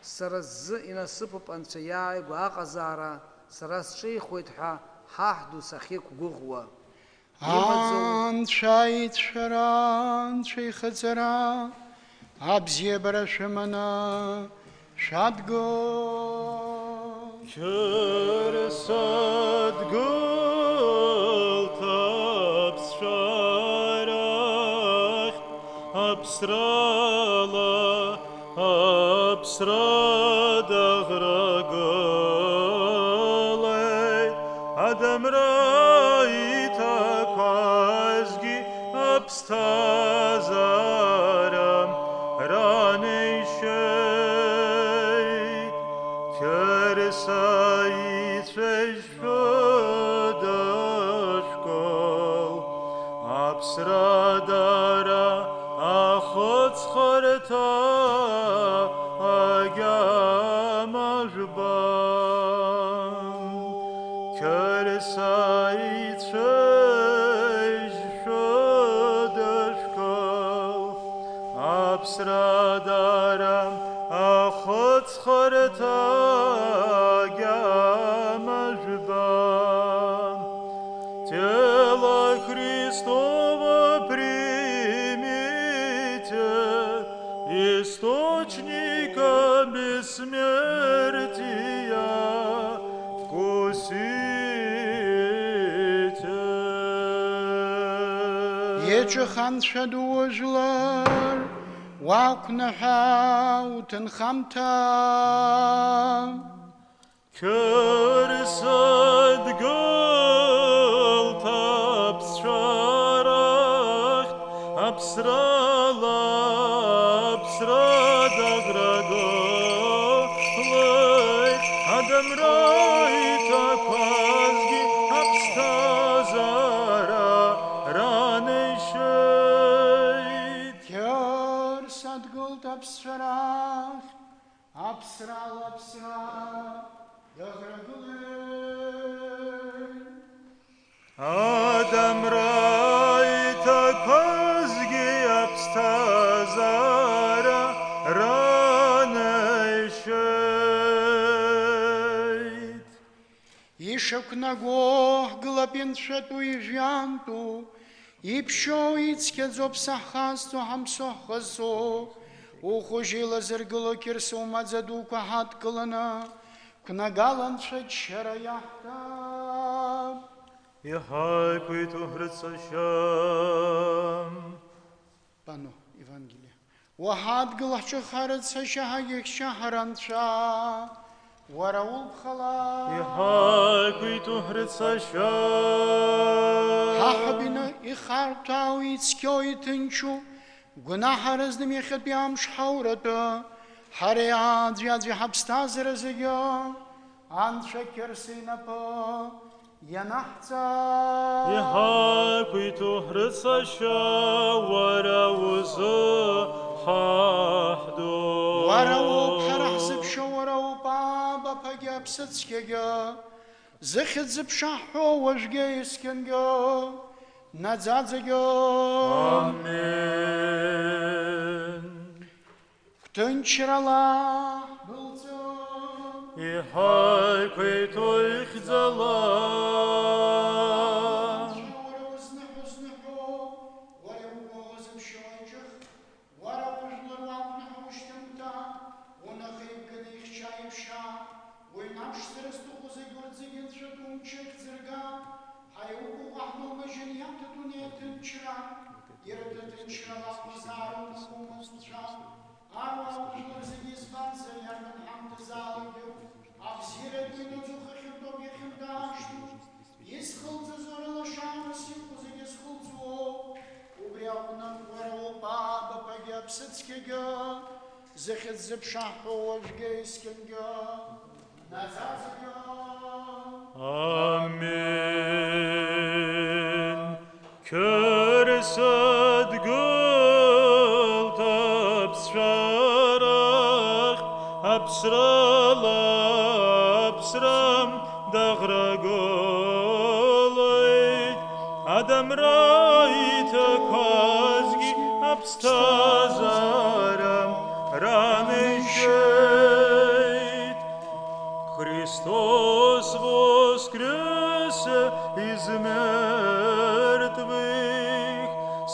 Сара сзы инасыԥуп Анцәа иааигәа аҟазаара, сара сҿихуеит ҳәа ҳаҳду сахьиқәгәыӷуа. Анцәа ицәшәара, Анцәа ихаҵара, абзиабара шәыманы шәадгыл. Қьырса дгылт аԥсшәарахь, аԥсрала, аԥсра даӷрагылеит, адамра иҭақәазгьы аԥсҭазаарам ранеишьеит. Қьырса ицәеишәыдашкыл, аԥсрадара ахыҵхырҭа агьама жәбан. Қьырса ицәеишәыдашкыл, аԥсрадара ахыҵхырҭа агьама жәбан. Тело Христово примите, источника бессмертия вкусите. Иеҿых Анцәа дуажәлар, уақәнаҳа уҭынхамҭа. Қьырса дгылт аԥсшәарахь, аԥсрала, аԥсра даӷрагылеит, адамра иҭақәазгьы аԥсҭазаара ранеишьеит. Қьырса дгылт аԥсшәарахь, аԥсрала, аԥсра даӷрагылеит, адамра иҭақәазгьы аԥсҭазаара ранеишьеит. ишақәнаго ҳгылап инцәатәу ижәантәу, иԥшьоу ицқьаӡоу ԥсаҳхазтәу ҳамсо ҳхазо, ухәыжь илазыргыло Қьырса умаӡа дуқәа ҳадкыланы, қәнагалан Анцәа ччара иаҳҭап. и хайкуиту грыцащам. Пано Евангелие. Вахад галахча харат сашахагих шахаранша. Вараул И бхала. хайкуиту грыцащам. Хахабина и хартау и цкёй тынчу. Гунаха раздым ехат биам шхаурата. Хареад джаджи хабстазера зига. Анша керсинапа. Янахца. И хайкуиту грыцащам. Варауза хахду. Варау бхарахзып шо баба пагябсацкега. Зыхет зыпшахо важге искенга. Надзадзега. Амин. Ктынчрала былца. И хайкуиту ихзала. Зыхет зыпшахо важге искенга. Назазега. Amin. Körset guld absrarach, absram dagragolait, Adam raita kazgi abstazaram ranishait. Христос воскресе из мертвых,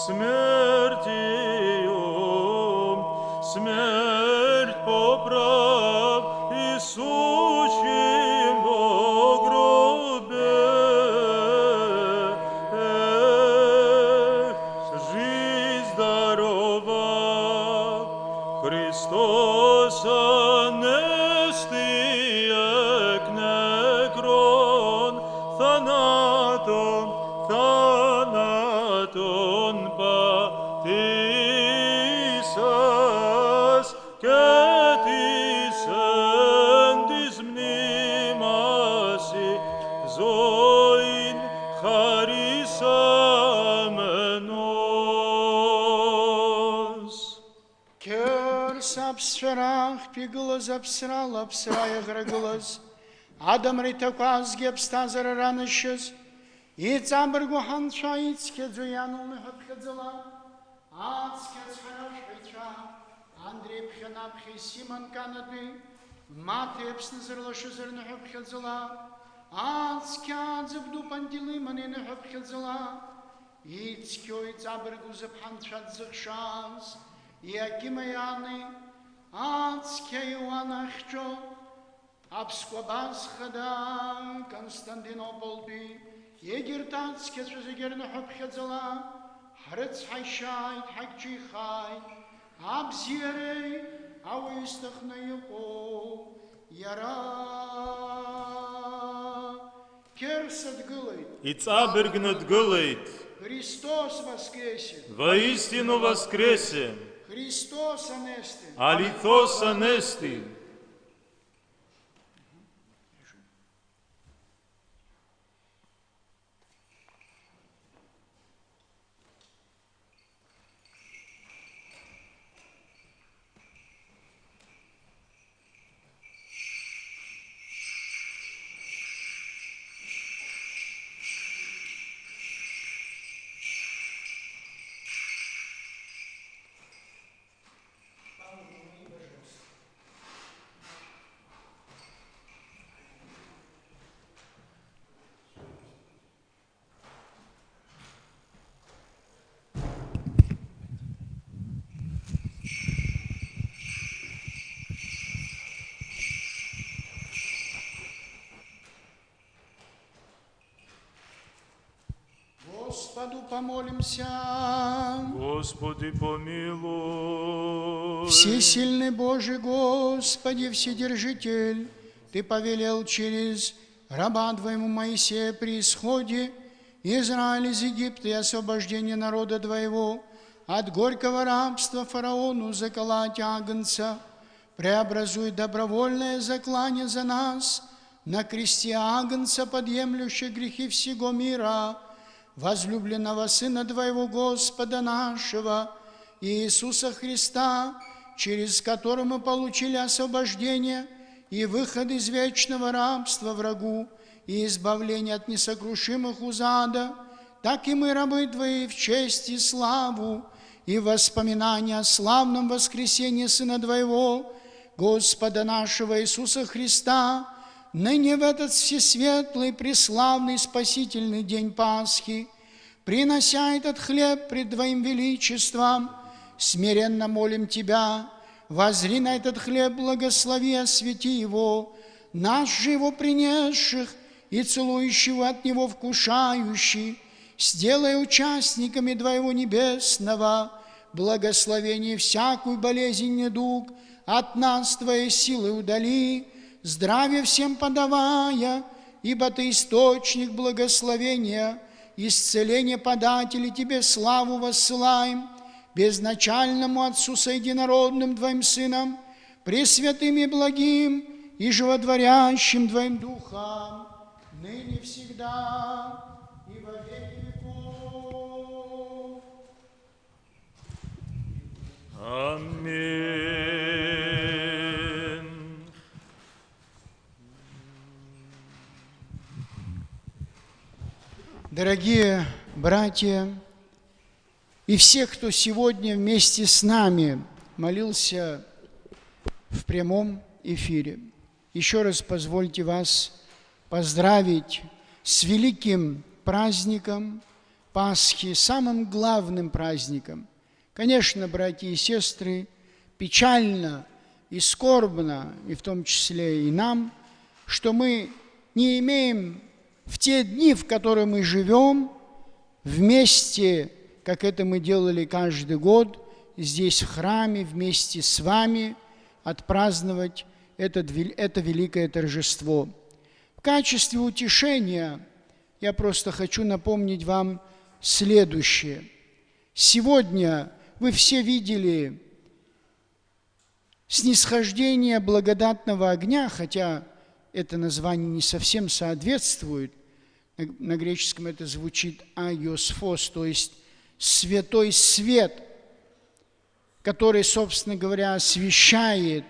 смертью смерть поправ, и сущим во гробе. Жизнь здорова, Христос анести. Thanaton patisas ketisendis mnimasi zoin charisamenos. Кер сапсрах пиглаз апсрал апсрая граглаз. Адам ритакваз гепстазар ранышыз. И цамбергу ханша ицке зуянул хапхадзала. Ацке цхарашвича. Андрей пхенапхи Симон канады. Маты эпсназарлашызар хапхадзала. Ацке адзабду пандилы манин хапхадзала. Ицке цамбергу запханшадзахшаз. И акимаяны. Ацке Иоаннахчо. Абскобас хада Константинополби. Егертанцке зегерна хапхадзала. Харец хайшайт хакчихай. Абзирей ауистахна юко. Яра. Керсет гылайт. И цабергнут гылайт. Христос воскресе. Воистину воскресе. Христос анести. Алithos анести. Господу помолимся. Господи, помилуй. Всесильный Божий Господи, Вседержитель, Ты повелел через раба Твоему Моисея при исходе Израиля из Египта и освобождении народа Твоего от горького рабства фараону заколоть агнца, преобразуй добровольное заклание за нас на кресте агнца, подъемлющий грехи всего мира, возлюбленного Сына Твоего Господа нашего, Иисуса Христа, через которого мы получили освобождение и выход из вечного рабства врагу и избавление от несокрушимых уз ада, так и мы, рабы Твои, в честь и славу и воспоминания о славном воскресении Сына Твоего, Господа нашего Иисуса Христа, ныне в этот всесветлый, преславный, спасительный день Пасхи, принося этот хлеб пред Твоим величеством, смиренно молим Тебя, воззри на этот хлеб, благослови, освети его, нас же его принесших и целующего от него вкушающий, сделай участниками Твоего небесного благословения, всякую болезнь, недуг от нас Твоей силы удали, здравие всем подавая, ибо Ты источник благословения, исцеление подателей, Тебе славу воссылаем, безначальному Отцу со единородным Твоим Сыном, пресвятым и благим и животворящим Твоим Духом, ныне всегда и во веки веков. Аминь. Дорогие братья и все, кто сегодня вместе с нами молился в прямом эфире, еще раз позвольте вас поздравить с великим праздником Пасхи, самым главным праздником. Конечно, братья и сестры, печально и скорбно, и в том числе и нам, что мы не имеем в те дни, в которые мы живем, вместе, как это мы делали каждый год, здесь в храме, вместе с вами, отпраздновать это великое торжество. В качестве утешения я просто хочу напомнить вам следующее. Сегодня вы все видели снисхождение благодатного огня, хотя это название не совсем соответствует. На греческом это звучит «айосфос», то есть «святой свет», который, собственно говоря, освещает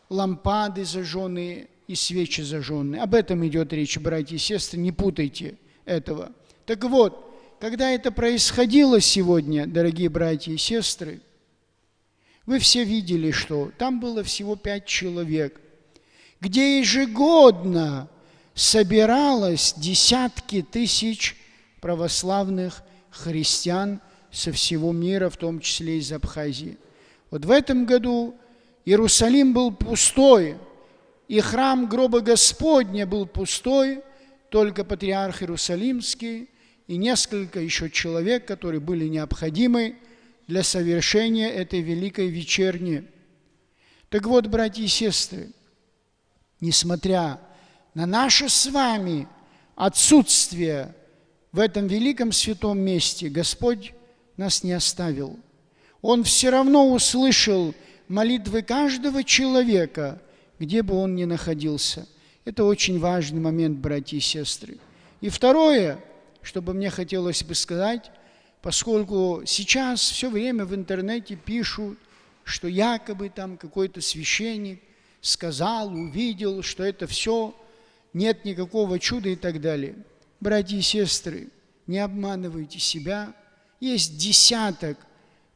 лампады зажженные и свечи зажженные. Об этом идет речь, братья и сестры, не путайте этого. Так вот, когда это происходило сегодня, дорогие братья и сестры, вы все видели, что там было всего 5 человек, где ежегодно собиралось десятки тысяч православных христиан со всего мира, в том числе из Абхазии. Вот в этом году Иерусалим был пустой, и храм гроба Господня был пустой, только патриарх Иерусалимский и несколько еще человек, которые были необходимы для совершения этой великой вечерни. Так вот, братья и сестры, несмотря на наше с вами отсутствие в этом великом святом месте, Господь нас не оставил. Он все равно услышал молитвы каждого человека, где бы он ни находился. Это очень важный момент, братья и сестры. И второе, что бы мне хотелось бы сказать, поскольку сейчас все время в интернете пишут, что якобы там какой-то священник сказал, увидел, что это все, нет никакого чуда и так далее. Братья и сестры, не обманывайте себя. Есть десяток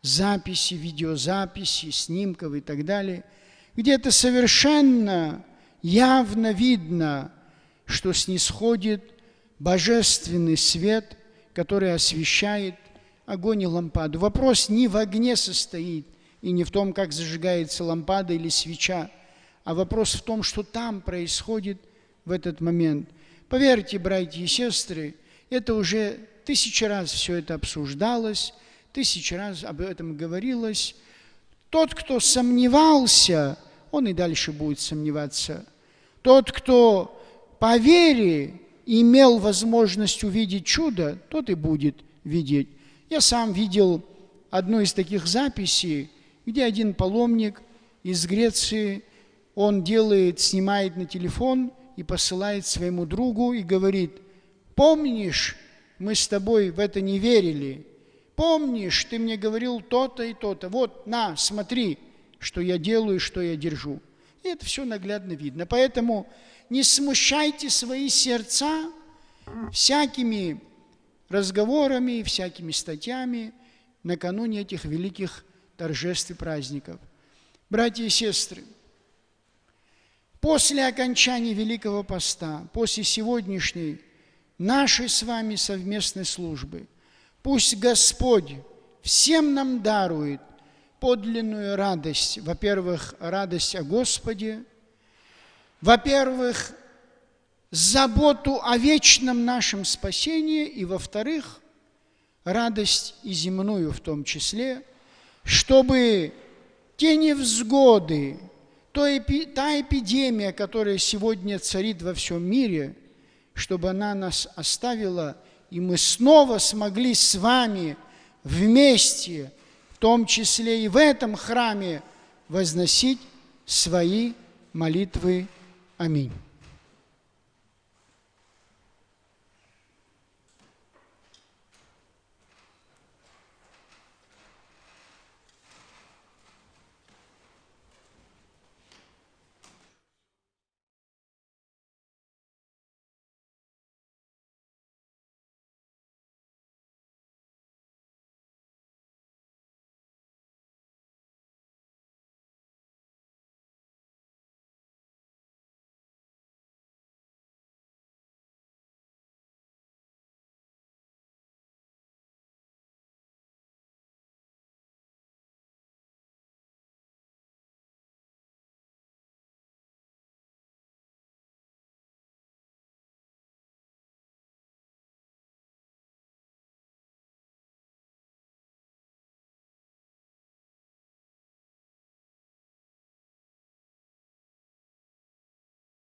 записей, видеозаписей, снимков и так далее, где это совершенно явно видно, что снисходит божественный свет, который освещает огонь и лампаду. Вопрос не в огне состоит и не в том, как зажигается лампада или свеча, а вопрос в том, что там происходит в этот момент. Поверьте, братья и сестры, это уже 1000 раз все это обсуждалось, 1000 раз об этом говорилось. Тот, кто сомневался, он и дальше будет сомневаться. Тот, кто по вере имел возможность увидеть чудо, тот и будет видеть. Я сам видел одну из таких записей, где один паломник из Греции, он снимает на телефон и посылает своему другу и говорит: помнишь, мы с тобой в это не верили, помнишь, ты мне говорил то-то и то-то, вот, на, смотри, что я делаю, что я держу. И это все наглядно видно. Поэтому не смущайте свои сердца всякими разговорами, всякими статьями накануне этих великих торжеств и праздников. Братья и сестры, после окончания Великого Поста, после сегодняшней нашей с вами совместной службы, пусть Господь всем нам дарует подлинную радость. Во-первых, радость о Господе, во-первых, заботу о вечном нашем спасении, и, во-вторых, радость и земную в том числе, чтобы те невзгоды, та эпидемия, которая сегодня царит во всем мире, чтобы она нас оставила, и мы снова смогли с вами вместе, в том числе и в этом храме, возносить свои молитвы. Аминь.